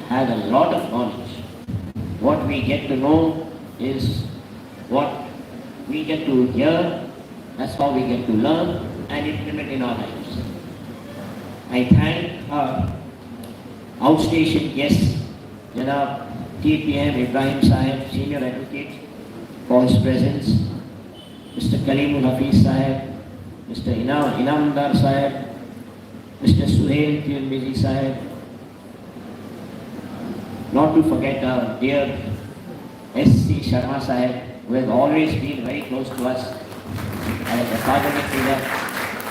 has a lot of knowledge. What we get to know is what we get to hear, that's how we get to learn and implement in our lives. I thank our outstation guests, Janab TPM Ibrahim Sahib, Senior Advocate, for his presence, Mr. Kalimul Hafiz Sahib, Mr. Inaugural Sahib, Mr. Suhail Tirmizi Sahib, not to forget our dear S.C. Sharma Sahib, who has always been very close to us as a parliament leader,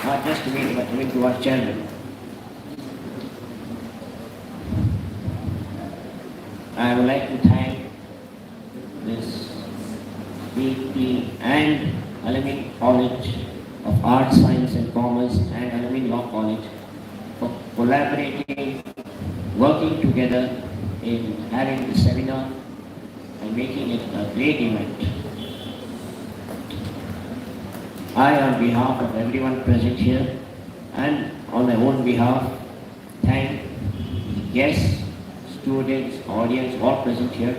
not just to me but even to our chairman. I would like to thank this BT and Alameen College of Arts, Science and Commerce and Alameen Law College for collaborating, working together in having this seminar and making it a great event. I, on behalf of everyone present here and on my own behalf, thank guests, students, audience, all present here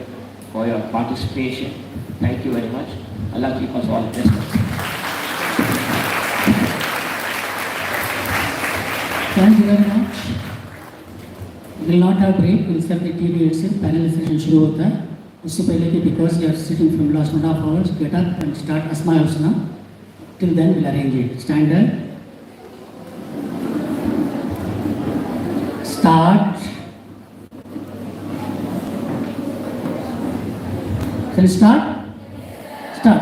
for your participation. Thank you very much. Allah keep us all blessed. Thank you very much. We will not have break. We will start the TV itself. Panel session शुरू होता है. उससे पहले कि because we are sitting from last 1.5 hours, get up and start Asma Husna. Till then we'll arrange it. Stand up. Start. Shall we start? Start.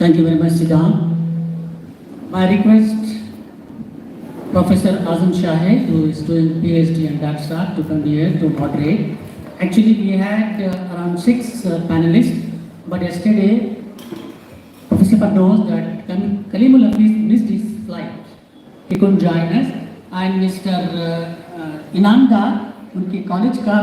Thank you very much, Sidam. My request, Professor Azam Shahid, who is doing PhD and DAPSA, to come here to moderate. Actually, we had around 6 panelists, but yesterday, Professor knows that Kalimul Hafiz missed his flight. He couldn't join us. And Mr. Inaugural, उनके college का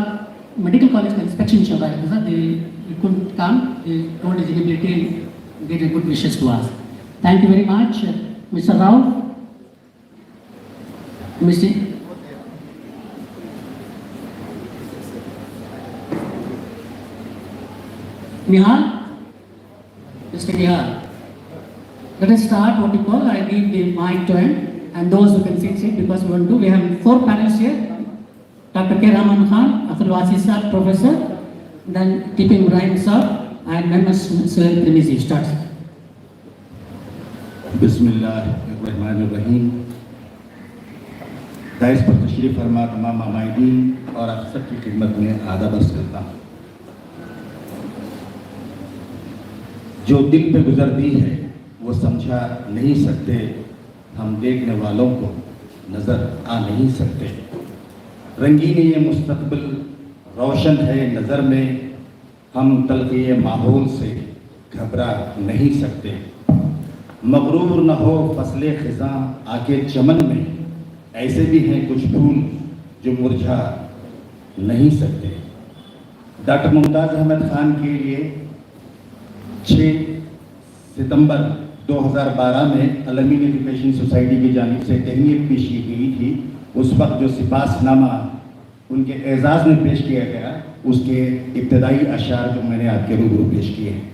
medical college का inspection चल रहा है, they couldn't come. They told his inability get a good wishes to us. Thank you very much, Mr. Rao, Mr. Nihal, Mr. Nihal. Let us start what we call. I leave the mic to him, and those who can sit because we want to. We have 4 panels here. Dr. K. Rahman Khan, Akhil Wasi Sir, Professor, then T.P. Ibrahim Sir, and members Suhail Trimizi starts. बिस्मिल्लाहिर्रहमानिर्रहीम। Dice पर तशरीफ़ फरमा तमाम मामाईदीन और आप सबकी खिदमत में आदाब अर्ज़ करता हूँ। जो दिल पे गुजरती है वो समझा नहीं सकते, हम देखने वालों को नज़र आ नहीं सकते। रंगीन ये मुस्तक़बिल रोशन है नज़र में, हम तलख़ी माहौल से घबरा नहीं सकते। मगरूर न हो फसले ख़िज़ां आके चमन में, ऐसे भी हैं कुछ फूल जो मुरझा नहीं सकते। डॉक्टर मुमताज़ अहमद ख़ान के लिए 6 सितंबर 2012 में अलमीन एजुकेशन सोसाइटी की जानिब से तहनीत पेश की गई थी। उस वक्त जो सिपासनामा उनके एजाज़ में पेश किया गया, उसके इब्तदाई अशार जो मैंने आपके रूबरू पेश किए हैं।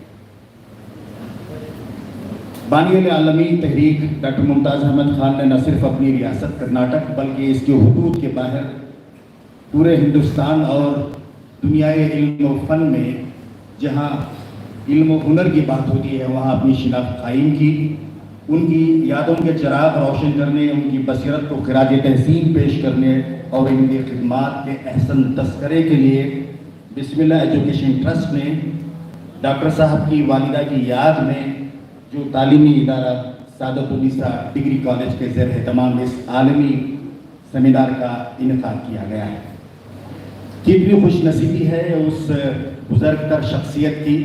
बानियल आलमी तहरीक डॉक्टर मुमताज़ अहमद ख़ान ने न सिर्फ अपनी रियासत कर्नाटक बल्कि इसके हुदूद के बाहर पूरे हिंदुस्तान और دنیائے علم و فن میں جہاں علم و ہنر کی بات ہوتی ہے وہاں اپنی شناخت قائم کی. ان کی یادوں کے چراغ روشن کرنے، ان کی بصیرت کو خراج تحسین پیش کرنے اور ان کی خدمات کے احسن تذکرے کے لیے بسم اللہ ایجوکیشن ٹرسٹ نے ڈاکٹر صاحب کی والدہ کی یاد میں جو تعلیمی ادارہ سعادت النساء ڈگری کالج کے زیر اہتمام اس عالمی سیمینار کا انعقاد کیا گیا ہے. کتنی خوش نصیبی ہے اس بزرگ تر شخصیت کی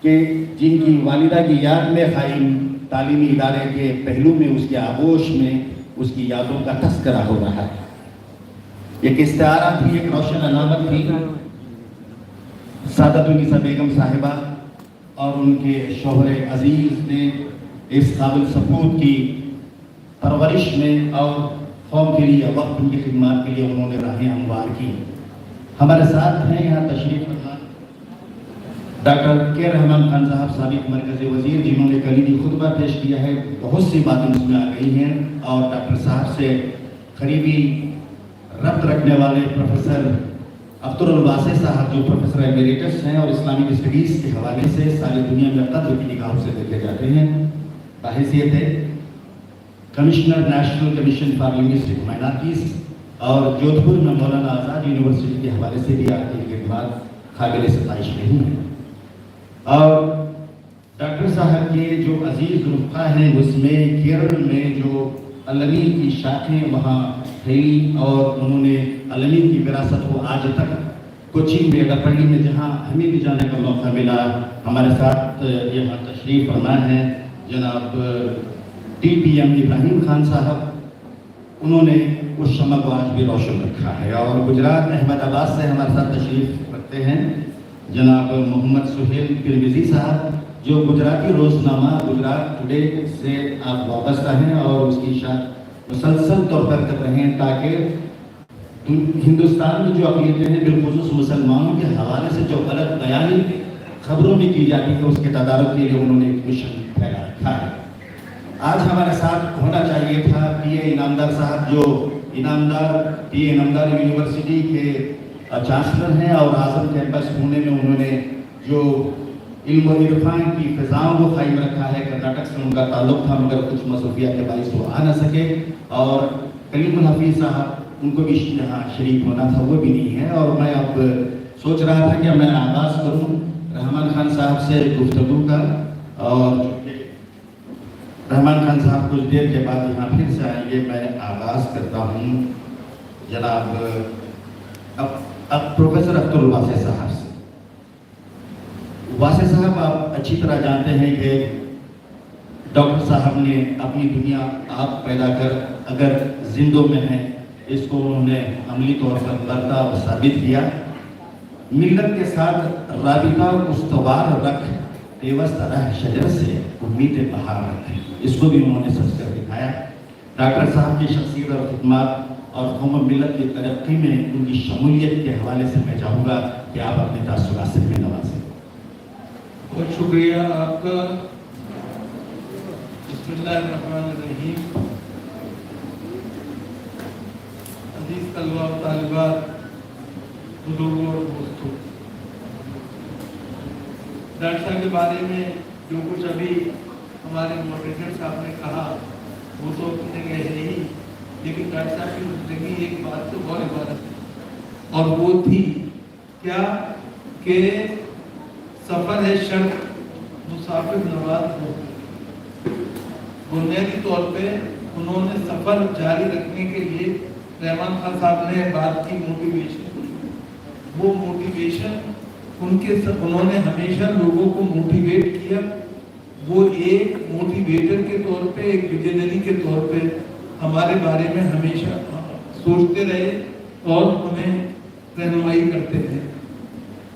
کہ جن کی والدہ کی یاد میں قائم تعلیمی ادارے کے پہلو میں، اس کے آغوش میں اس کی یادوں کا تذکرہ ہو رہا ہے. ایک استعارہ تھی، ایک روشن علامت تھی. سعادت النساء بیگم صاحبہ اور ان کے شوہر عزیز نے اس قابل سپوت کی پرورش میں اور قوم کے لیے وقت ان کی خدمات کے لیے انہوں نے راہیں ہموار کی. ہمارے ساتھ ہیں یہاں تشریف فرما ڈاکٹر کے رحمان خان صاحب سابق مرکزی وزیر، جنہوں نے کلیدی خطبہ پیش کیا ہے. بہت سی باتیں اس میں آ گئی ہیں اور ڈاکٹر صاحب سے قریبی ربط رکھنے والے پروفیسر اختر الواسع صاحب جو پروفیسر ایمیریٹس ہیں اور اسلامک اسٹڈیز کے حوالے سے ساری دنیا میں قدر کی نگاہوں سے دیکھے جاتے ہیں، بحیثیت ہے commissioner national commission for linguistic minorities, اور جودھپور میں مولانا آزاد یونیورسٹی کے حوالے سے بھی آپ کی خدمات قابل ستائش نہیں ہیں. اور ڈاکٹر صاحب کے جو عزیز رفقا ہیں اس میں کیرل میں جو علمین کی شاخیں وہاں پھیلی اور انہوں نے علمین کی وراثت کو آج تک کوچنگ میں اڈاپڑی میں جہاں ہمیں بھی جانے کا موقع ملا. ہمارے ساتھ یہاں تشریف فرما ہے جناب ٹی پی ایم ابراہیم خان صاحب، انہوں نے اس شمع کو آج بھی روشن رکھا ہے. اور گجرات احمد آباد سے ہمارے ساتھ تشریف رکھتے ہیں جناب محمد سہیل ترمیزی صاحب، جو گجراتی روزنامہ گجرات ٹوڈے سے آپ وابستہ ہیں اور اس کی اشاعت مسلسل طور پر کر رہے ہیں تاکہ ہندوستان میں جو اقلیتیں ہیں بالخصوص مسلمانوں کے حوالے سے جو غلط بیانی خبروں میں کی جاتی ہے اس کے تدارک کے لیے انہوں نے ایک مشن پھیلا رکھا ہے. آج ہمارے ساتھ ہونا چاہیے تھا پی اے انعامدار صاحب، جو پی اے انعامدار یونیورسٹی کے چانسلر ہیں اور اعظم کیمپس پونے میں انہوں نے جو علم و عرفان کی فضاؤں کو قائم رکھا ہے. کرناٹک سے ان کا تعلق تھا مگر کچھ مصروفیات کے باعث وہ آ نہ سکے، اور کلیم الحفیظ صاحب ان کو بھی یہاں شریک ہونا تھا، وہ بھی نہیں ہے. اور میں اب سوچ رہا تھا کہ میں آغاز کروں رحمان خان صاحب سے گفتگو کا، اور رحمان خان صاحب کچھ دیر کے بعد یہاں پھر سے آئیں گے. میں آغاز کرتا ہوں جناب اب پروفیسر اختر الواسع صاحب سے. واسع صاحب آپ اچھی طرح جانتے ہیں کہ ڈاکٹر صاحب نے اپنی دنیا آپ پیدا کر اگر زندوں میں ہیں اس کو انہوں نے عملی طور پر برتا اور ثابت کیا. ملت کے ساتھ رابطہ استوار رکھ پیوست رہ شجر سے امید بہار رکھیں، اس کو بھی انہوں نے سچ کر دکھایا. ڈاکٹر صاحب کی شخصیت اور خدمات اور قوم و ملت کی ترقی میں ان کی شمولیت کے حوالے سے میں چاہوں گا کہ آپ اپنے تاثرات سے میں نوازیں. بہت شکریہ آپ کا. بسم اللہ الرحمن الرحیم. عزیز طلباء و طالبات، بزرگوں اور دوستوں، ڈاکٹر صاحب کے بارے میں جو کچھ ابھی ہمارے ماڈریٹر صاحب نے کہا وہ تو اپنی جگہ ہے ہی، لیکن ڈاکٹر صاحب کی زندگی ایک بات تو بہت عبارت ہے، اور وہ تھی کیا کہ سفر ہے شرط مسافر نواز ہو. بنیادی طور پہ انہوں نے سفر جاری رکھنے کے لیے رحمان خان صاحب نے بات کی موٹیویشن. وہ موٹیویشن انہوں نے ہمیشہ لوگوں کو موٹیویٹ کیا. وہ ایک موٹیویٹر کے طور پہ، ایک ویژنری کے طور پہ ہمارے بارے میں ہمیشہ سوچتے رہے اور ہمیں رہنمائی کرتے تھے.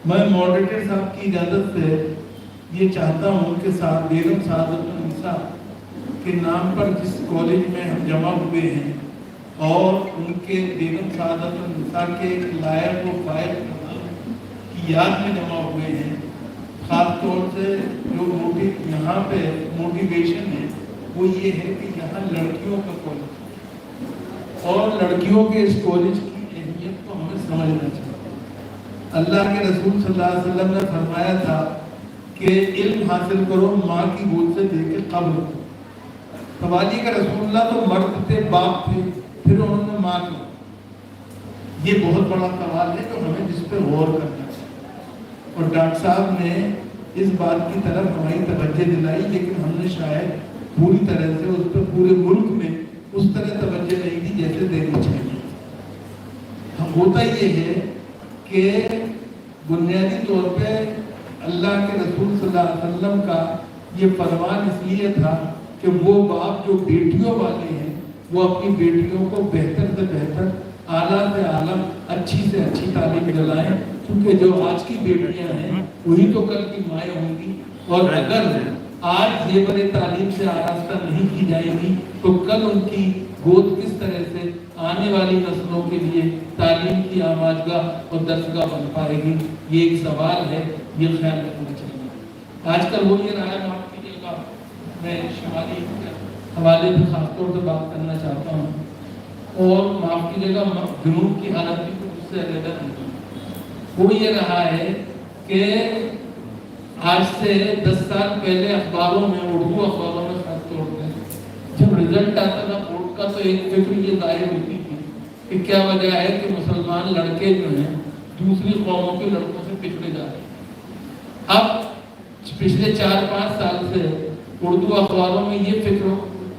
میں ماڈریٹر صاحب کی اجازت سے یہ چاہتا ہوں کہ بیگم سعادت النساء کے نام پر جس کالج میں ہم جمع ہوئے ہیں اور ان کے بیگم سعادت النساء کے لائق و فائد کی یاد میں جمع ہوئے ہیں، خاص طور سے جو یہاں پہ موٹیویشن ہے وہ یہ ہے کہ یہاں لڑکیوں کا کالج اور لڑکیوں کے اس کالج کی اہمیت کو ہمیں سمجھنا چاہیے. اللہ کے رسول صلی اللہ علیہ وسلم نے فرمایا تھا کہ علم حاصل کرو ماں کی گود سے دے کے قبر. سوالی کا رسول اللہ تو مرد تھے، باپ تھے، پھر انہوں نے ماں کی. یہ بہت بڑا سوال ہے جو ہمیں جس پہ غور کرنا چاہیے. اور ڈاکٹر صاحب نے اس بات کی طرف ہماری توجہ دلائی، لیکن ہم نے شاید پوری طرح سے اس پہ پورے ملک میں اس طرح توجہ نہیں دی جیسے دینی چاہیے. ہوتا یہ ہے کہ بنیادی طور پہ اللہ کے رسول صلی اللہ علیہ وسلم کا یہ فرمان اس لیے تھا کہ وہ باپ جو بیٹیوں والے ہیں وہ اپنی بیٹیوں کو بہتر سے بہتر، اعلیٰ سے اعلیٰ، اچھی سے اچھی تعلیم دلائیں، کیونکہ جو آج کی بیٹیاں ہیں وہی تو کل کی مائیں ہوں گی. اور اگر آج زیور تعلیم سے آراستہ نہیں کی جائے گی تو کل ان کی گود کس طرح سے آنے والی نسلوں کے لیے تعلیم کی آماجگاہ اور درسگاہ بن پائے گی؟ یہ ایک سوال ہے، یہ خیال رکھنا چاہیے. آج کل وہ یہ رہا ہے، معاف کیجیے گا میں شمالی حوالے سے خاص طور سے بات کرنا چاہتا ہوں، اور معاف کیجیے گا جنوب کی حالت بھی کچھ سے علیحدہ نہیں. وہ یہ رہا ہے کہ آج سے 10 سال پہلے اخباروں میں، اردو اخباروں میں خاص طور پہ جب رزلٹ آتا تھا بورڈ کا تو ایک فکر یہ ظاہر ہوتی تھی کہ کیا وجہ ہے کہ مسلمان لڑکے جو ہیں دوسری قوموں کے لڑکوں سے پچھڑے جا رہے ہیں. اب پچھلے 4-5 سال سے اردو اخباروں میں یہ فکر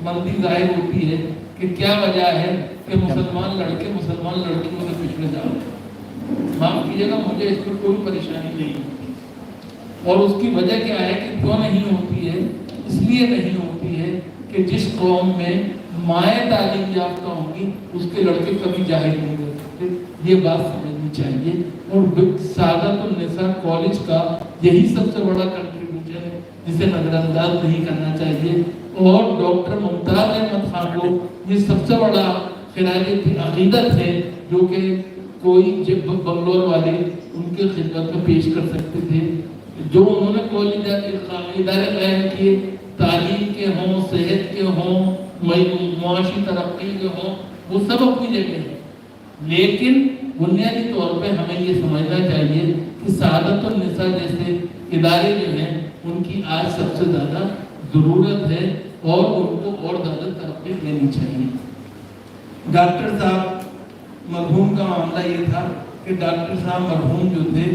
مندی ظاہر ہوتی ہے کہ کیا وجہ ہے کہ مسلمان لڑکے مسلمان لڑکیوں سے پچھڑے جا رہے ہیں. معاف کیجیے گا، مجھے اس پر کوئی پریشانی نہیں ہوتی. اور اس کی وجہ کیا ہے کہ کیوں نہیں ہوتی ہے؟ اس لیے نہیں ہوتی ہے کہ جس قوم میں مائیں تعلیم یافتہ ہوں گی اس کے لڑکے کبھی جاہل نہیں ہو سکتے. یہ بات سمجھنی چاہیے. اور سعادت النساء کالج کا یہی سب سے بڑا کنٹریبیوشن ہے جسے نظر انداز نہیں کرنا چاہیے. اور ڈاکٹر ممتاز احمد خان کو یہ سب سے بڑا خراج عقیدت ہے جو کہ کوئی جب بنگلور والے ان کے خدمت میں پیش کر سکتے تھے. جو انہوں نے کالج ادارے قائم کیے، تعلیم کے ہوں، صحت کے ہوں، معاشی ترقی کے ہوں، وہ سب اپنی جگہ ہیں. لیکن بنیادی طور پہ ہمیں یہ سمجھنا چاہیے کہ سعادت النساء جیسے ادارے جو ہیں ان کی آج سب سے زیادہ ضرورت ہے اور ان کو اور زیادہ ترقی دینی چاہیے. ڈاکٹر صاحب مرحوم کا معاملہ یہ تھا کہ ڈاکٹر صاحب مرحوم جو تھے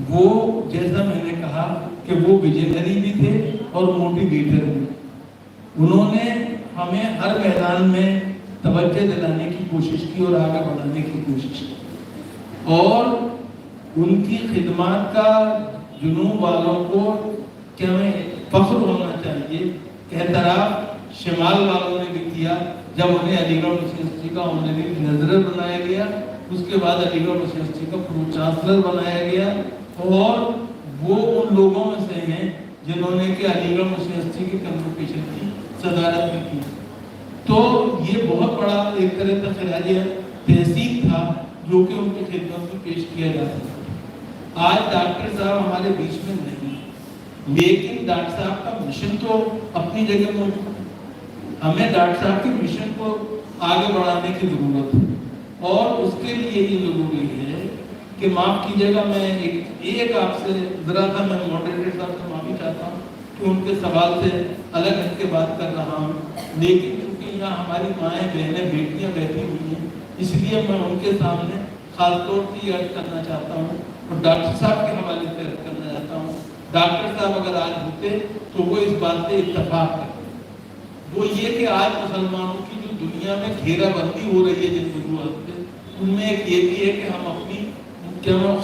وہ، جیسا میں نے کہا کہ وہ ویژنری بھی تھے اور موٹیویٹر بھی. انہوں نے ہمیں ہر میدان میں توجہ دلانے کی کوشش کی اور آگے بڑھانے کی کوشش کی. اور ان کی خدمات کا جنوب والوں کو کیا میں فخر ہونا چاہیے کہ اعتراف شمال والوں نے بھی کیا جب انہیں علی گڑھ یونیورسٹی کا آنریری ٹریزرر بنایا گیا. اس کے بعد علی گڑھ یونیورسٹی کا پرو چانسلر بنایا گیا. اور وہ ان لوگوں میں سے ہیں جنہوں نے کہ علی گڑھ یونیورسٹی کی کنوکیشن کی صدارت بھی کی. تو یہ بہت بڑا ایک طرح سے خراج تحسین تھا جو کہ ان کی خدمت میں پیش کیا جا سکتا. آج ڈاکٹر صاحب ہمارے بیچ میں نہیں، لیکن ڈاکٹر صاحب کا مشن تو اپنی جگہ موجود ہے. ہمیں ڈاکٹر صاحب کے مشن کو آگے بڑھانے کی ضرورت ہے. اور اس کے لیے یہ ضروری ہے کہ معاف کیجیے گا میں ایک آپ سے ذرا تھا، میں ماڈریٹر صاحب سے معافی چاہتا ہوں کہ ان کے سوال سے الگ ہٹ کے بات کر رہا ہوں. لیکن کیونکہ یہاں ہماری مائیں بہنیں بیٹیاں بیٹھی ہوئی ہیں اس لیے میں ان کے سامنے خاص طور سے یہ عرض کرنا چاہتا ہوں اور ڈاکٹر صاحب کے حوالے سے عرض کرنا چاہتا ہوں. ڈاکٹر صاحب اگر آج ہوتے تو وہ اس بات سے اتفاق کرتے. وہ یہ کہ آج مسلمانوں کی جو دنیا میں گھیرا بندی ہو رہی ہے جن وجوہات سے، ان میں ایک یہ بھی ہے کہ ہم اپنی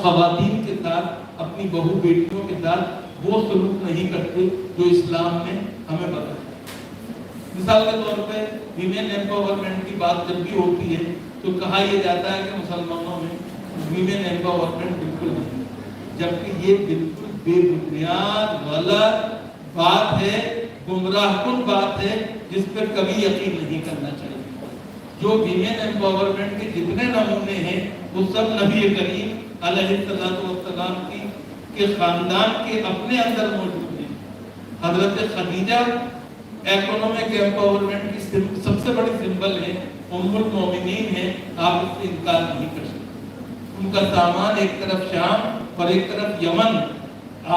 خواتین کے ساتھ، اپنی بہو بیٹیوں کے ساتھ وہ سلوک نہیں کرتے جو اسلام نے ہمیں بتایا. مثال کے طور پہ ویمن ایمپاورمنٹ کی بات جب بھی ہوتی ہے تو کہا یہ جاتا ہے کہ مسلمانوں میں ویمن ایمپاورمنٹ بالکل نہیں، جبکہ یہ بالکل بے بنیاد غلط بات ہے، گمراہ کن بات ہے جس پر کبھی یقین نہیں کرنا چاہیے. جو ویمن ایمپاورمنٹ کے جتنے نمونے ہیں وہ سب نبی کریم علیہ السلام کے خاندان کے اپنے اندر موجود ہیں. حضرت خدیجہ اکنامک ایمپاورمنٹ کی سب سے بڑی سمبل ہے، ام المومنین ہے، آپ اس سے انکار نہیں کر سکتے. ان کا سامان ایک طرف شام اور ایک طرف یمن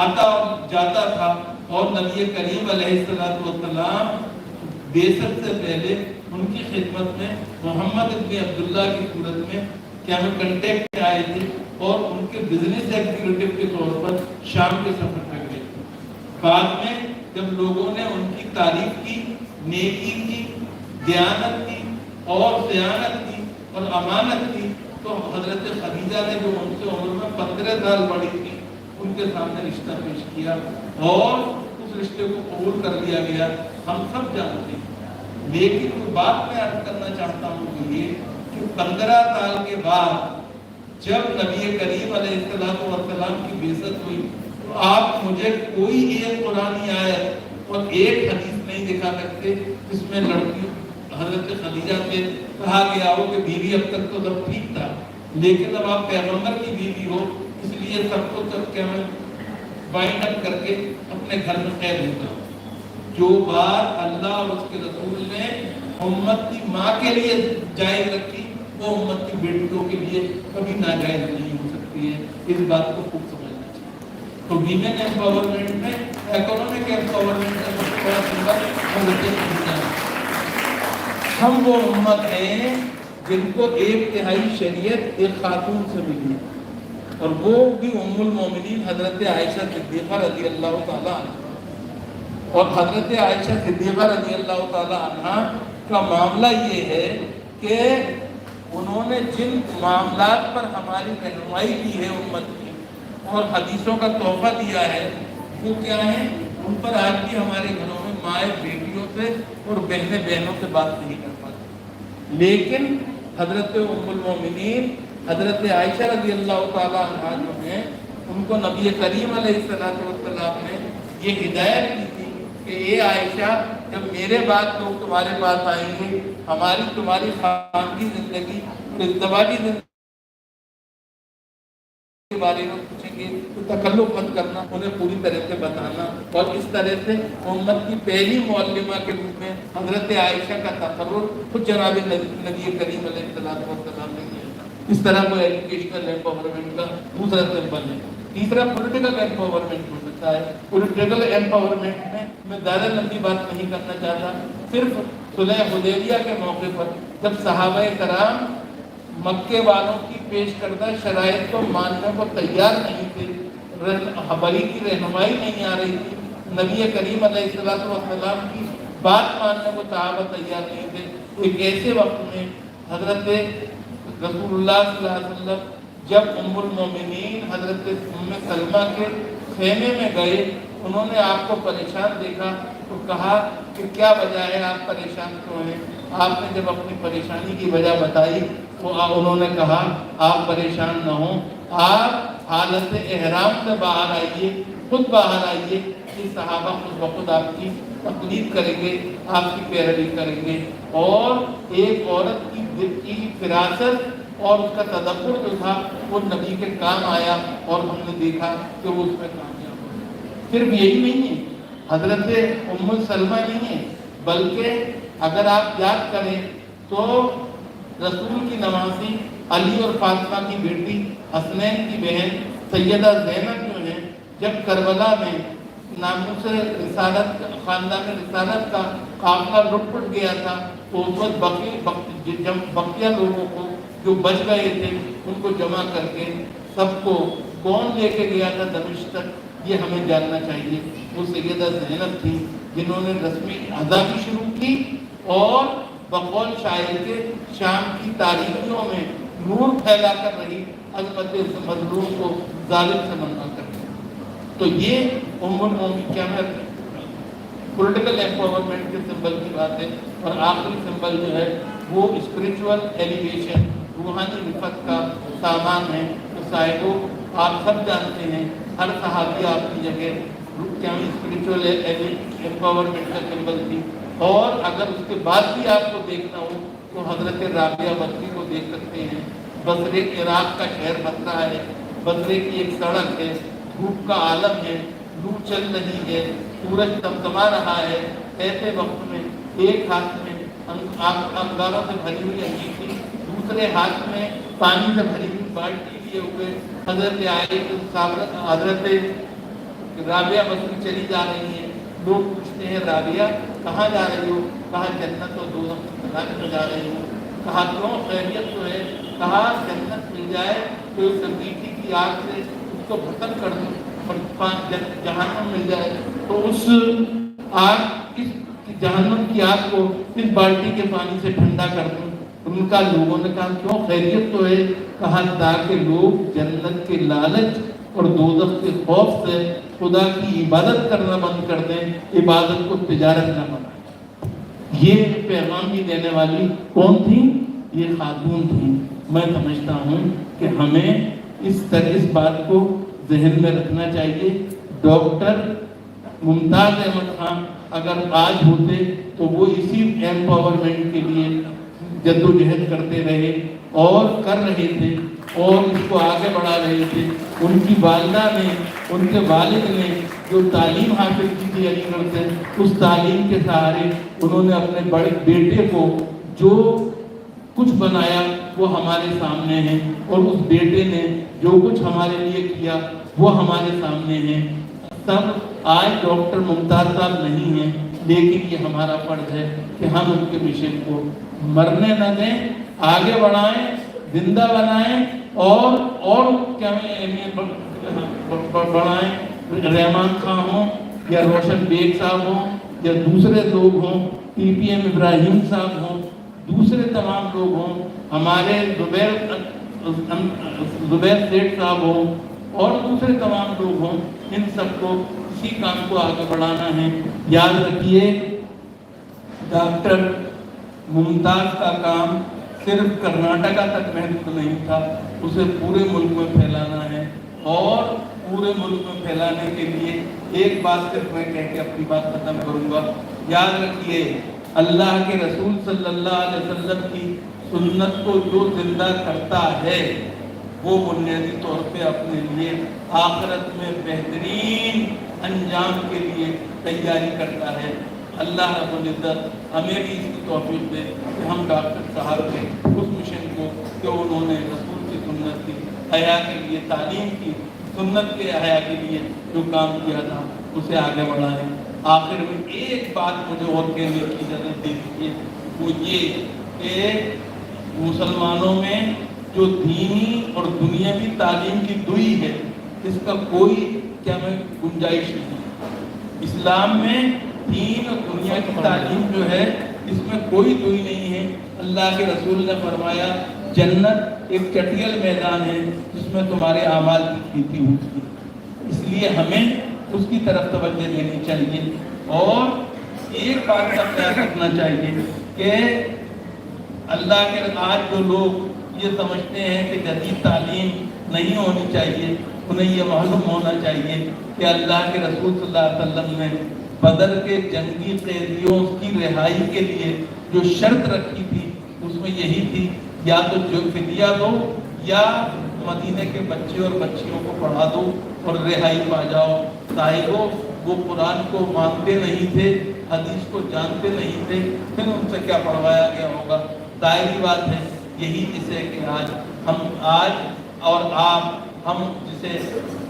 آتا اور جاتا تھا، اور نبی کریم علیہ السلام بیست سے پہلے ان کی خدمت میں محمد ابن عبداللہ کی صورت میں کیا ہمیں کنٹیکٹ میں آئے تھے، اور ان کے بزنس ایگزیکٹو کے طور پر شام کے سفر پہ گئے تھے۔ بعد میں جب لوگوں نے ان کی تعریف کی، نیکی کی، دیانت کی اور صیانت کی اور امانت کی، تو حضرت خدیجہ نے جو ان سے عمر میں 15 سال بڑی تھی، ان کے سامنے رشتہ پیش کیا اور اس رشتے کو قبول کر لیا گیا۔ ہم سب جانتے ہیں، لیکن جو بات میں عرض کرنا چاہتا ہوں وہ یہ کہ 15 سال کے بعد جب نبی کریم علیہ السلام کی بعثت ہوئی، تو آپ مجھے کوئی ایک قرآنی آیت اور ایک حدیث نہیں دکھا سکتے جس میں لڑکی حضرت خدیجہ سے کہا گیا ہو کہ بیوی اب تک تو سب ٹھیک تھا، لیکن اب آپ پیغمبر کی بیوی ہو، اس لیے سب کو تب کیا میں وائنڈ اپ کر کے اپنے گھر میں قید ہوتا ہوں۔ جو بات اللہ اور اس کے رسول نے امت کی ماں کے لیے جائز رکھی، وہ امت کی بیٹیوں کے لیے کبھی ناجائز نہیں ہو سکتی ہے۔ اس بات کو خوب سمجھنا چاہیے۔ تو ویمن ایمپاورمنٹ میں اکنامک ایمپاورمنٹ کا سب سے بڑا سمبل حضرت خدیجہ ہے۔ ہم وہ امت ہیں جن کو ایک تہائی شریعت ایک خاتون سے ملی، اور وہ بھی ام المومنین حضرت عائشہ صدیقہ رضی اللہ تعالیٰ عنہ۔ اور حضرت عائشہ صدیقہ رضی اللہ تعالیٰ عنہ کا معاملہ یہ ہے کہ انہوں نے جن معاملات پر ہماری رہنمائی کی ہے امت کی اور حدیثوں کا تحفہ دیا ہے، وہ کیا ہیں؟ ان پر آج بھی ہمارے گھروں میں مائیں بیٹیوں سے اور بہنیں بہنوں سے بات نہیں کر پاتی، لیکن حضرت ام المومنین حضرت عائشہ رضی اللہ تعالیٰ عنہ جو ہیں، ان کو نبی کریم علیہ السلام نے یہ ہدایت کی تھی کہ اے عائشہ، جب میرے بعد لوگ تمہارے پاس آئیں گے، تمہاری خاندانی زندگی اور ازدواجی زندگی کے بارے میں پوچھیں گے تو تکلف مت کرنا، انہیں پوری طرح سے بتانا۔ اور اس طرح سے امت کی پہلی معلمہ کے روپ میں حضرت عائشہ کا تقرر خود جناب نبی کریم علیہ السلام نے کیا۔ اس طرح وہ ایجوکیشنل ایمپاورمنٹ کا دوسرا سمبل ہے۔ تیسرا پولیٹیکل ایمپاورمنٹ ہو سکتا ہے۔ پولیٹیکل ایمپاورمنٹ میں میں زیادہ لمبی بات نہیں کرنا چاہتا، صرف صلح حدیبیہ کے موقع پر جب صحابہ کرام مکے والوں کی پیش کردہ شرائط کو ماننے کو تیار نہیں تھے، بری کی رہنمائی نہیں آ رہی تھی، نبی کریم علیہ السلام کی بات ماننے کو صحابہ تیار نہیں تھے، ایک ایسے وقت میں حضرت رسول اللہ صلی اللہ علیہ وسلم جب ام المومنین حضرت ام سلمہ کے خیمے میں گئے، انہوں نے آپ کو پریشان دیکھا تو کہا کہ کیا وجہ ہے، آپ پریشان کیوں ہیں؟ آپ نے جب اپنی پریشانی کی وجہ بتائی تو انہوں نے کہا آپ پریشان نہ ہوں، آپ حالت احرام سے باہر آئیے، خود باہر آئیے، کہ صحابہ خود بخود آپ کی تقلید کریں گے، آپ کی پیروی کریں گے۔ اور ایک عورت کی دل کی فراست اور اس کا تدبر جو تھا وہ نبی کے کام آیا، اور ہم نے دیکھا کہ وہ اس میں کامیاب ہو۔ صرف یہی نہیں ہے، حضرت ام سلمہ نہیں ہے، بلکہ اگر آپ یاد کریں تو رسول کی نوازی علی اور فاطمہ کی بیٹی، حسنین کی بہن سیدہ زینب جو ہیں، جب کربلا میں ناموس رسالت خاندان رسالت کا قافلہ لٹ پٹ گیا تھا، تو اس وقت بقیہ لوگوں کو جو بچ گئے تھے ان کو جمع کر کے سب کو کون لے کے گیا تھا دمشق تک، یہ ہمیں جاننا چاہیے۔ وہ سیدہ زینب تھی جنہوں نے رسمی ادا بھی شروع کی اور بقول شاعر کے شام کی تاریخیوں میں نور پھیلا کر رہی، عظمت مظلوم کو ظالم سے منع کر رہی۔ تو یہ ام المومنین کیا ہے، پولیٹیکل ایمپاورمنٹ کے سمبل کی بات ہے۔ اور آخری سمبل جو ہے وہ اسپریچول ایلیویشن، روحانی رفعت کا سامان ہے۔ تو صاحبوں، آپ سب جانتے ہیں ہر صحابی آپ کی جگہ کیا اسپریچول ایمپاورمنٹ کا سمبل تھی، اور اگر اس کے بعد بھی آپ کو دیکھنا ہو تو حضرت رابعہ بدری کو دیکھ سکتے ہیں۔ بصرے عراق کا شہر بصرہ ہے، بصرے کی ایک سڑک ہے، دھوپ کا عالم ہے، لو چل رہی ہے، سورج تمتما رہا ہے، ایسے وقت میں ایک ہاتھ میں انگاروں سے بھری ہوئی انگیٹھی، دوسرے ہاتھ میں پانی سے بھری ہوئی बाल्टी लिए हुए हजरत राबिया बसरी चली जा रही है। लोग पूछते हैं राबिया कहाँ जा रही हो? कहा जन्नत और दोज़ख की तलाश में जा रही हूँ। कहा क्यों, खैरियत तो है? कहा जन्नत मिल जाए तो उस मीठी की आग से उसको खत्म कर दूँ और जहन्नम मिल जाए तो उस आग, इस जहन्नम की आग को इस बाल्टी के पानी से ठंडा कर दूँ। उनका लोगों ने कहा क्यों, खैरियत तो है? कहा ताकि लोग जन्नत के लालच और दोज़ख के खौफ से खुदा की इबादत करना बंद कर दें, इबादत को तिजारत न बनाएं। ये पैगाम भी देने वाली कौन थी? ये खातून थी। मैं समझता हूँ कि हमें इस बात को जहन में रखना चाहिए। डॉक्टर मुमताज़ अहमद खान अगर आज होते तो वो इसी एम्पावरमेंट के लिए जद्दोजहद करते रहे और कर रहे थे और इसको आगे बढ़ा रहे थे। उनकी वालिदा ने, उनके वालिद ने जो तालीम हासिल की थी अलीगढ़ से, उस तालीम के सहारे उन्होंने अपने बड़े बेटे को जो कुछ बनाया वो हमारे सामने है और उस बेटे ने जो कुछ हमारे लिए किया वो हमारे सामने है। सब आज डॉक्टर मुमताज़ साहब नहीं हैं, लेकिन ये हमारा फर्ज है कि हम उनके मिशन को मरने न दें, आगे बढ़ाएं, जिंदा बनाएं और क्या बढ़ाएं। रहमान खां हों या रोशन बेग साहब हों या दूसरे लोग हों, टीपीएम इब्राहिम साहब हों, दूसरे तमाम लोग हों, हमारे जुबैर सेठ साहब हों और दूसरे तमाम लोग हों, इन सबको इसी काम को आगे बढ़ाना है। याद रखिए, डॉक्टर मुमताज़ का काम सिर्फ कर्नाटका तक महदूद नहीं था, उसे पूरे मुल्क में फैलाना है। और पूरे मुल्क में फैलाने के लिए एक बात सिर्फ मैं कह के अपनी बात खत्म करूँगा। याद रखिए, अल्लाह के रसूल सल्लल्लाहु अलैहि वसल्लम की सुन्नत को जो जिंदा करता है वो बुनियादी तौर पे अपने लिए आखिरत में बेहतरीन अंजाम के लिए तैयारी करता है। अल्लाह रब्बुल इज्जत हमें भी इसकी तौफीक दे कि हम डॉक्टर साहब के उस मिशन को जो उन्होंने रसूल की सुन्नत की हया के लिए, तालीम की सुन्नत के हया के लिए जो काम किया था उसे आगे बढ़ाएं। आखिर में एक बात मुझे और कहने की इजाज़त दीजिए, वो ये कि मुसलमानों में जो दीनी और दुनियावी तालीम की दुई है, इसका कोई क्या में गुंजाइश नहीं। इस्लाम में दीन और दुनिया की तालीम जो है इसमें कोई दुई नहीं है। अल्लाह के रसूल ने फरमाया जन्नत एक चटियल मैदान है जिसमें तुम्हारे आमाल की खेती होती है, इसलिए हमें उसकी तरफ तवज्जो देनी चाहिए। और एक बात का ख्याल रखना चाहिए कि अल्लाह के आज जो लोग ये समझते हैं कि जदीद तालीम नहीं होनी चाहिए, उन्हें ये मालूम होना चाहिए कि अल्लाह के रसूल सल्लल्लाहु अलैहि वसल्लम ने बदर के जंगी कैदियों की रिहाई के लिए जो शर्त रखी थी उसमें यही थी, या तो जो फिदिया दो या मदीने के बच्चे और बच्चियों को पढ़ा दो और रिहाई पा जाओ। साहिबो वो कुरान को मानते नहीं थे, हदीस को जानते नहीं थे, फिर उनसे क्या पढ़वाया गया होगा। जाहिर बात है यही जिसे कि आज और आप हम जिसे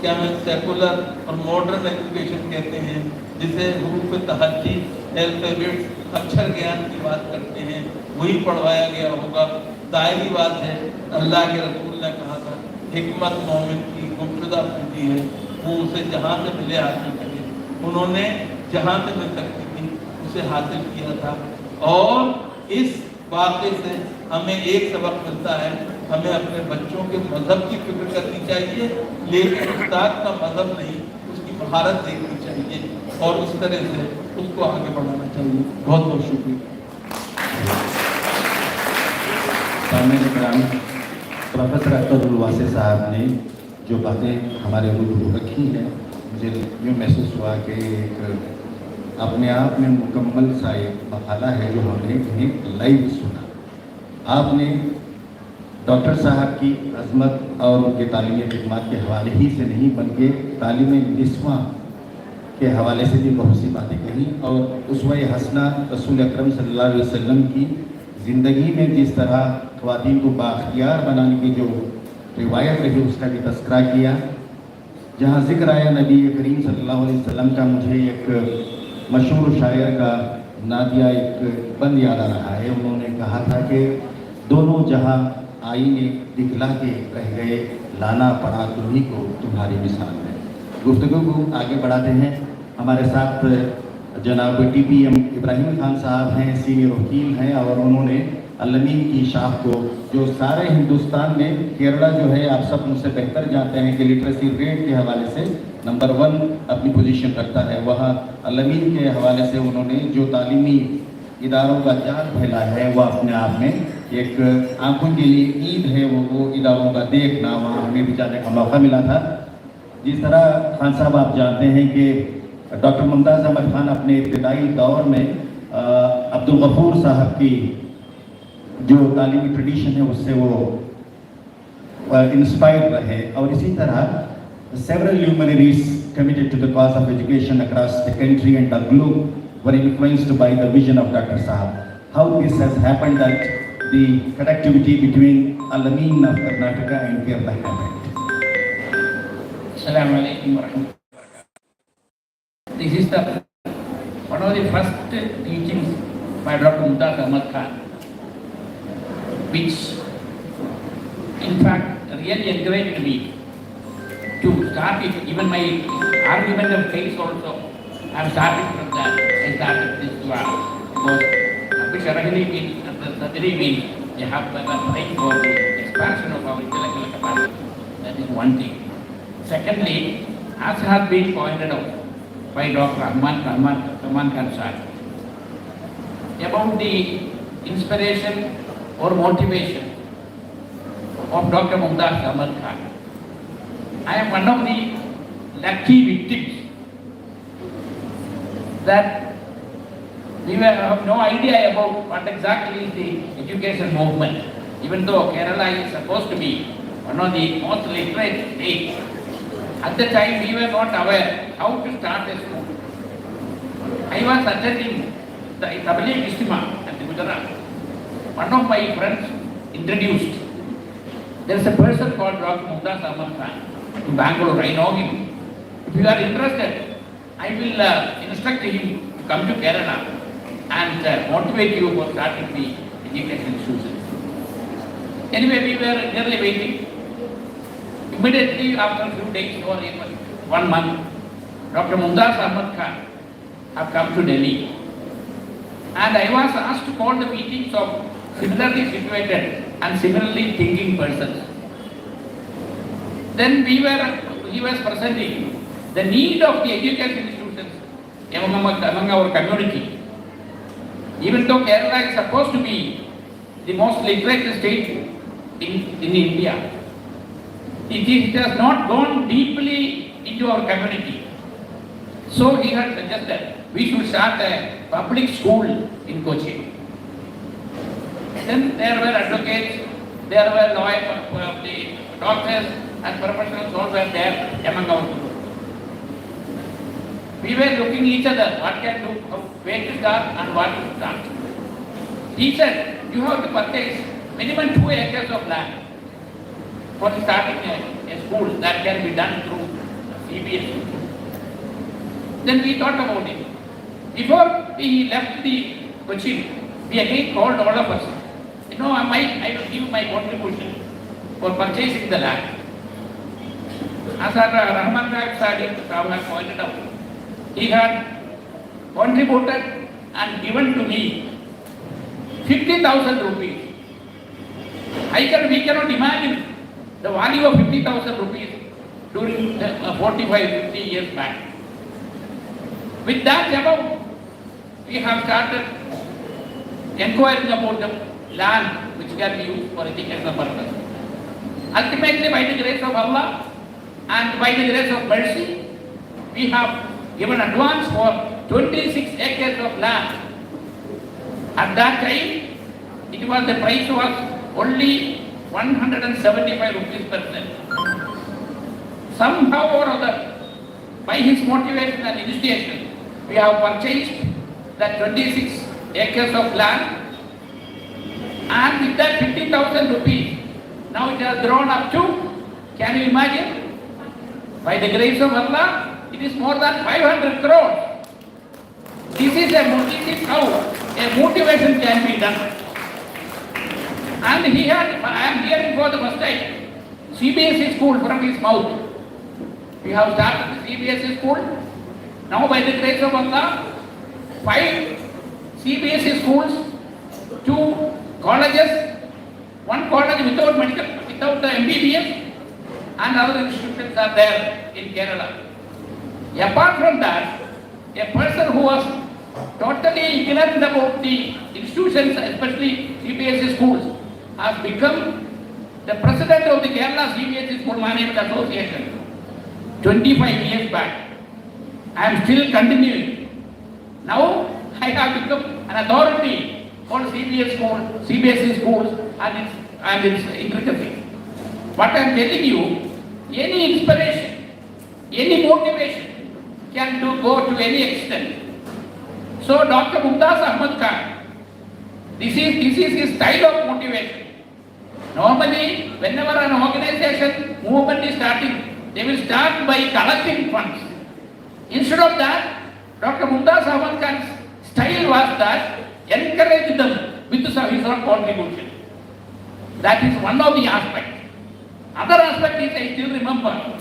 क्या मैं सेकुलर और मॉडर्न एजुकेशन कहते हैं, जिसे हुरूफ तहज्जी, अल्फाबेट्स, अक्षर ज्ञान की बात करते हैं, वही पढ़वाया गया होगा। जाहिर बात है अल्लाह के रसूल ने कहा था हिकमत मोमिन की गुमशुदा पूंजी है, वो उसे जहाँ से मिले हासिल करे। उन्होंने जहाँ से मिल सकती थी उसे हासिल किया था। और इस वाक़े से हमें एक सबक मिलता है, हमें अपने बच्चों के मज़हब की फिक्र करनी चाहिए, लेकिन उस्ताद का मज़हब नहीं, उसकी महारत देखनी चाहिए और उस तरह से उसको आगे बढ़ाना चाहिए। बहुत बहुत शुक्रिया। प्रोफेसर अख्तर वासे साहब ने जो बातें हमारे रूबरू रखी हैं, मुझे यूँ महसूस हुआ कि अपने आप में मुकम्मल सा एक मकाला है जो हमने इन्हें लाइव सुना। आपने डॉक्टर साहब की अज़मत और उनके तालीमी खिदमत के हवाले ही से नहीं बल्कि तालीम निस्वा के हवाले से भी बहुत सी बातें कही और उसवा हसना रसूल अकरम सल्लल्लाहु अलैहि वसल्लम की ज़िंदगी में जिस तरह ख़वातीन को बाख्तियार बनाने की जो रिवायत रही उसका भी तस्करा किया। जहाँ जिक्र आया नबी करीम सल्लल्लाहु अलैहि वसल्लम का, मुझे एक मशहूर शायर का नादिया एक बंद याद आ रहा है। उन्होंने कहा था कि दोनों जहाँ आईने दिखला के रह गए, लाना पड़ा तुम्ही को तुम्हारी मिसाल में। गुफ्तगू को आगे बढ़ाते हैं। हमारे साथ जनाब TPM इब्राहिम खान साहब हैं, सीनियर वकील हैं, और उन्होंने अल-अमीन की शाख को, जो सारे हिंदुस्तान में केरला जो है, आप सब मुझसे बेहतर जानते हैं कि लिटरेसी रेट के हवाले से नंबर 1 अपनी पोजीशन रखता है। वहाँ अल-अमीन के हवाले से उन्होंने जो तालीमी इदारों का जाल फैला है, वह अपने आप में एक आंखों के लिए ईद है। वो इदारों का देखना, वहाँ हमें भी जाने का मौका मिला था। जिस तरह खान साहब आप जानते हैं कि डॉक्टर मुमताज़ अहमद खान अपने इब्तदाई दौर में अब्दुल गफूर साहब की जो तालीमी ट्रेडिशन है उससे वो इंस्पायर रहे, और इसी तरह several luminaries committed to the cause of education across the country and the globe were influenced by the vision of Dr. Sahab. How this has happened that the connectivity between Al-Amin of Karnataka and Kerala happened. Assalamu alaikum warahmatullahi wabarakatuh. This is one of the first teachings by Dr. Mumtaz Ahmed Khan, which in fact really encouraged me to start it. Even my argument of case also, I have started from that. I started this dua because which really means, sadri means you have to fight for the expansion of our intellectual capacity. That is one thing. Secondly, as has been pointed out by Dr. Ahmad Khan sir, about the inspiration or motivation of Dr. Mumtaz Ahmed Khan. I am one of the lucky victims that we have no idea about what exactly is the education movement, even though Kerala is supposed to be one of the most literate states. At the time we were not aware how to start a school. I was attending the Tabligh Ijtima at Gujarat. One of my friends introduced, there is a person called Dr. Mumtaz Ahmed Khan in Bangalore, I know him. If you are interested, I will instruct him to come to Kerala and motivate you for starting the education institutions. Anyway, we were eagerly waiting. Immediately after a few days or even 1 month, Dr. Mumtaz Ahmed Khan have come to Delhi. And I was asked to call the meetings of similarly situated and similarly thinking persons. Then he was presenting the need of the education institutions among our community. Even though Kerala is supposed to be the most literate state in India, it has not gone deeply into our community. So he had suggested we should start a public school in Kochi. Then there were advocates, there were lawyers, the doctors and professionals all were there among our group. We were looking each other, what can do, where to start and what to start. He said, you have to purchase minimum 2 acres of land for starting a school that can be done through CBS. Then we thought about it. Before we left the Kochi, we again called all of us. You know, I will give my contribution for purchasing the land. As Rahman Sahib has pointed out, he had contributed and given to me 50,000 rupees. We cannot imagine the value of 50,000 rupees during 45-50 years back. With that amount, we have started inquiring about the land which can be used for educational purpose. Ultimately, by the grace of Allah and by the grace of mercy, we have given advance for 26 acres of land. At that time, the price was only 175 rupees per cent. Somehow or other, by his motivation and initiation, we have purchased that 26 acres of land, and with that 50,000 rupees, now it has grown up to Can you imagine? By the grace of Allah, it is more than 500 crores. This is how a motivation can be done. And I am hearing for the first time, CBSE school from his mouth. We have started the CBSE school. Now by the grace of Allah, 5 CBSE schools, 2 colleges, 1 college without the MBBS, and other institutions are there in Kerala. Apart from that, a person who was totally ignorant about the institutions, especially CBSE schools, has become the president of the Kerala CBSE School Management Association 25 years back. I am still continuing. Now I have become an authority for CBSE schools and its intricacies. What I am telling you, any inspiration, any motivation can go to any extent. So Dr. Mumtaz Ahmed Khan, this is his style of motivation. Normally, whenever an organization, movement is starting, they will start by collecting funds. Instead of that, Dr. Mumtaz Ahmed Khan's style was that encourage them with his own contribution. That is one of the aspects. Other aspect is, I still remember,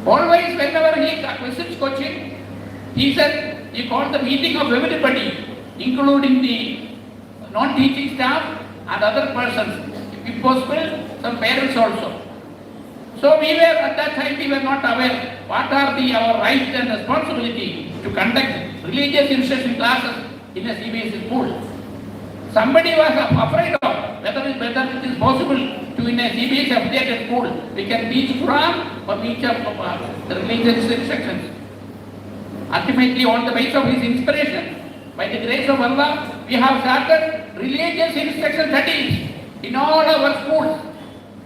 always whenever he visits Cochin, he said he called the meeting of everybody, including the non-teaching staff and other persons, if possible, some parents also. So we were, at that time, we were not aware what are our rights and responsibility to conduct religious instruction classes in a CBSE school. Somebody was afraid of whether it is possible to, in a CBSE affiliated school, we can teach Quran or teach the religious instructions. Ultimately, on the basis of his inspiration, by the grace of Allah, we have started religious instruction studies in all our schools.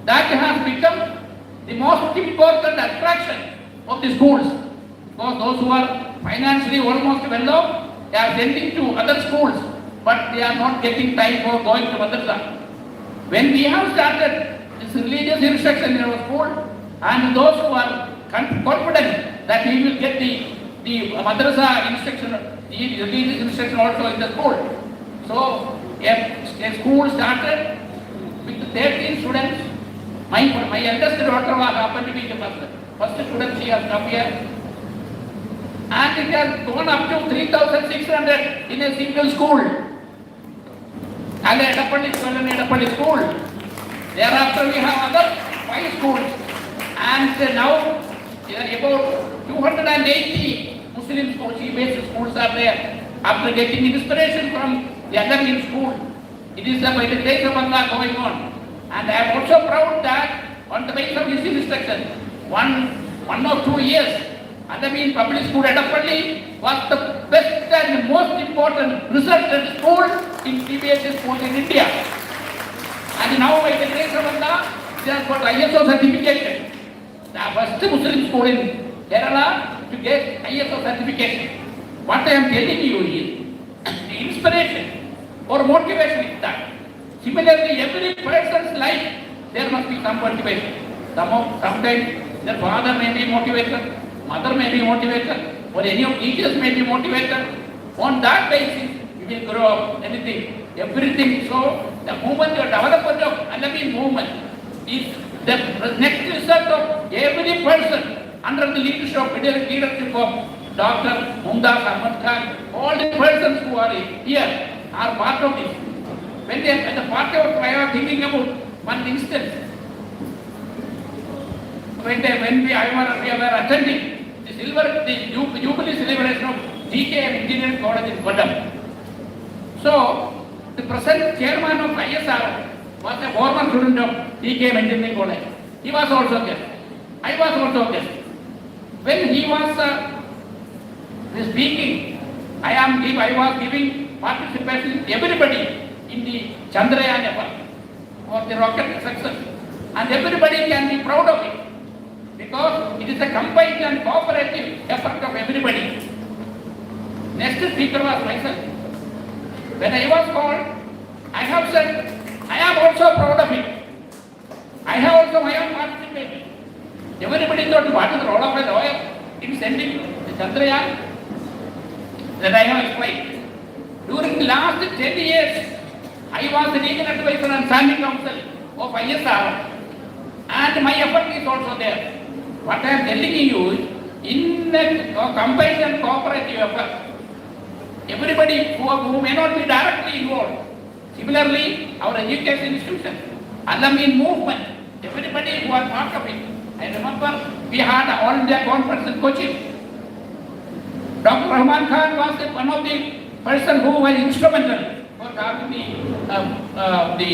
That has become the most important attraction of the schools. Because those who are financially almost well off, they are sending to other schools, but they are not getting time for going to madrasa. When we have started this religious instruction in our school, and those who are confident that we will get the madrasa instruction, the religious instruction also in the school. So a school started with 13 students. My eldest daughter was happened to be the first student. She has come here, and it has gone up to 3,600 in a single school. And Edapalli school. Thereafter we have other 5 schools, and now about 280 Muslim schools, CBSE schools are there. After getting inspiration from the other in school, it is by the grace of Allah going on. And I am also proud that on the basis of his instruction, one or 2 years, Alamein Public School Edapalli was the best and most important resulted school in CBSE schools in India. And now by the grace of Allah, they have got ISO certification. The first Muslim school in Kerala to get ISO certification. What I am telling you is the inspiration or motivation is that. Similarly, every person's life, there must be some motivation. Sometimes their father may be motivated, mother may be motivated, or any of teachers may be motivated. On that basis, you will grow up, anything, everything. So, the movement, the development of Alamein movement is the next result of every person under the leadership of Dr. Mumtaz Ahmed Khan. All the persons who are here are part of this. When the part of I was thinking about one instance, when we were attending the Jubilee celebration of GK Engineering College in Kodam. So, the present chairman of ISR was a former student of GK Engineering College. He was also there. I was also there. When he was speaking, I was giving participation to everybody in the Chandrayaan effort for the rocket success, and everybody can be proud of it because it is a combined and cooperative effort of everybody. Next speaker was myself. When I was called, I have said I am also proud of it. I have also my Everybody thought, what is the role of a lawyer in sending the Chandrayaan? That I have explained. During the last 10 years, I was the legal advisor and standing counsel of ISR, and my effort is also there. What I am telling you is, in the combined and cooperative effort, everybody who may not be directly involved. Similarly, our education institution, Al-Amin movement, everybody who was part of it. I remember we had an All India conference in Kochi. Dr. Rahman Khan was one of the person who was instrumental for having the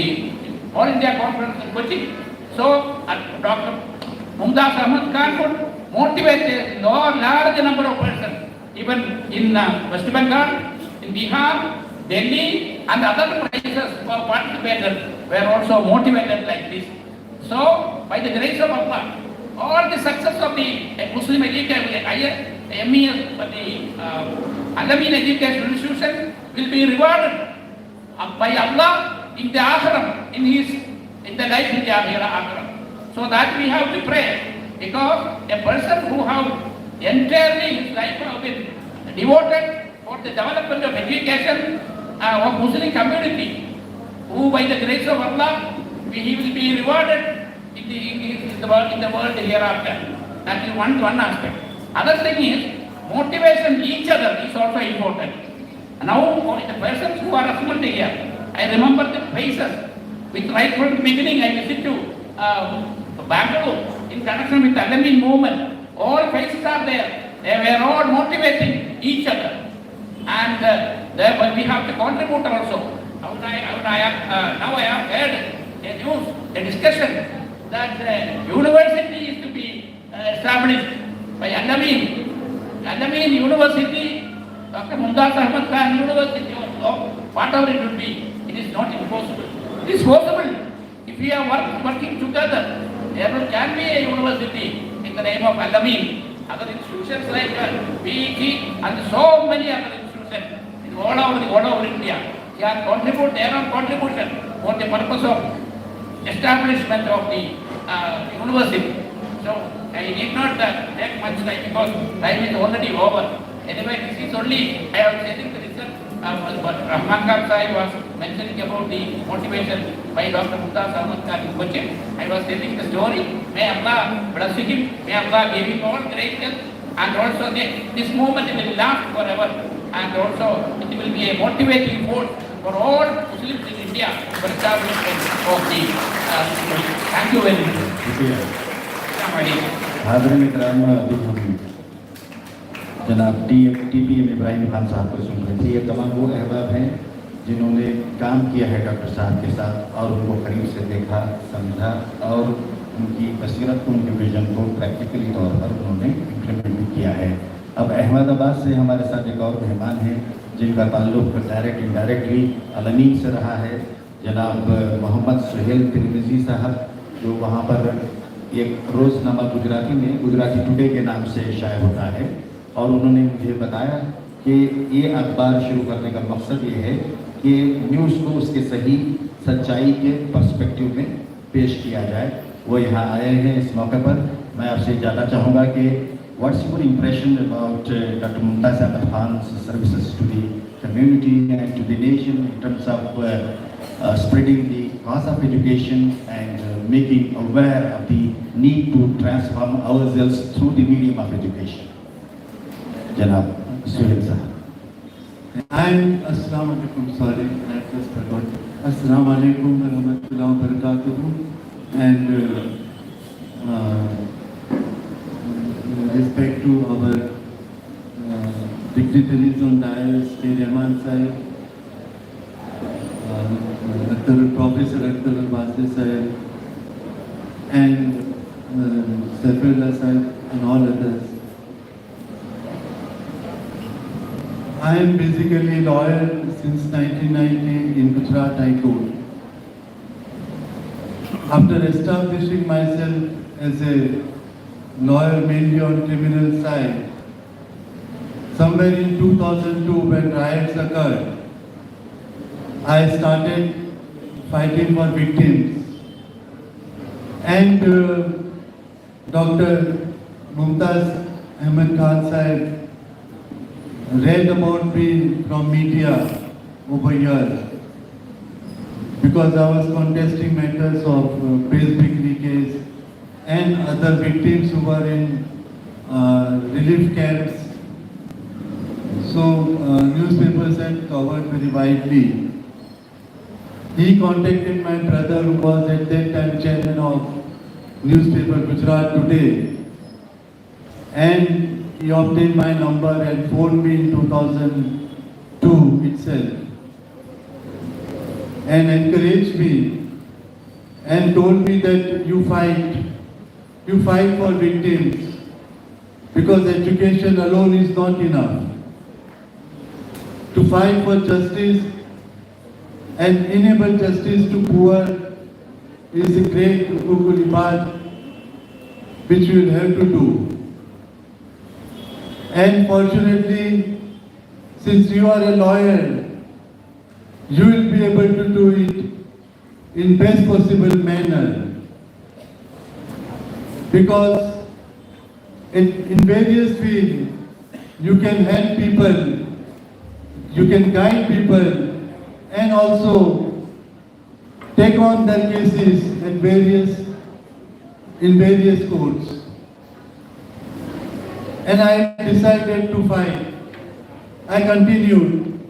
All India conference in Kochi. So, Dr. Mumtaz Ahmed Khan could motivate a large number of persons, even in West Bengal, in Bihar, Delhi, and other places who participated were also motivated like this. So, by the grace of Allah, all the success of the Muslim education, MES, the Al-Amin education institution will be rewarded by Allah in the Akhiram, in the life in the Akhiram. So that we have to pray, because a person who have entirely his life have been devoted for the development of education of Muslim community, who by the grace of Allah, he will be rewarded in the world hereafter. That is one aspect. Other thing is, motivation each other is also important. Now, the persons who are assembled here, I remember the faces. With right from the beginning, I visited to Bangalore in connection with the Al-Amin movement. All faces are there. They were all motivating each other. And therefore we have to contribute also. Now I have heard a news, a discussion that university is to be established by Al-Amin. Al-Amin University, Dr. Mumtaz Ahmed Khan University, or whatever it will be, it is not impossible. It is possible. If we are working together, there can be a university in the name of Al-Amin. Other institutions like BET and so many other institutions in all over India can contribute their own contribution for the purpose of establishment of the university. So I need not take much time because time is already over. Anyway, this is only, I was telling the result. Rahman Khan Sahib was mentioning about the motivation by Dr. Mumtaz Ahmed Khan in Kochi. I was telling the story. May Allah bless him. May Allah give him all great health. And also this movement will last forever. And also it will be a motivating force for all Muslims in India for establishment of the thank you very much. हाज़रीन इकराम, अभी हम जनाब TPM Ibrahim Khan साहब को सुन रहे थे। ये तमाम वो अहबाब हैं जिन्होंने काम किया है डॉक्टर साहब के साथ और उनको करीब से देखा, समझा और उनकी बसीरत को, उनके विजन को प्रैक्टिकली तौर पर उन्होंने इम्प्लीमेंट किया है। अब अहमदाबाद से हमारे साथ एक और मेहमान हैं जिनका ताल्लुक़ डायरेक्ट इनडायरेक्टली अल-अमीन से रहा है, जनाब मोहम्मद सुहेल तिरमिज़ी साहब, जो वहाँ पर एक रोज़नामा गुजराती में गुजराती टुडे के नाम से शाये होता है। और उन्होंने मुझे बताया कि ये अखबार शुरू करने का मकसद ये है कि न्यूज़ को उसके सही सच्चाई के पर्सपेक्टिव में पेश किया जाए। वो यहाँ आए हैं इस मौके पर। मैं आपसे जानना चाहूँगा कि what's your impression about doctor Mumtaz Ahmad Khan's services to the community and to the nation in terms of spreading the cause of education and making aware of the need to transform ourselves through the medium of education. Janab Suhail Sahab. Assalamu alaikum, sorry, I just forgot. Assalamu alaikum wa rahmatullahi wa barakatuhu. And respect to our dignitaries on dais, K. Rahman Sahib, Professor Akhtar al-Basri Sahib, and Saifullah Sahib, and all others. I am basically a lawyer since 1990 in Gujarat High Court. After establishing myself as a lawyer mainly on criminal side, somewhere in 2002 when riots occurred, I started fighting for victims. And Dr. Mumtaz Ahmed Khan Sahib read about me from media over years because I was contesting matters of Base case and other victims who were in relief camps. So newspapers had covered very widely. He contacted my brother who was at that time chairman of newspaper Gujarat Today, and he obtained my number and phoned me in 2002 itself and encouraged me and told me that you fight for victims because education alone is not enough. To fight for justice and enable justice to poor is a great part which we will have to do. And fortunately, since you are a lawyer, you will be able to do it in best possible manner. Because in various fields, you can help people, you can guide people, and also take on their cases in various courts. And I decided to fight. I continued.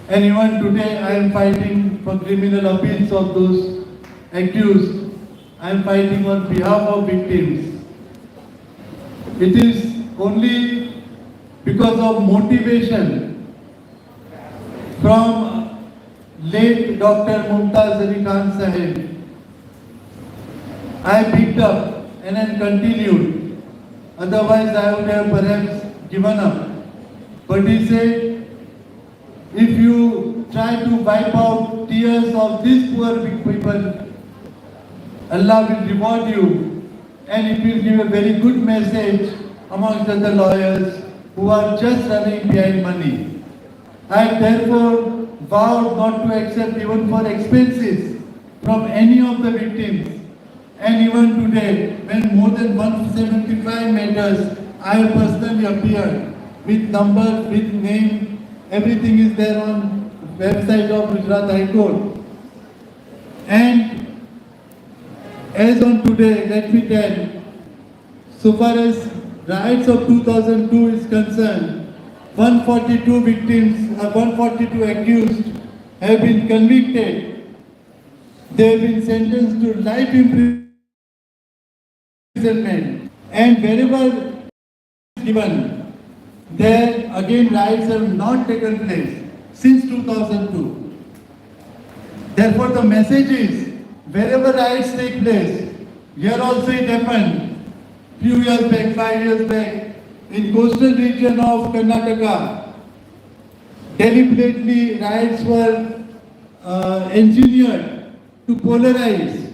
And even today I am fighting for criminal appeals of those accused. I am fighting on behalf of victims. It is only because of motivation from late Dr. Mumtaz Ali Khan Sahib, I picked up and then continued. Otherwise, I would have perhaps given up. But he said, if you try to wipe out tears of these poor people, Allah will reward you, and it will give a very good message amongst other lawyers who are just running behind money. I therefore vowed not to accept even for expenses from any of the victims. And even today, when more than 175 matters, I have personally appeared with number, with name, everything is there on website of Gujarat High Court. And as on today, let me tell, so far as riots of 2002 is concerned, 142 victims, 142 accused have been convicted. They have been sentenced to life imprisonment. And wherever given, there again riots have not taken place since 2002. Therefore the message is, wherever riots take place, here also it happened, few years back, 5 years back, in coastal region of Karnataka, deliberately riots were engineered to polarize,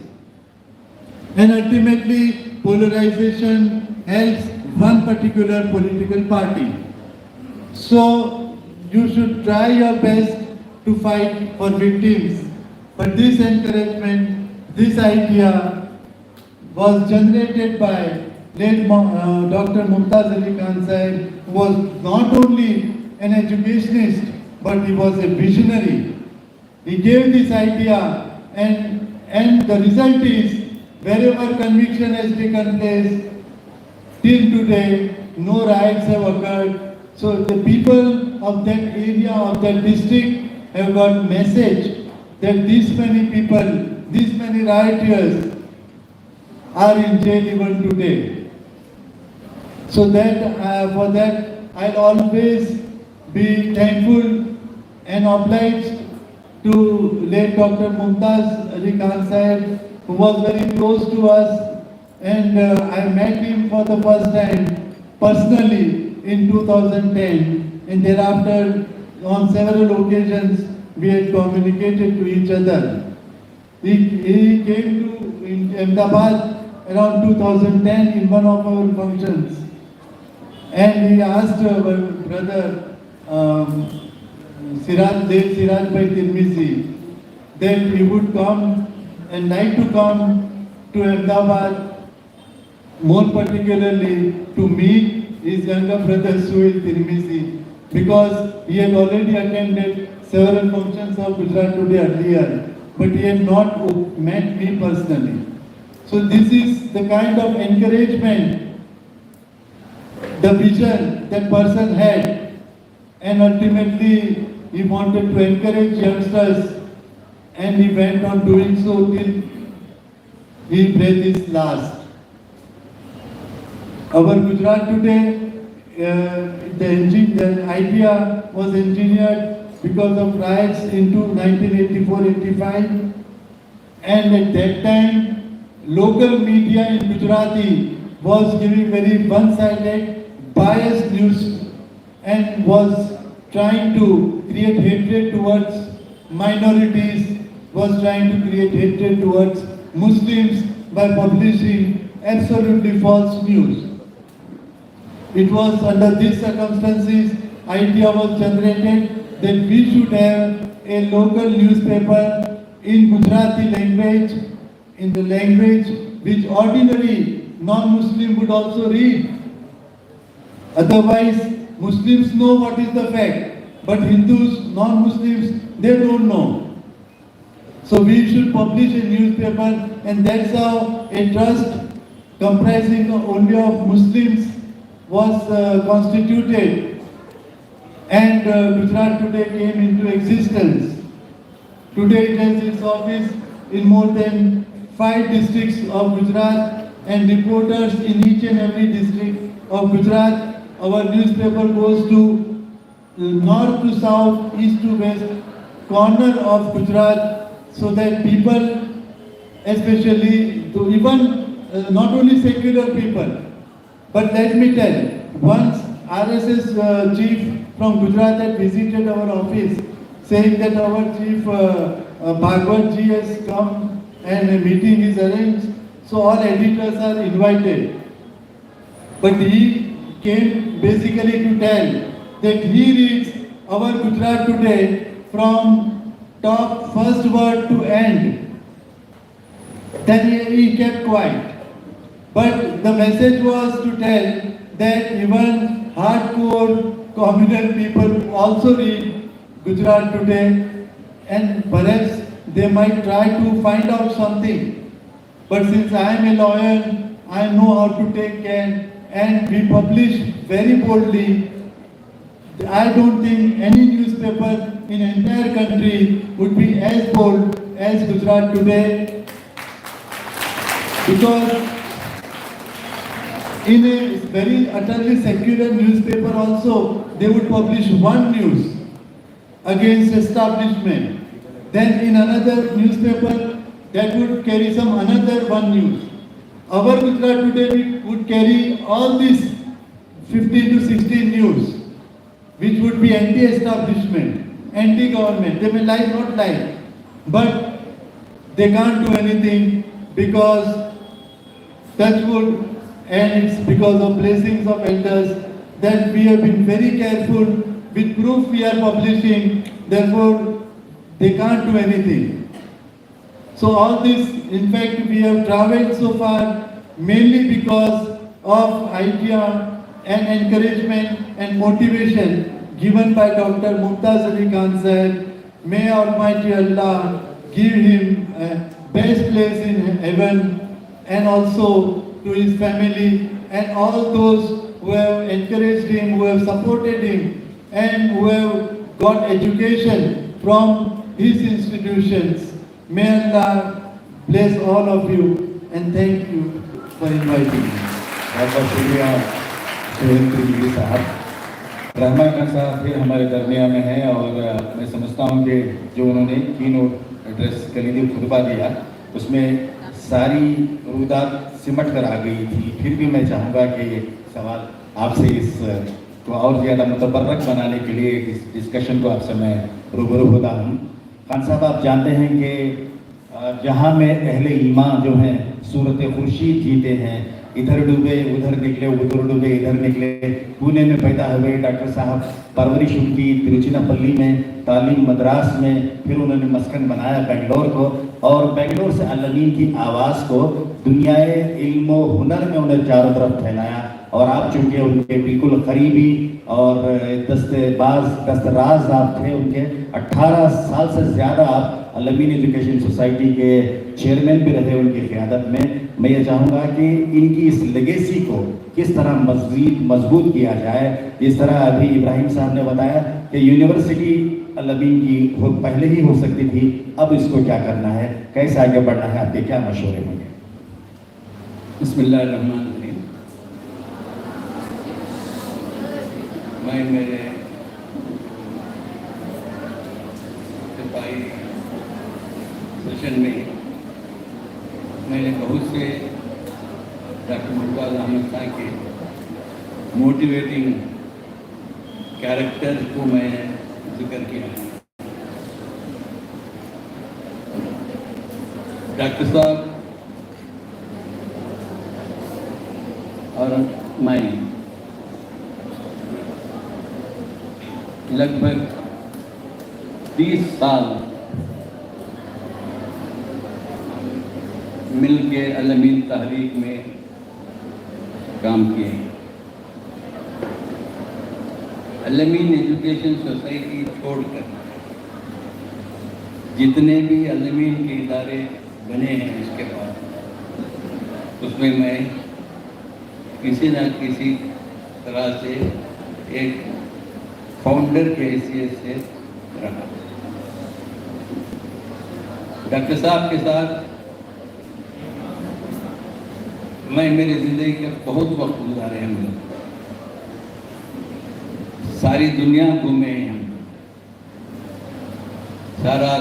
and ultimately polarization helps one particular political party. So you should try your best to fight for victims. But this encouragement, this idea was generated by late Dr. Mumtaz Ali Khan Sahib, who was not only an educationist, but he was a visionary. He gave this idea, and the result is, wherever conviction has taken place, till today, no riots have occurred. So the people of that area, of that district, have got message that these many people, these many rioters are in jail even today. So that for that, I'll always be thankful and obliged to late Dr. Mumtaz Ali Khan Sahib, who was very close to us, and I met him for the first time personally in 2010, and thereafter on several occasions we had communicated to each other. He came to Ahmedabad around 2010 in one of our functions. And he asked our brother Siraj Bhai Tirmizi that he would come and like to come to Ahmedabad more particularly to meet his younger brother Suil Tirmisi, because he had already attended several functions of Gujarat Today earlier, but he had not met me personally. So this is the kind of encouragement, the vision that person had, and ultimately he wanted to encourage youngsters, and he went on doing so till he breathed his last. Our Gujarat Today, the idea was engineered because of riots into 1984-85, and at that time, local media in Gujarati was giving very one-sided, biased news and was trying to create hatred towards minorities, was trying to create hatred towards Muslims by publishing absolutely false news. It was under these circumstances, idea was generated that we should have a local newspaper in Gujarati language, in the language which ordinary non-Muslim would also read. Otherwise, Muslims know what is the fact, but Hindus, non-Muslims, they don't know. So we should publish a newspaper, and that's how a trust comprising only of Muslims was constituted, and Gujarat Today came into existence. Today it has its office in more than 5 districts of Gujarat and reporters in each and every district of Gujarat. Our newspaper goes to north to south, east to west, corner of Gujarat, so that people, especially even not only secular people, but let me tell, once RSS chief from Gujarat had visited our office, saying that our chief Bhagwat ji has come and a meeting is arranged, so all editors are invited. But he came basically to tell that he reads our Gujarat Today from top first word to end. Then he kept quiet. But the message was to tell that even hardcore communal people also read Gujarat Today, and perhaps they might try to find out something. But since I am a lawyer, I know how to take care, and we publish very boldly. I don't think any newspaper in the entire country would be as bold as Gujarat Today, because in a very utterly secular newspaper also, they would publish one news against establishment. Then in another newspaper, that would carry some another one news. Our Gujarat Today would carry all these 15 to 16 news, which would be anti-establishment, anti-government. They may lie, not lie, but they can't do anything because touch wood, and it's because of blessings of elders that we have been very careful with proof we are publishing, therefore they can't do anything. So all this, in fact, we have traveled so far mainly because of idea and encouragement and motivation given by Dr. Mumtaz Ali Khan sahib. May Almighty Allah give him best place in heaven, and also to his family and all those who have encouraged him, who have supported him, and who have got education from his institutions. May Allah bless all of you, and thank you for inviting me. बहुत बहुत शुक्रिया सुहेल त्रिवेदी साहब। रहमान खान साहब फिर हमारे दरमियान में हैं, और मैं समझता हूँ कि जो उन्होंने कीनोट एड्रेस कलीदी खुतबा दिया, उसमें सारी रुदात सिमट कर आ गई थी। फिर भी मैं चाहूँगा कि ये सवाल आपसे इस को और ज़्यादा मुतबर्रक बनाने के लिए इस डिस्कशन को आपसे मैं रूबरू होता हूँ। खान साहब, आप जानते हैं कि जहाँ में अहले ईमान जो हैं सूरत खुर्शीद जीते हैं, इधर डूबे उधर निकले, उधर डूबे इधर निकले। पुणे में पैदा हुए डॉक्टर साहब, परवरिश उनकी तिरुचिनापल्ली में, तालीम मद्रास में, फिर उन्होंने मस्कन बनाया बेंगलोर को, और बेंगलोर से अल-अमीन की आवाज़ को दुनियाए इल्म व हुनर में उन्हें चारों तरफ फैलाया। और आप चूँकि उनके बिल्कुल करीबी और दस्तराज आप थे उनके, 18 साल से ज़्यादा आप अल-अमीन एजुकेशन सोसाइटी के चेयरमैन भी रहे उनकी क़यादत में। मैं ये चाहूँगा कि इनकी इस लेगेसी को किस तरह मजबूत किया जाए। जिस तरह अभी इब्राहिम साहब ने बताया कि यूनिवर्सिटी अल-अमीन की पहले ही हो सकती थी, अब इसको क्या करना है, कैसे आगे बढ़ना है, आपके क्या मशवरे होंगे? बिस्मिल्लाहिर्रहमानिर्रहीम। मैं मेरे सिपाही सेशन में मैंने बहुत से डॉक्टर मुमताज़ अहमद खान के मोटिवेटिंग कैरेक्टर को मैं जिक्र किया। डॉक्टर साहब और मैं लगभग 30 साल मिल के अल-अमीन तहरीक में काम किए। अल-अमीन एजुकेशन सोसाइटी छोड़कर जितने भी अल-अमीन के इदारे बने हैं इसके बाद, उसमें मैं किसी न किसी तरह से एक फाउंडर की हैसियत से रहा। डॉक्टर साहब के साथ मैं मेरी ज़िंदगी के बहुत वक्त गुजारे हम लोग, सारी दुनिया घूमे हैं हम, सारा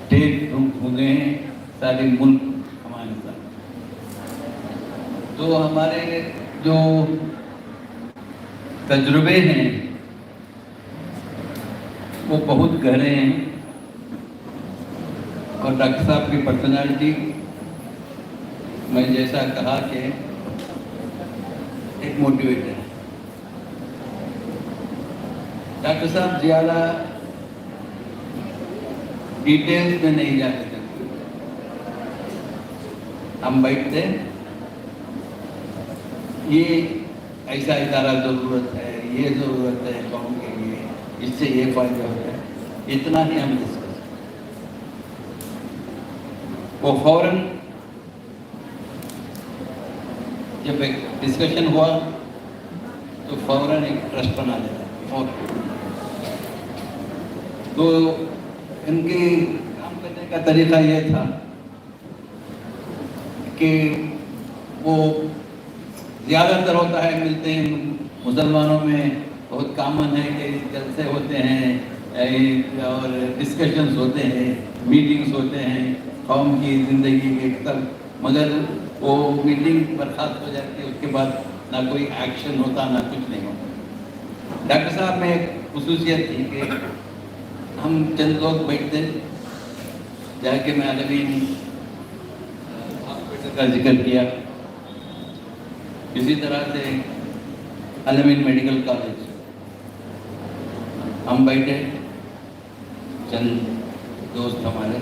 स्टेट घूमे हैं, सारे मुल्क हमारे साथ। तो हमारे जो तजुर्बे हैं वो बहुत गहरे हैं, और डॉक्टर साहब की पर्सनालिटी, मैं जैसा कहा कि एक मोटिवेटर है। डॉक्टर साहब ज़्यादा डिटेल्स में नहीं जाते थे। हम बैठते, ये ऐसा इदारा ज़रूरत है, ये ज़रूरत है कौम के लिए, इससे ये फायदा होता है, इतना ही हम डिस्कस। वो फौरन जब एक डिस्कशन हुआ तो फौरन एक ट्रस्ट बना देता है। तो इनके काम करने का तरीका ये था कि वो ज़्यादातर होता है, मिलते हैं मुसलमानों में बहुत कॉमन है कि जलसे होते हैं और डिस्कशंस होते हैं, मीटिंग्स होते हैं कौम की ज़िंदगी के सब, मगर वो मीटिंग बर्खास्त हो जाती है, उसके बाद ना कोई एक्शन होता, ना कुछ नहीं होता। डॉक्टर साहब में एक खुसूसियत थी कि हम चंद लोग बैठते, जाके मैं अल-अमीन हॉस्पिटल का जिक्र किया, इसी तरह से अल-अमीन मेडिकल कॉलेज हम बैठे, चंद दोस्त हमारे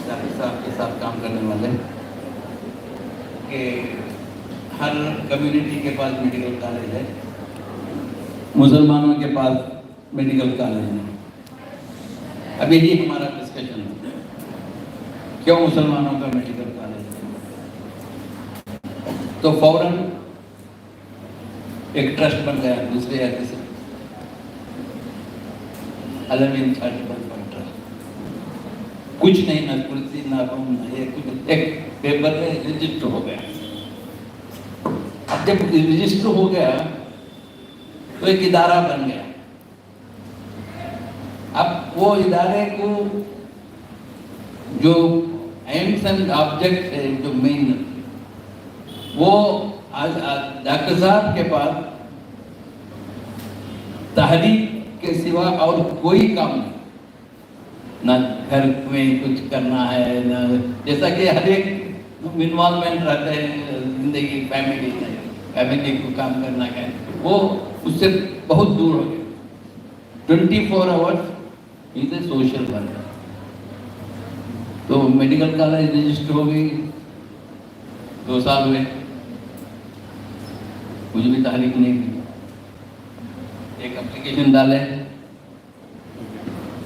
डॉक्टर साहब के साथ काम करने वाले, कि हर कम्युनिटी के पास मेडिकल कॉलेज है, मुसलमानों के पास मेडिकल कॉलेज नहीं। अब यही हमारा डिस्कशन है, क्यों मुसलमानों का मेडिकल कॉलेज है। तो फौरन एक ट्रस्ट बन गया, दूसरे या तीसरे अल-अमीन चैरिटेबल ट्रस्ट। कुछ नहीं, ना कुर्सी ना रूम ना ये कुछ, एक पेपर में रजिस्टर हो गया। अब जब रजिस्टर हो गया तो एक इदारा बन गया। अब वो इदारे को जो एम्स एंड ऑब्जेक्ट है, जो मेन, वो डॉक्टर साहब के पास तहरीक के सिवा और कोई काम नहीं, ना घर में कुछ करना है, ना, जैसा कि हर एक इन्वॉल्वमेंट रहते हैं जिंदगी फैमिली को काम करना है, वो उससे बहुत दूर हो गए। 24 hours is a social worker. तो मेडिकल कॉलेज रजिस्टर हो गई, 2 साल हुए, कुछ भी तारीख नहीं की। एक एप्लीकेशन डाले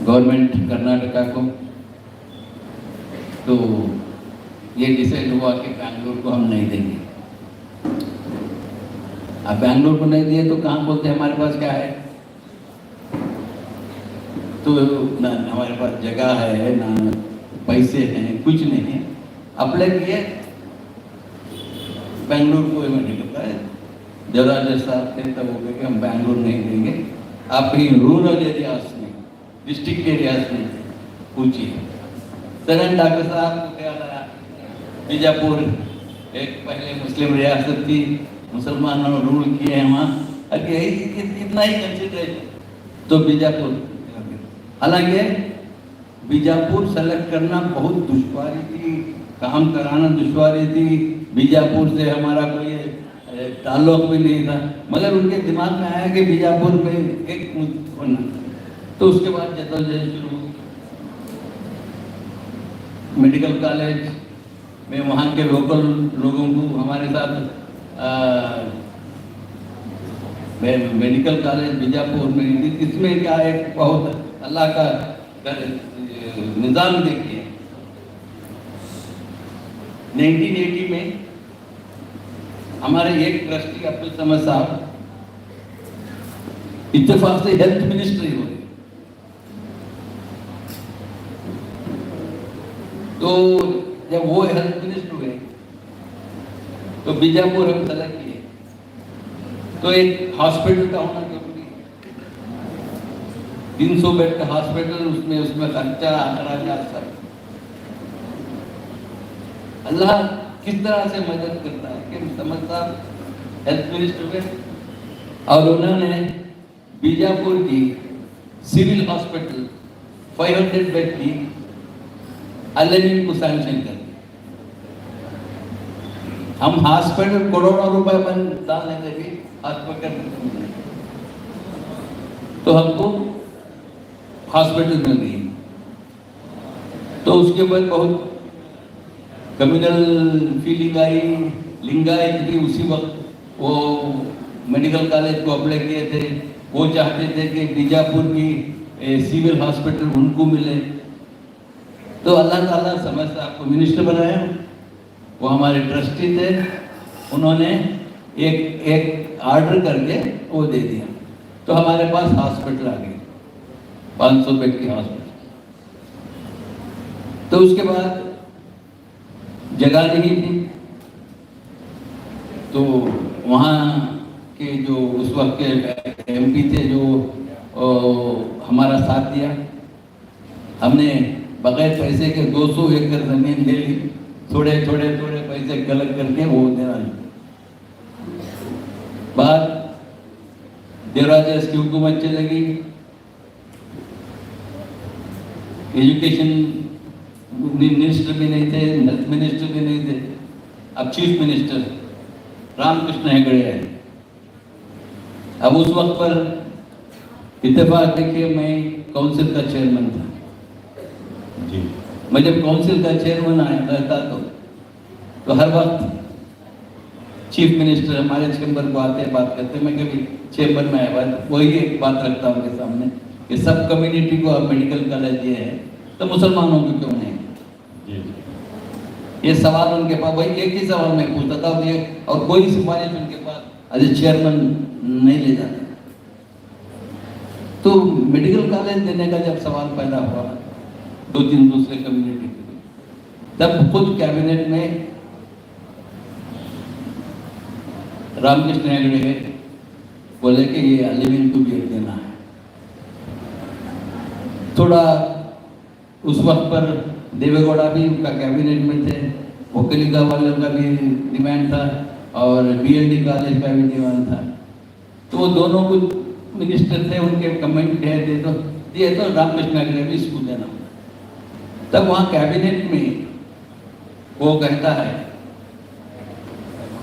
गवर्नमेंट कर्नाटका को, तो ये डिसाइड हुआ कि बैंगलोर को हम नहीं देंगे। अब बैंगलोर को नहीं दिए तो कहाँ बोलते हमारे पास क्या है, तो ना हमारे पास जगह है ना पैसे हैं, कुछ नहीं है। अप्लाई किए बैंगलोर को मेडिकल का देवराज साहब थे, तब वो कहे हम बैंगलोर नहीं देंगे, आप कहीं रूरल एरियाज में, डिस्ट्रिक्ट एरियाज में पूछिए। सडन डॉक्टर साहब को क्या लगा, बीजापुर एक पहले मुस्लिम रियासत थी, मुसलमानों ने रूल किए हैं वहाँ, अगर इतना ही कंसिडरेशन तो बीजापुर। हालांकि बीजापुर सेलेक्ट करना बहुत दुश्वारी थी, काम कराना दुश्वारी थी, बीजापुर से हमारा कोई ताल्लुक भी नहीं था, मगर उनके दिमाग में आया कि बीजापुर में एक होना, तो उसके बाद जद्दोजहद शुरू हुई। मेडिकल कॉलेज में वहाँ के लोकल लोगों को हमारे साथ मेडिकल कॉलेज बीजापुर में, इसमें क्या एक बहुत अल्लाह का निज़ाम देखिए। 1980 में हमारे एक ट्रस्टी अब्दुल समद साहब इत्तेफाक से हेल्थ मिनिस्ट्री हो गए, तो जब वो हेल्थ मिनिस्टर हुए तो बीजापुर हम सेलेक्ट किए, तो एक हॉस्पिटल का होना जरूरी है, 300 बेड का हॉस्पिटल, उसमें खर्चा खराचा सब। अल्लाह किस तरह से मदद करता है कि समझ साहब हेल्थ मिनिस्टर हुए और उन्होंने बीजापुर की सिविल हॉस्पिटल 500 बेड की अलेविन को सैंक्शन कर दी। हम हॉस्पिटल करोड़ों रुपए डालने लगे हॉस्पिटल, तो हमको हॉस्पिटल मिल गई। तो उसके बाद बहुत कम्युनल फीलिंग आई, लिंगायत भी उसी वक्त वो मेडिकल कॉलेज को अप्लाई किए थे, वो चाहते थे कि बीजापुर की सिविल हॉस्पिटल उनको मिले। तो अल्लाह ताला समझता आपको मिनिस्टर बनाया, वो हमारे ट्रस्टी थे, उन्होंने एक ऑर्डर करके वो दे दिया, तो हमारे पास हॉस्पिटल आ गई, 500 बेड की हॉस्पिटल। तो उसके बाद जगह नहीं थी, तो वहाँ के जो उस वक्त के एमपी थे जो हमारा साथ दिया, हमने बगैर पैसे के 200 एकड़ जमीन ले ली, थोड़े पैसे कलेक्ट करके वो देना। बाद देवराज की हुकूमत चलेगी, एजुकेशन मिनिस्टर भी नहीं थे, हेल्थ मिनिस्टर भी नहीं थे, अब चीफ मिनिस्टर रामकृष्ण हेगड़े है। अब उस वक्त पर इत्तेफाक देखिए मैं काउंसिल का चेयरमैन था जी। मैं जब काउंसिल का चेयरमैन रहता तो हर वक्त चीफ मिनिस्टर हमारे चैम्बर को आते बात करते, मैं कभी चैम्बर में आया वही एक बात रखता हूँ उनके सामने कि सब कम्युनिटी को अब मेडिकल कॉलेज दिए हैं तो मुसलमानों को क्यों नहीं। ये सवाल उनके पास, वही एक ही सवाल मैं पूछता था और कोई सिफारिश उनके पास एज ए चेयरमैन नहीं ले जाते। तो मेडिकल कॉलेज देने का जब सवाल पैदा हुआ 2-3 दूसरे कम्युनिटी के, तब खुद कैबिनेट में रामकृष्ण हेगड़े बोले कि ये अलीविन को भी देना है। थोड़ा उस वक्त पर देवेगौड़ा भी उनका कैबिनेट में थे, वकीलिका वालों का भी डिमांड था और बीएलडी कॉलेज का भी डिमांड था। तो वो दोनों कुछ मिनिस्टर थे, उनके कमेंट थे तो दिए, तो रामकृष्ण हेगड़े भी स्कूल देना। तब वहाँ कैबिनेट में वो कहता है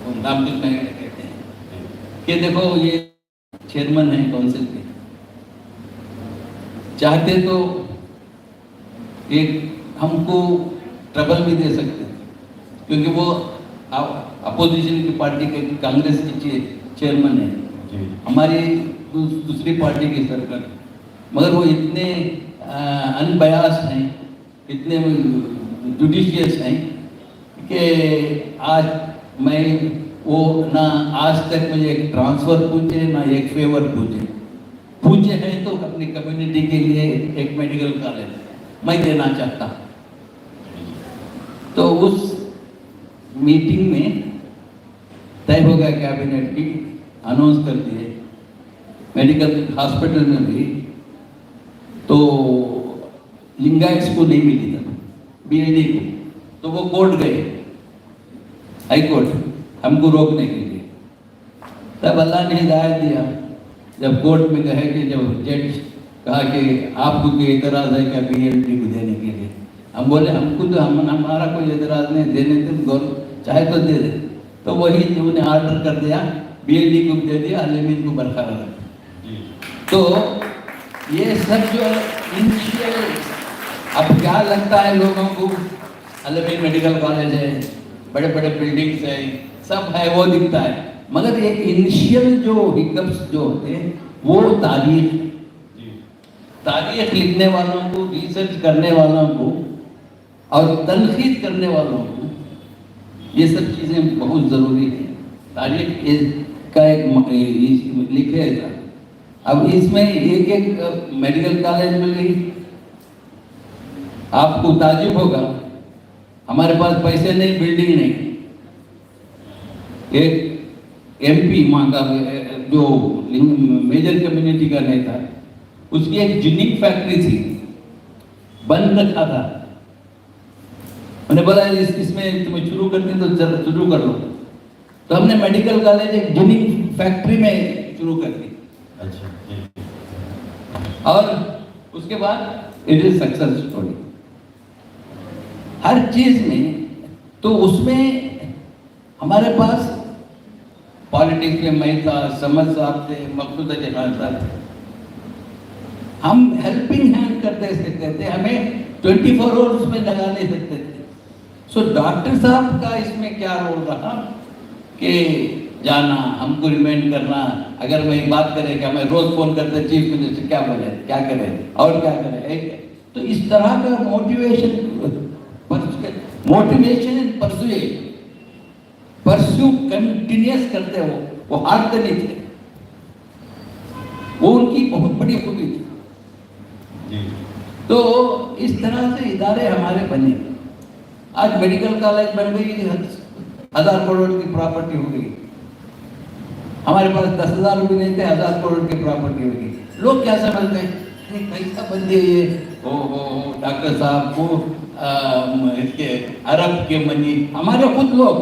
रामकृष्ण कहते हैं कि देखो ये चेयरमैन है काउंसिल के, चाहते तो एक हमको ट्रबल भी दे सकते थे, क्योंकि वो अपोजिशन की पार्टी के कांग्रेस की चेयरमैन है, हमारी दूसरी पार्टी की सरकार, मगर वो इतने अनबयास हैं, इतने जुडिशियस हैं कि आज मैं वो ना आज तक मुझे एक ट्रांसफर पूछे ना एक फेवर पूछे हैं तो अपनी कम्युनिटी के लिए एक मेडिकल कॉलेज मैं देना चाहता हूँ। तो उस मीटिंग में तय हो गया, कैबिनेट की अनाउंस कर दिए, मेडिकल हॉस्पिटल में भी तो लिंगाइट्स को नहीं मिली था, बीएडी को, तो वो कोर्ट गए, हाई कोर्ट, हमको रोकने के लिए। तब अल्लाह ने हिदायत दिया, जब कोर्ट में कहे कि जब जज कहा कि आपको कोई एतराज़ है क्या बीएडी को देने के लिए, हम बोले हमको तो हमारा कोई एतराज़ नहीं, देने तो चाहे तो दे दे। तो वही उन्होंने ऑर्डर कर दिया, बीएडी को दे दिया, अलमीन को बरकरार रखा। तो ये सब जो इनिशियल, अब क्या लगता है लोगों को, अलमीन मेडिकल कॉलेज है, बड़े बड़े बिल्डिंग्स है, सब है, वो दिखता है, मगर ये इनिशियल जो हिकअप्स जो होते हैं वो तारीख लिखने वालों को, रिसर्च करने वालों को और तनकीद करने वालों को ये सब चीज़ें बहुत ज़रूरी है। तारीख का एक लिखेगा। अब इसमें एक मेडिकल कॉलेज मिल गई, आपको ताजुब होगा, हमारे पास पैसे नहीं, बिल्डिंग नहीं, एक एमपी वहाँ का जो मेजर कम्युनिटी का नेता, उसकी एक जिनिंग फैक्ट्री थी, बंद रखा था, मैंने बोला इसमें तुम्हें शुरू करते तो शुरू कर लो, तो हमने मेडिकल कॉलेज एक जिनिंग फैक्ट्री में शुरू कर दी। अच्छा। और उसके बाद इट इज सक्सेस स्टोरी हर चीज में। तो उसमें हमारे पास पॉलिटिक्स में मैं था, समझ साहब थे, मकसूद जहान साहब थे, हम हेल्पिंग हैंड करते सकते थे, हमें 24 आवर्स में लगा नहीं सकते थे। सो डॉक्टर साहब का इसमें क्या रोल रहा कि जाना, हमको रिमाइंड करना, अगर मैं बात करें क्या, मैं रोज फोन करते चीफ मिनिस्टर क्या बोले, क्या करें और क्या करें, तो इस तरह का मोटिवेशन एंड परस्यू कंटिन्यूस करते हो, वो हारते नहीं थे, वो उनकी बहुत बड़ी खूबी थी। तो इस तरह से इदारे हमारे बने। आज मेडिकल कॉलेज बन गई, 1000 करोड़ की प्रॉपर्टी हो गई, हमारे पास 10,000 रुपये नहीं थे, 1000 करोड़ की प्रॉपर्टी हो गई। लोग क्या समझते हैं, कैसा बंदे ये हो डॉक्टर साहब को इसके अरब के मनी, हमारे खुद लोग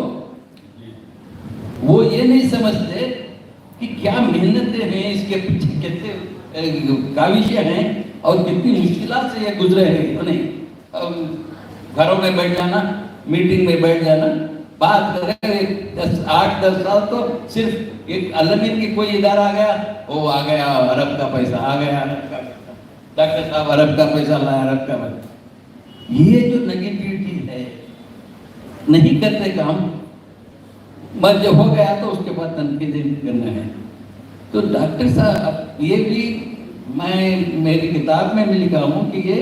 वो ये नहीं समझते कि क्या मेहनतें हैं इसके पीछे, कितने काविशें हैं और कितनी मुश्किलात से ये गुजरे हैं। नहीं, घरों में बैठ जाना, मीटिंग में बैठ जाना, बात करें 8-10 साल, तो सिर्फ एक अलमीन की कोई इदारा आ गया, वो आ गया अरब का पैसा, आ गया अरब का पैसा, डॉक्टर साहब अरब का पैसा लाया, अरब का पैसा। ये जो नेगेटिविटी है, नहीं करते काम, बस जब हो गया तो उसके बाद तनकीद करना है। तो डॉक्टर साहब, ये भी मैं मेरी किताब में भी लिखा हूँ कि ये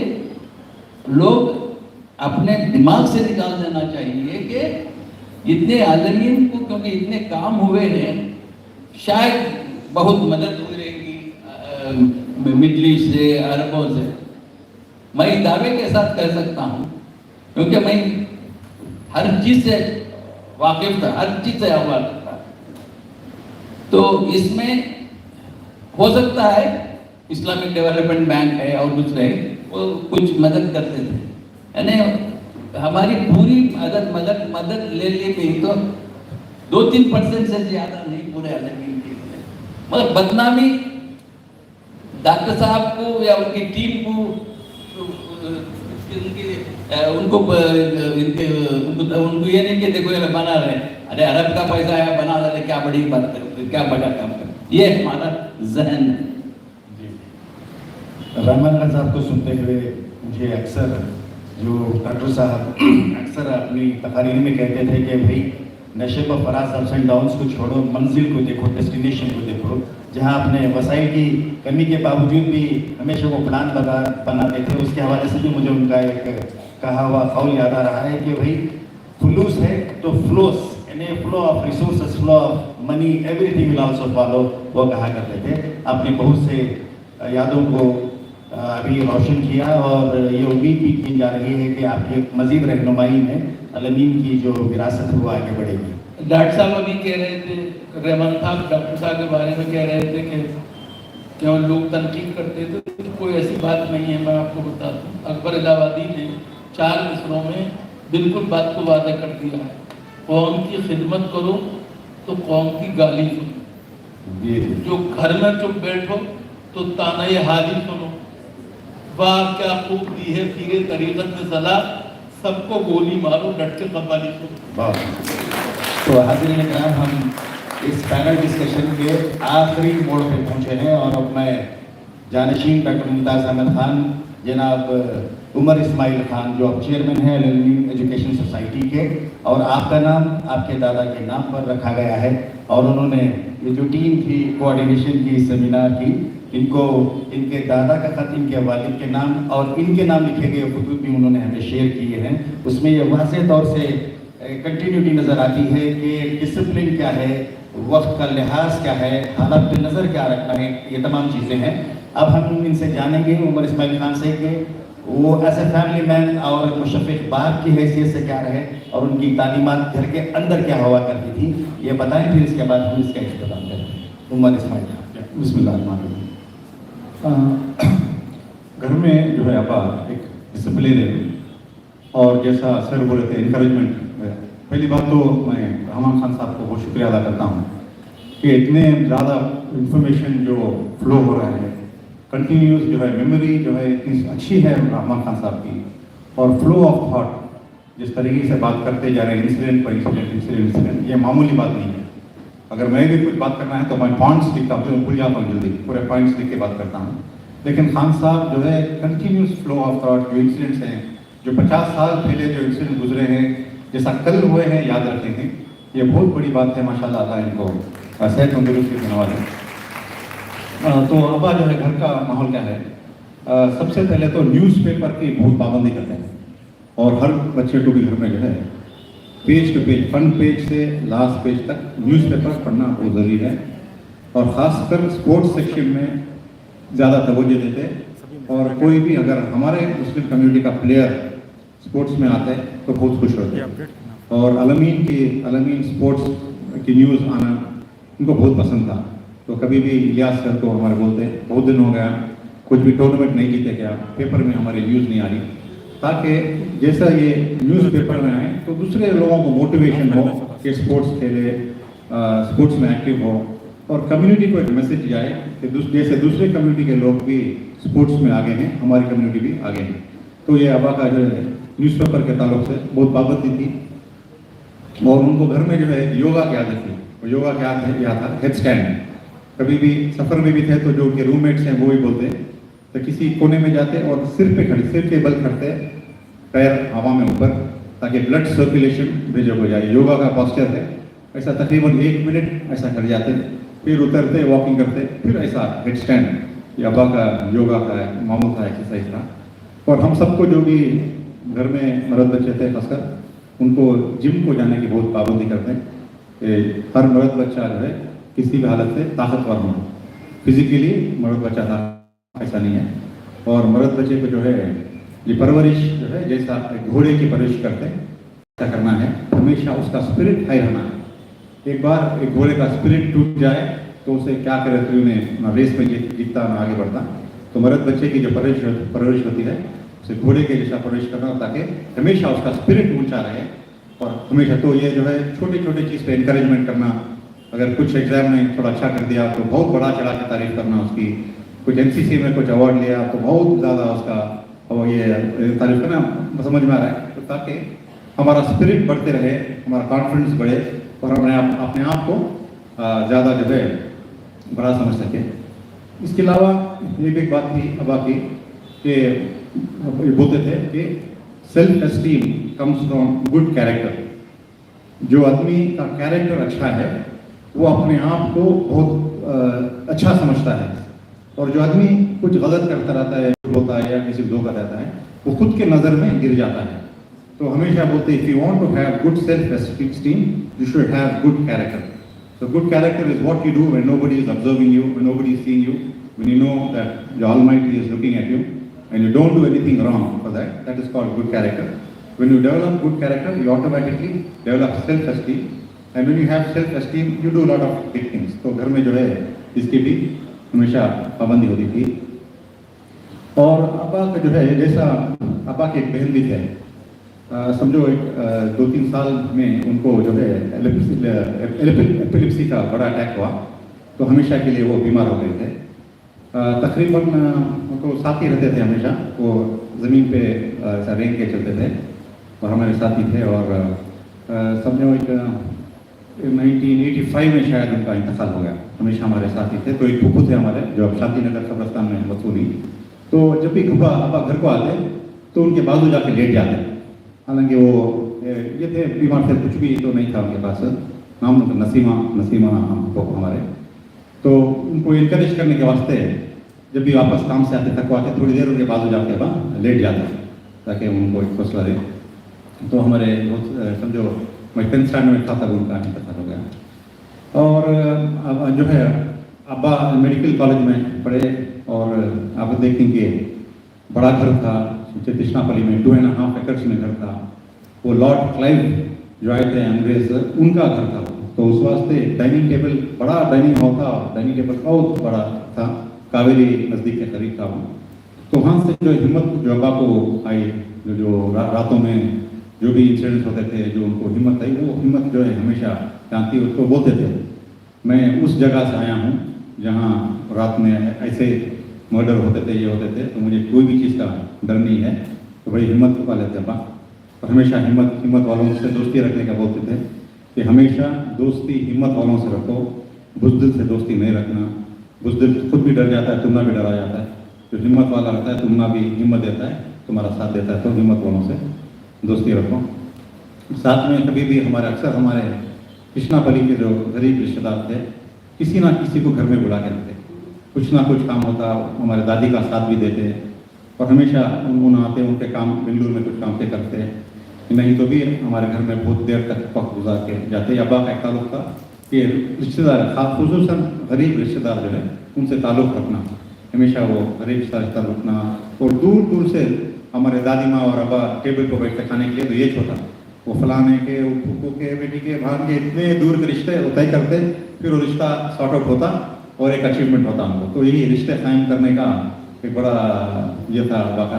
लोग अपने दिमाग से निकाल देना चाहिए कि इतने आलमीन को, क्योंकि इतने काम हुए हैं, शायद बहुत मदद हो रहेगी मिडल ईस्ट से, अरबों से। मैं दावे के साथ कह सकता हूँ, क्योंकि मैं हर चीज से वाकिफ था, हर चीज से अवगत था। तो इसमें हो सकता है इस्लामिक डेवलपमेंट बैंक है और दूसरे वो कुछ मदद करते थे, यानी हमारी पूरी मदद ले भी तो 2-3% से ज्यादा नहीं पूरे अलमीन के लिए। मगर बदनामी डॉक्टर साहब को या उनकी टीम को उनको ये नहीं कि देखो ये बना रहे, अरे अरब का पैसा है बना रहे, क्या बड़ी बात है, क्या बड़ा काम कर, ये हमारा जहन है। रहमान खान साहब को सुनते हुए मुझे अक्सर जो डॉक्टर साहब अक्सर अपनी तकारीर में कहते थे कि भाई नशे व फराज अप्स एंड डाउन्स को छोड़ो, मंजिल को देखो, डेस्टिनेशन को देखो। जहां आपने वसाइल की कमी के बावजूद भी हमेशा वो प्लान बनाते थे, उसके हवाले से भी मुझे उनका एक कहा हुआ कौल याद आ रहा है कि भाई फुलूस है तो फ्लोस, यानी flow of resources, flow of money, everything will also follow, वो कहा करते थे। आपने बहुत से यादों को अभी रोशन किया और ये उम्मीद भी की जा रही है कि आपकी मजीद रहनुमाई में अलमीन की जो विरासत है वो आगे बढ़ेगी। डॉक्टर साहब अभी कह रहे थे, रहमान साहब डॉक्टर साहब के बारे में कह रहे थे कि क्यों लोग तनकीद करते थे, तो कोई ऐसी बात नहीं है। मैं आपको बता दूँ, अकबर इलाहाबादी ने 4 मिसरों में बिल्कुल बात को वादा कर दिया है, कौम की खिदमत करो तो कौम की गाली सुनो, जो घर में चुप बैठो तो ताना ये हाली सुनो, वाह क्या खूब दी है पीरे तरीक़त में सलाह, सबको गोली मारो डट के कव्वाली सुनो। तो हाज़रीन इकराम, हम इस पैनल डिस्कशन के आखिरी मोड़ पे पहुंचे हैं और अब मैं जानशीन डॉक्टर मुमताज़ अहमद खान, जनाब उमर इस्माइल खान जो अब चेयरमैन हैं एजुकेशन सोसाइटी के, और आपका नाम आपके दादा के नाम पर रखा गया है, और उन्होंने ये जो टीम थी कोऑर्डिनेशन की सेमिनार की, इनको इनके दादा का खत इनके वालिद के नाम और इनके नाम लिखे गए खुतूत भी उन्होंने हमें शेयर किए हैं। उसमें ये वाज़ेह तौर से कंटिन्यूटी नज़र आती है कि डिसिप्लिन क्या है, वक्त का लिहाज क्या है, हालात पे नज़र क्या रखना है, ये तमाम चीज़ें हैं। अब हम इनसे जानेंगे उमर इस्माइल खान से कि वो एज ए फैमिली मैन और मुशफ़िक़ बाप की हैसियत से क्या रहे और उनकी तालीमात घर के अंदर क्या हुआ करती थी, ये बताएं, फिर इसके बाद हम इसका इख्तिताम करेंगे। उमर इस्माइल खान। बिस्मिल्लाहिर्रहमानिर्रहीम। घर में जो है आपा एक डिसिप्लिन है, और जैसा सर बोले थे इनकरेजमेंट। पहली बात तो मैं रहमान खान साहब को बहुत शुक्रिया अदा करता हूँ कि इतने ज़्यादा इंफॉर्मेशन जो फ्लो हो रहा है, कंटिन्यूस जो है मेमोरी जो है इतनी अच्छी है रहमान खान साहब की, और फ्लो ऑफ थॉट जिस तरीके से बात करते जा रहे हैं, इंसिडेंट पर इंसिडेंट, ये मामूली बात नहीं है। अगर मैं भी कुछ बात करना है तो मैं पॉइंट्स लिखता हूँ, भूल जाता हूँ जल्दी, पूरे पॉइंट्स लिख के बात करता हूँ। लेकिन खान साहब जो है कंटिन्यूस फ्लो ऑफ थॉट, जो इंसिडेंट्स हैं, जो 50 साल पहले जो इंसिडेंट गुजरे हैं, जैसा कल हुए हैं याद रखते हैं, ये बहुत बड़ी बात है। माशाल्लाह अल्लाह इनको सेहत तंदुरुस्ती देने वाले। तो अब्बा जो है घर का माहौल क्या है, सबसे पहले तो न्यूज़पेपर की बहुत पाबंदी करते हैं, और हर बच्चे को भी घर में जो है page to page, front page से लास्ट पेज तक न्यूज़पेपर पढ़ना बहुत ज़रूरी है, और ख़ासकर स्पोर्ट्स सेक्शन में ज़्यादा तवज्जो देते। और कोई भी अगर हमारे मुस्लिम कम्युनिटी का प्लेयर स्पोर्ट्स में आता है तो बहुत खुश होते हैं, और अलमीन स्पोर्ट्स की न्यूज़ आना उनको बहुत पसंद था। तो कभी भी इलियास सर को हमारे बोलते बहुत दिन हो गया कुछ भी टूर्नामेंट नहीं जीते क्या, पेपर में हमारी न्यूज़ नहीं आ रही, ताकि जैसा ये न्यूज़पेपर में आए तो दूसरे लोगों को मोटिवेशन हो कि स्पोर्ट्स खेले, स्पोर्ट्स में एक्टिव हो, और कम्युनिटी को एक मैसेज जाए कि जैसे दूसरे कम्युनिटी के लोग भी स्पोर्ट्स में आगे हैं, हमारी कम्युनिटी भी आगे है। तो ये अब्बा का जो है न्यूज़पेपर के ताल्लुक से बहुत पाबंदी थी, और उनको घर में जो है योगा की आदत थी। योगा की आदत क्या था, हेड स्टैंड। कभी भी सफ़र में भी थे तो जो उनके रूममेट्स हैं वो भी बोलते तो किसी कोने में जाते और सिर पे खड़े, सिर के बल खड़ते, पैर हवा में ऊपर, ताकि ब्लड सर्कुलेशन भेजो हो जाए। योगा का पोस्चर है ऐसा, तकरीबन 1 मिनट ऐसा कर जाते, फिर उतरते, वॉकिंग करते, फिर ऐसा हेड स्टैंड। ये अब्बा का योगा का मामूल था, एक्सरसाइज था। और हम सबको जो भी घर में मर्द बच्चे थे खासकर, उनको जिम को जाने की बहुत पाबंदी करते हैं कि हर मर्द बच्चा जो है किसी भी हालत से ताकतवर होना, फिजिकली मर्द बच्चा था ऐसा नहीं है। और मर्द बच्चे को जो है ये परवरिश जो है जैसा घोड़े की परवरिश करते हैं ऐसा करना है, हमेशा उसका स्पिरिट हाई रहना है। एक बार एक घोड़े का स्पिरिट टूट जाए तो उसे क्या करे, तो उन्हें ना रेस में जीतता ना आगे बढ़ता। तो मर्द बच्चे की जो परवरिश होती है उसे घोड़े के जैसा परवरिश करना, ताकि हमेशा उसका स्पिरिट ऊंचा रहे। और हमेशा तो ये जो है छोटे छोटे चीज़ पे इंकरेजमेंट करना, अगर कुछ एग्जाम में थोड़ा अच्छा कर दिया तो बहुत बड़ा चढ़ा के तारीफ करना उसकी, कुछ एनसीसी में कुछ अवार्ड लिया तो बहुत ज़्यादा उसका और ये तारीफ करना समझ में आ रहा है, तो ताकि हमारा स्पिरिट बढ़ते रहे, हमारा कॉन्फिडेंस बढ़े और अपने आप को ज़्यादा जो है बड़ा समझ सके। इसके अलावा एक बात थी अबा की कि बोलते थे कि self esteem comes from good character. जो आदमी का कैरेक्टर अच्छा है वो अपने आप को बहुत अच्छा समझता है, और जो आदमी कुछ गलत करता रहता है, बोलता है या किसी को धोखा देता है, वो खुद के नज़र में गिर जाता है। तो हमेशा बोलते हैं if you want to have good self esteem you should have good character. So good character is what you do when nobody is observing you, when nobody is seeing you, when you know that the Almighty is looking at you, and you don't do anything wrong for that. That is called good character. When you develop good character, you automatically develop self-esteem, and when you have self-esteem, you do a lot of big things. तो घर में जो है इसकी भी हमेशा पाबंदी होती थी। और अब्बा का जो है, जैसा अब्बा के एक बहन भी थे, समझो 2-3 साल में उनको जो है एपिलिप्सी का बड़ा अटैक हुआ, तो हमेशा के लिए वो बीमार हो गए थे। तकरीबन उनको साथ ही रहते थे हमेशा, वो ज़मीन पे रेंग के चलते थे और हमारे साथी थे। और समझो 1985 में शायद उनका इंतकाल हो गया, हमेशा हमारे साथी थे। तो एक फूफू थे हमारे जो अब शांति नगर कब्रस्तान में वसूली, तो जब भी अब्बा घर को आते तो उनके बाजू जाके लेट जाते। हालांकि वो ये थे बीमार थे, कुछ भी तो नहीं था उनके पास, नाम तो नसीमा हमको हमारे। तो उनको इनकरेज करने के वास्ते जब भी वापस काम से आते थको आते, थोड़ी देर उनके बाजू जाके लेट जाते ताकि उनको एक हौसला दे। तो हमारे समझो मैं 10th स्टैंडर्ड में था तब उनका इंतकाल हो गया। और जो है अब्बा मेडिकल कॉलेज में पढ़े, और आप देखेंगे बड़ा घर था कृष्णापल्ली में, 2.5 एकड़ में घर था। वो लॉर्ड क्लाइव जो आए थे अंग्रेज, उनका घर था। तो उस वास्ते डाइनिंग टेबल, बड़ा डाइनिंग हॉल था, डाइनिंग टेबल बहुत बड़ा था, कावेरी नज़दीक के करीब था वो। तो वहाँ से जो हिम्मत जो अब्बा को आई, जो रातों में जो भी इंसिडेंट्स होते थे, जो उनको हिम्मत आई, वो हिम्मत जो है हमेशा शांति। उसको बोलते थे मैं उस जगह से आया हूँ जहाँ रात में ऐसे मर्डर होते थे, ये होते थे, तो मुझे कोई भी चीज़ का डर नहीं है। तो बड़ी हिम्मत वाले थे अब्बा, और हमेशा हिम्मत वालों से दोस्ती रखने का बोलते थे कि हमेशा दोस्ती हिम्मत वालों से रखो, बुज़दिल से दोस्ती नहीं रखना। बुज़दिल खुद भी डर जाता है, तुमना भी डरा जाता है। जो हिम्मत वाला रहता है, तुमना भी हिम्मत देता है, तुम्हारा साथ देता है। तो हिम्मत वालों से दोस्ती रखो। साथ में कभी भी अक्सर हमारे कृष्णापल्ली के जो गरीब रिश्तेदार थे, किसी ना किसी को घर में बुला के रखते, कुछ ना कुछ काम होता, हमारे दादी का साथ भी देते, और हमेशा उन्होंने आते, उनके काम बेंगलुरु में कुछ काम पे करते, नहीं तो भी हमारे घर में बहुत देर तक वक्त गुजार के जाते। अब्बा का एक ताल्लुक था कि रिश्तेदार, खासुसन गरीब रिश्तेदार जो है उनसे ताल्लुक़ रखना, हमेशा वो गरीब रिश्तेदार से ताल्लुक़ रखना। और दूर दूर से हमारे दादी माँ और अब्बा टेबल पर बैठते खाने के लिए, तो ये छोटा वो फलाने के, वो फूफू के, बेटी के, भाग के, इतने दूर के रिश्ते वो तय करते, फिर वो रिश्ता सॉर्ट आउट होता और एक अचीवमेंट होता हमको। तो यही रिश्ते कायम करने का एक बड़ा ये था अब्बा का।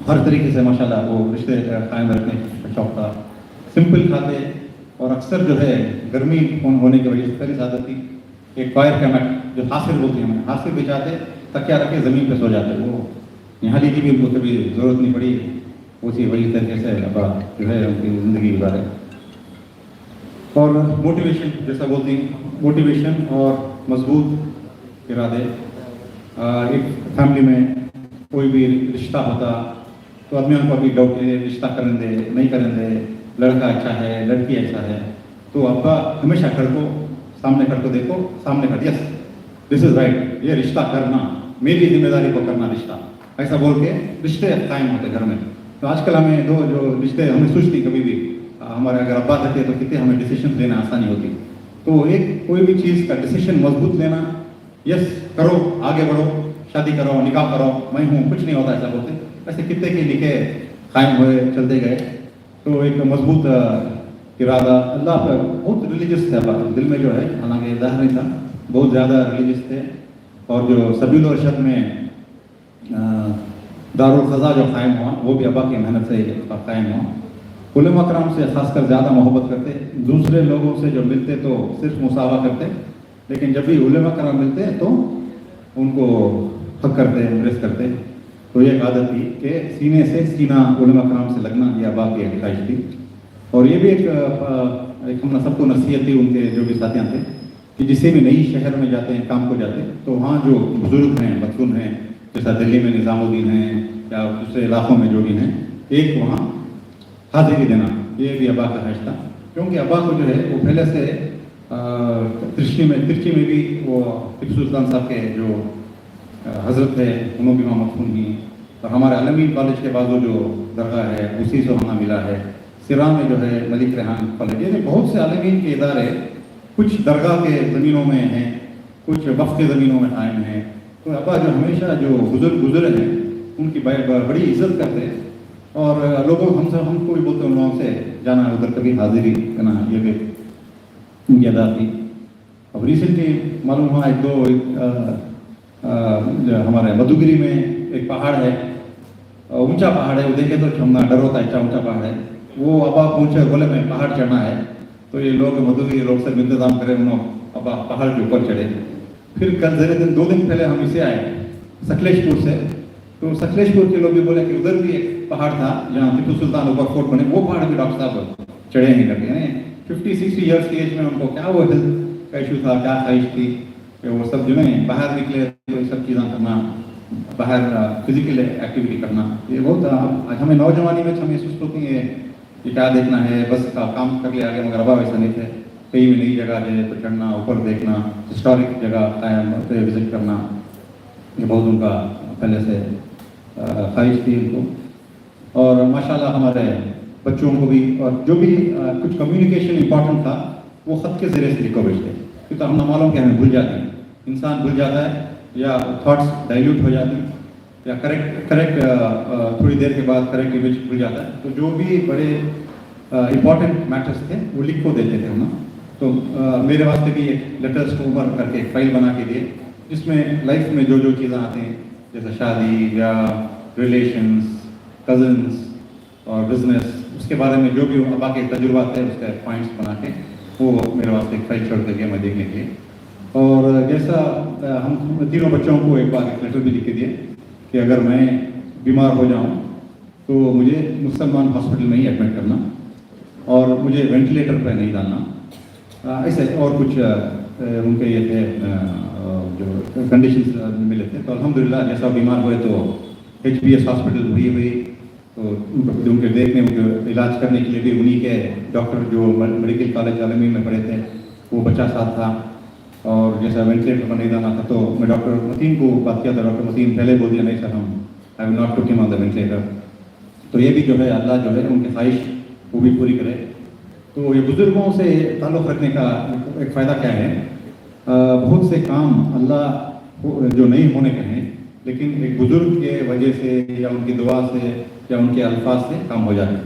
हर तरीके से माशाल्लाह वो रिश्ते कायम रखने का शौक था। सिंपल खाते, और अक्सर जो है गर्मी होने की वजह से पहले आदत थी एक वायर का मैट, जो हासिल बोलते हैं, हासिल बिछाते, तकिया रखे ज़मीन पे सो जाते। वो यहाँ की भी उनको कभी ज़रूरत नहीं पड़ी, उसी वही तरीके से अब्बा जो है उनकी ज़िंदगी गुजारे। और मोटिवेशन, जैसा बोलती हैं, मोटिवेशन और मजबूत इरादे। एक फैमिली में कोई भी रिश्ता होता तो आदमियों को अभी डाउट है, रिश्ता करें दे नहीं करें दे, लड़का अच्छा है लड़की अच्छा है, तो अब्बा हमेशा घर को सामने कर को देखो, सामने कर, यस दिस इज राइट, ये रिश्ता करना, मेरी जिम्मेदारी को करना रिश्ता, ऐसा बोल के रिश्ते कायम होते घर में। तो आजकल हमें जो रिश्ते हमें सोचती कभी भी हमारे अगर अब्बा रहते तो कितने हमें डिसीजन लेना आसानी होती। तो एक कोई भी चीज़ का डिसीजन मजबूत लेना, यस करो, आगे बढ़ो, शादी करो, निकाह करो, मैं हूँ, कुछ नहीं होता ऐसा बोलते, ऐसे कितने के निकाह कायम हुए चलते गए। तो एक मजबूत इरादा, अल्लाह पर बहुत रिलीजियस थे अब्बा, दिल में जो है, हालांकि ज़ाहिर नहीं था, बहुत ज़्यादा रिलीजियस थे। और जो सबील अरशद में दारुल क़ज़ा जो कायम हुआ, वो भी अब्बा की मेहनत से कायम हुआ। उलमा कराम से खासकर ज़्यादा मोहब्बत करते, दूसरे लोगों से जो मिलते तो सिर्फ मुसावा करते, लेकिन जब भी उलमा कराम मिलते तो उनको हक करते एम्प्रेस करते। तो ये एक आदत थी कि सीने से सीना उलमा कराम से लगना, ये अब्बा की एक ख्वाहिश थी। और ये भी एक हम सबको नसीहत थी उनके जो भी साथियाँ थे कि जिसे भी नई शहर में जाते हैं, काम को जाते हैं, तो वहाँ जो बुजुर्ग हैं, मखसून हैं, जैसा दिल्ली में निज़ामुद्दीन हैं या दूसरे इलाकों में जो भी हैं, एक वहाँ हाजिरी देना, ये भी अब्बा का ख्वाहिश था। क्योंकि अब्बा को जो है वो पहले से तिरछी में भी वो टिप्पू सुल्तान साहब के जो हजरत है उन्होंने भी वहाँ मखसून ही, और हमारे अलमीन कॉलेज के बाजू जो दरगाह है उसी से वहाँ मिला है। सिरा में जो है मलिक रेहान कॉलेज, यानी बहुत से अलमीन के इदारे कुछ दरगाह के ज़मीनों में हैं, कुछ वक्फ के ज़मीनों में कायम हैं। तो अब्बा जो हमेशा जो गुज़रे हैं उनकी बड़ी इज्जत करते हैं, और लोगों हमको भी बोलते हैं उन लोगों से जाना है उधर कभी हाजिरी करना, ये भी उनकी अदा थी। अब रिसेंटली मालूम हुआ एक दो हमारे मधुगिरी में एक पहाड़ है, ऊंचा पहाड़ है, वो देखे तो हमना डर होता है, इतना ऊंचा पहाड़ है। वो अब्बा पहुंचे, बोले मैं पहाड़ चढ़ना है, तो ये लोग मधुगिरी लोग सब इंतजाम करें, उन्होंने अब्बा पहाड़ के ऊपर चढ़े। फिर कल दो दिन पहले हम इसे आए सकलेशपुर से, तो सकलेशपुर के लोग भी बोले कि उधर भी एक पहाड़ था जहाँ टिप्पू सुल्तान ऊपर फोर्ट बने, वो पहाड़ भी डॉक्टर साहब चढ़े नहीं करके। 50-60 ईयर्स की एज में उनको क्या वो हेल्थ का इशू था, क्या ख्वाहिश थी कि वो सब जो है बाहर निकले, तो सब चीज़ें करना, बाहर फिजिकल एक्टिविटी करना, ये बहुत आज हमें नौजवानी में हमें महसूस होती है कि क्या देखना है, बस का काम कर लिया आगे, मगर अब्बा वैसा नहीं थे। कहीं भी नई जगह जाए तो चढ़ना, ऊपर देखना, हिस्टोरिक जगह कायम पे विजिट करना, ये बहुत उनका पहले से ख्वाहिश थी उनको। और माशाल्लाह हमारे बच्चों को भी, और जो भी कुछ कम्युनिकेशन इंपॉर्टेंट था वो ख़त के ज़रिए से लिखो भेजते, क्योंकि हम मालूम कि हमें भूल जाते हैं, इंसान भूल जाता है या थॉट्स डाइल्यूट हो जाती हैं या करेक्ट थोड़ी देर के बाद करेक्ट इमेज भूल जाता है। तो जो भी बड़े इंपॉर्टेंट मैटर्स थे वो लिख को देते थे हम ना। तो मेरे वास्ते भी एक लेटर्स को ऊपर करके एक फाइल बना के दिए, जिसमें लाइफ में जो जो चीज़ें आती हैं, जैसे शादी या रिलेशंस, कज़न्स और बिजनेस, उसके बारे में जो भी अब्बा के तजुर्बात थे उसके पॉइंट्स बना के वो मेरे वास्ते एक फाइल छोड़ दिया मैं देखने के लिए। और जैसा हम तीनों बच्चों को एक बार एक लेटर भी लिख के दिए कि अगर मैं बीमार हो जाऊं तो मुझे मुसलमान हॉस्पिटल में ही एडमिट करना और मुझे वेंटिलेटर पर नहीं डालना। ऐसे और कुछ उनके ये थे जो कंडीशंस मिले थे। तो अल्हम्दुलिल्लाह जैसा बीमार हुए तो HBS हॉस्पिटल हुई तो उनके देखने, उनके इलाज करने के लिए भी उन्हीं के डॉक्टर जो मेडिकल कॉलेज आलमी में पढ़े थे वो बच्चा साथ था। और जैसा वेंटिलेटर पर नहीं जाना था तो मैं डॉक्टर मतीन को बात किया था, डॉक्टर मतीन पहले बोल दिया नहीं सर हम I will not put him on the ventilator. तो ये भी जो है अल्लाह जो है उनकी ख्वाहिश वो भी पूरी करे। तो ये बुज़ुर्गों से ताल्लुक़ रखने का एक फ़ायदा क्या है, बहुत से काम अल्लाह जो नहीं होने के हैं लेकिन एक बुज़ुर्ग के वजह से या उनकी दुआ से या उनके अल्फाज से काम हो जाते हैं।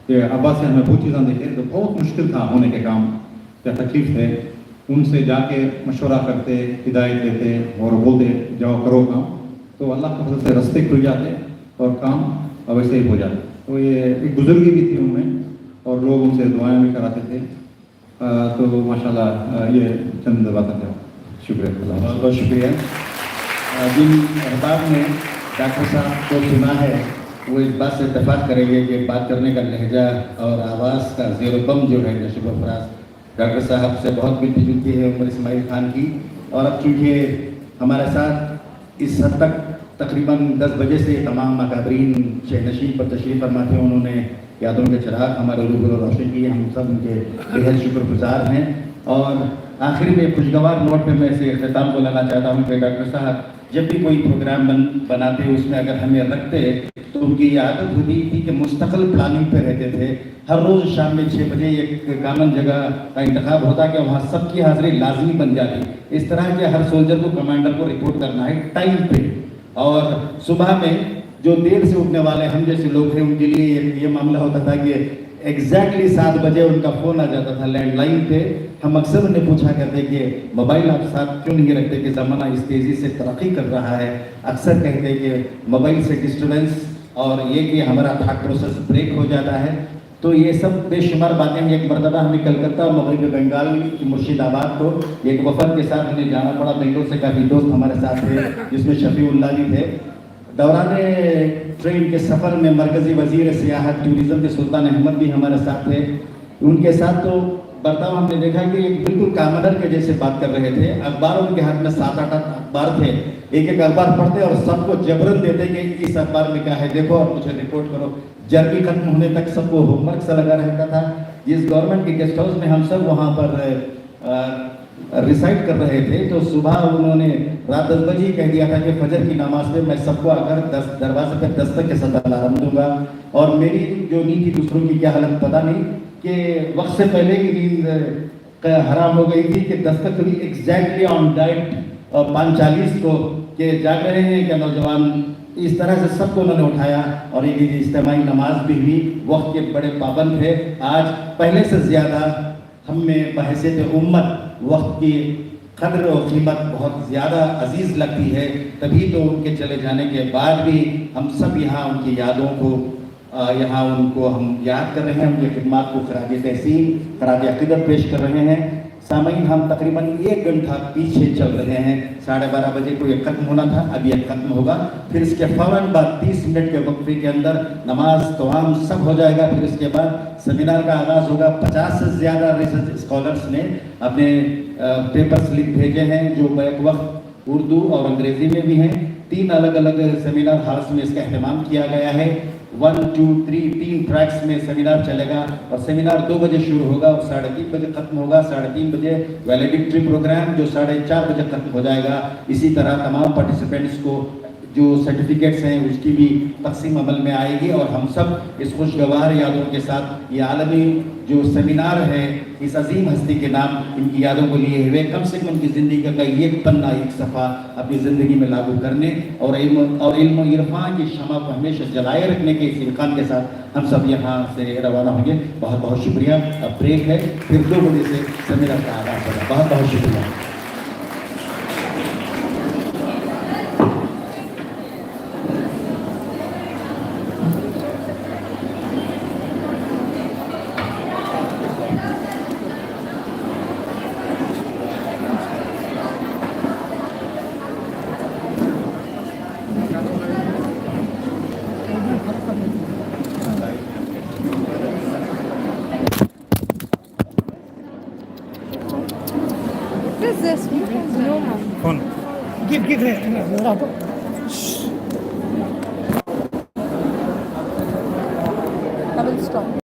कि अब्बा से हमें बहुत चीज़ें देखे तो बहुत मुश्किल था होने के काम या तकलीफ थे, उनसे जाके मशवरा करते, हिदायत देते और बोलते जाओ करो काम, तो अल्लाह के फजल से रास्ते खुल जाते और काम वैसे ही हो जाते। तो ये एक बुजुर्गी भी थी उनमें और लोग उनसे दुआएं भी कराते थे। तो माशाल्लाह ये चंद बातें थे। शुक्रिया, बहुत बहुत शुक्रिया। जिन अहबाब ने डॉक्टर साहब को सुना है वो इस बात से इत्तेफाक करेंगे कि बात करने का लहजा और आवाज़ का ज़ेर-ओ-बम जो है नशब व फराज डॉक्टर साहब से बहुत मिलती जुलती है उमर इस्माइल खान की। और अब चूँकि हमारे साथ इस हद तक तकरीबन 10 बजे से तमाम अकाबरीन शहनशीन पर तशरीफ़ फरमा थे, उन्होंने यादों के चिराग हमारे रूह को रोशन किए, हम सब उनके बेहद शुक्रगुजार हैं। और आखिर में खुशगवार नोट पे मैं इसे अख्ताम को लाना चाहता हूँ कि डॉक्टर साहब जब भी कोई प्रोग्राम बनाते उसमें अगर हमें रखते तो उनकी ये आदत होती थी कि मुस्तकिल प्लानिंग पे रहते थे। हर रोज़ शाम में 6 बजे एक कामन जगह का इंतखाब होता कि वहाँ सबकी हाजिरी लाजमी बन जाती। इस तरह के हर सोल्जर को कमांडर को रिपोर्ट करना है टाइम पे। और सुबह में जो देर से उठने वाले हम जैसे लोग हैं उनके लिए ये मामला होता था कि एग्जैक्टली 7 बजे उनका फ़ोन आ जाता था लैंडलाइन पे। हम अक्सर उन्हें पूछा करते कि मोबाइल आप साथ क्यों नहीं रखते कि ज़माना इस तेज़ी से तरक्की कर रहा है। अक्सर कहते कि मोबाइल से डिस्टर्बेंस और ये कि हमारा थाट प्रोसेस ब्रेक हो जाता है। तो ये सब बेशुमार बातें हैं। एक मरतबा हमें कलकत्ता और मगरबी बंगाल की मुर्शिदाबाद को एक वफद के साथ हमें जाना पड़ा। बेंगलोर से काफ़ी दोस्त हमारे साथ थे, जिसमें शफीउल्लाह भी थे। दौरान ट्रेन के सफ़र में मरकज़ी वज़ीर सियाहत टूरिज़म के सुल्तान अहमद भी हमारे साथ थे। उनके साथ तो बर्ताव हमने देखा कि एक बिल्कुल कामनर के जैसे बात कर रहे थे। अखबार उनके हाथ में 7-8 अखबार थे, एक एक अखबार पढ़ते और सबको जबरन देते कि इस अखबार में क्या है देखो और मुझे रिपोर्ट करो। जर्नी खत्म होने तक सबको होमवर्क सा लगा रहता था। जिस गवर्नमेंट के गेस्ट हाउस में हम सब वहाँ पर रिसाइड कर रहे थे, तो सुबह उन्होंने रात 10 बजे कह दिया था कि फजर की नमाज में मैं सबको आकर 10 दरवाजे पर दस्तक के साथ अलार्म दूंगा। और मेरी जो नींद थी, दूसरों की क्या हालत पता नहीं, कि वक्त से पहले की नींद हराम हो गई थी कि दस्तक हुई एग्जैक्टली ऑन डाइट 5:40 को कि जाग रहे हैं क्या नौजवान। इस तरह से सबको उन्होंने उठाया और ये इज्तिमाई नमाज भी हुई। वक्त के बड़े पाबंद थे। आज पहले से ज़्यादा हमें बहैसियत उम्मत वक्त की कद्र और कीमत बहुत ज़्यादा अजीज़ लगती है। तभी तो उनके चले जाने के बाद भी हम सब यहाँ उनकी यादों को यहाँ उनको हम याद कर रहे हैं, उनकी खिदमत को खराज तहसीन खराज अक़ीदत पेश कर रहे हैं। सामईन, हम तकरीबन 1 घंटा पीछे चल रहे हैं। 12:30 बजे को ये खत्म होना था, अब ये खत्म होगा। फिर इसके फौरन बाद 30 मिनट के वक्फे के अंदर नमाज तमाम सब हो जाएगा। फिर इसके बाद सेमिनार का आगाज़ होगा। 50 से ज़्यादा रिसर्च स्कॉलर्स ने अपने पेपर्स लिख भेजे हैं, जो बैक वक्त उर्दू और अंग्रेज़ी में भी हैं। 3 अलग अलग सेमिनार हाल्स में इसका अहतमाम किया गया है। 1, 2, 3 ट्रैक्स में सेमिनार चलेगा और सेमिनार 2 बजे शुरू होगा और 3:30 बजे खत्म होगा। 3:30 बजे वैलिडिक्टरी प्रोग्राम जो 4:30 बजे खत्म हो जाएगा। इसी तरह तमाम पार्टिसिपेंट्स को जो सर्टिफिकेट्स हैं उसकी भी तकसीम अमल में आएगी। और हम सब इस खुशगवार यादों के साथ ये आलमी जो सेमिनार है, इस अजीम हस्ती के नाम इनकी यादों को लिए हुए कम से कम उनकी ज़िंदगी का एक पन्ना, एक सफ़ा अपनी ज़िंदगी में लागू करने और इल्म इरफान की शमा को हमेशा जलाए रखने के इस इम्कान के साथ हम सब यहाँ से रवाना होंगे। बहुत बहुत शुक्रिया। अब ब्रेक है, फिर 2 बजे से सेमिनार का आगाज़ होगा। बहुत बहुत शुक्रिया। What is this? No, ma'am. Phone. Give it. Double stop.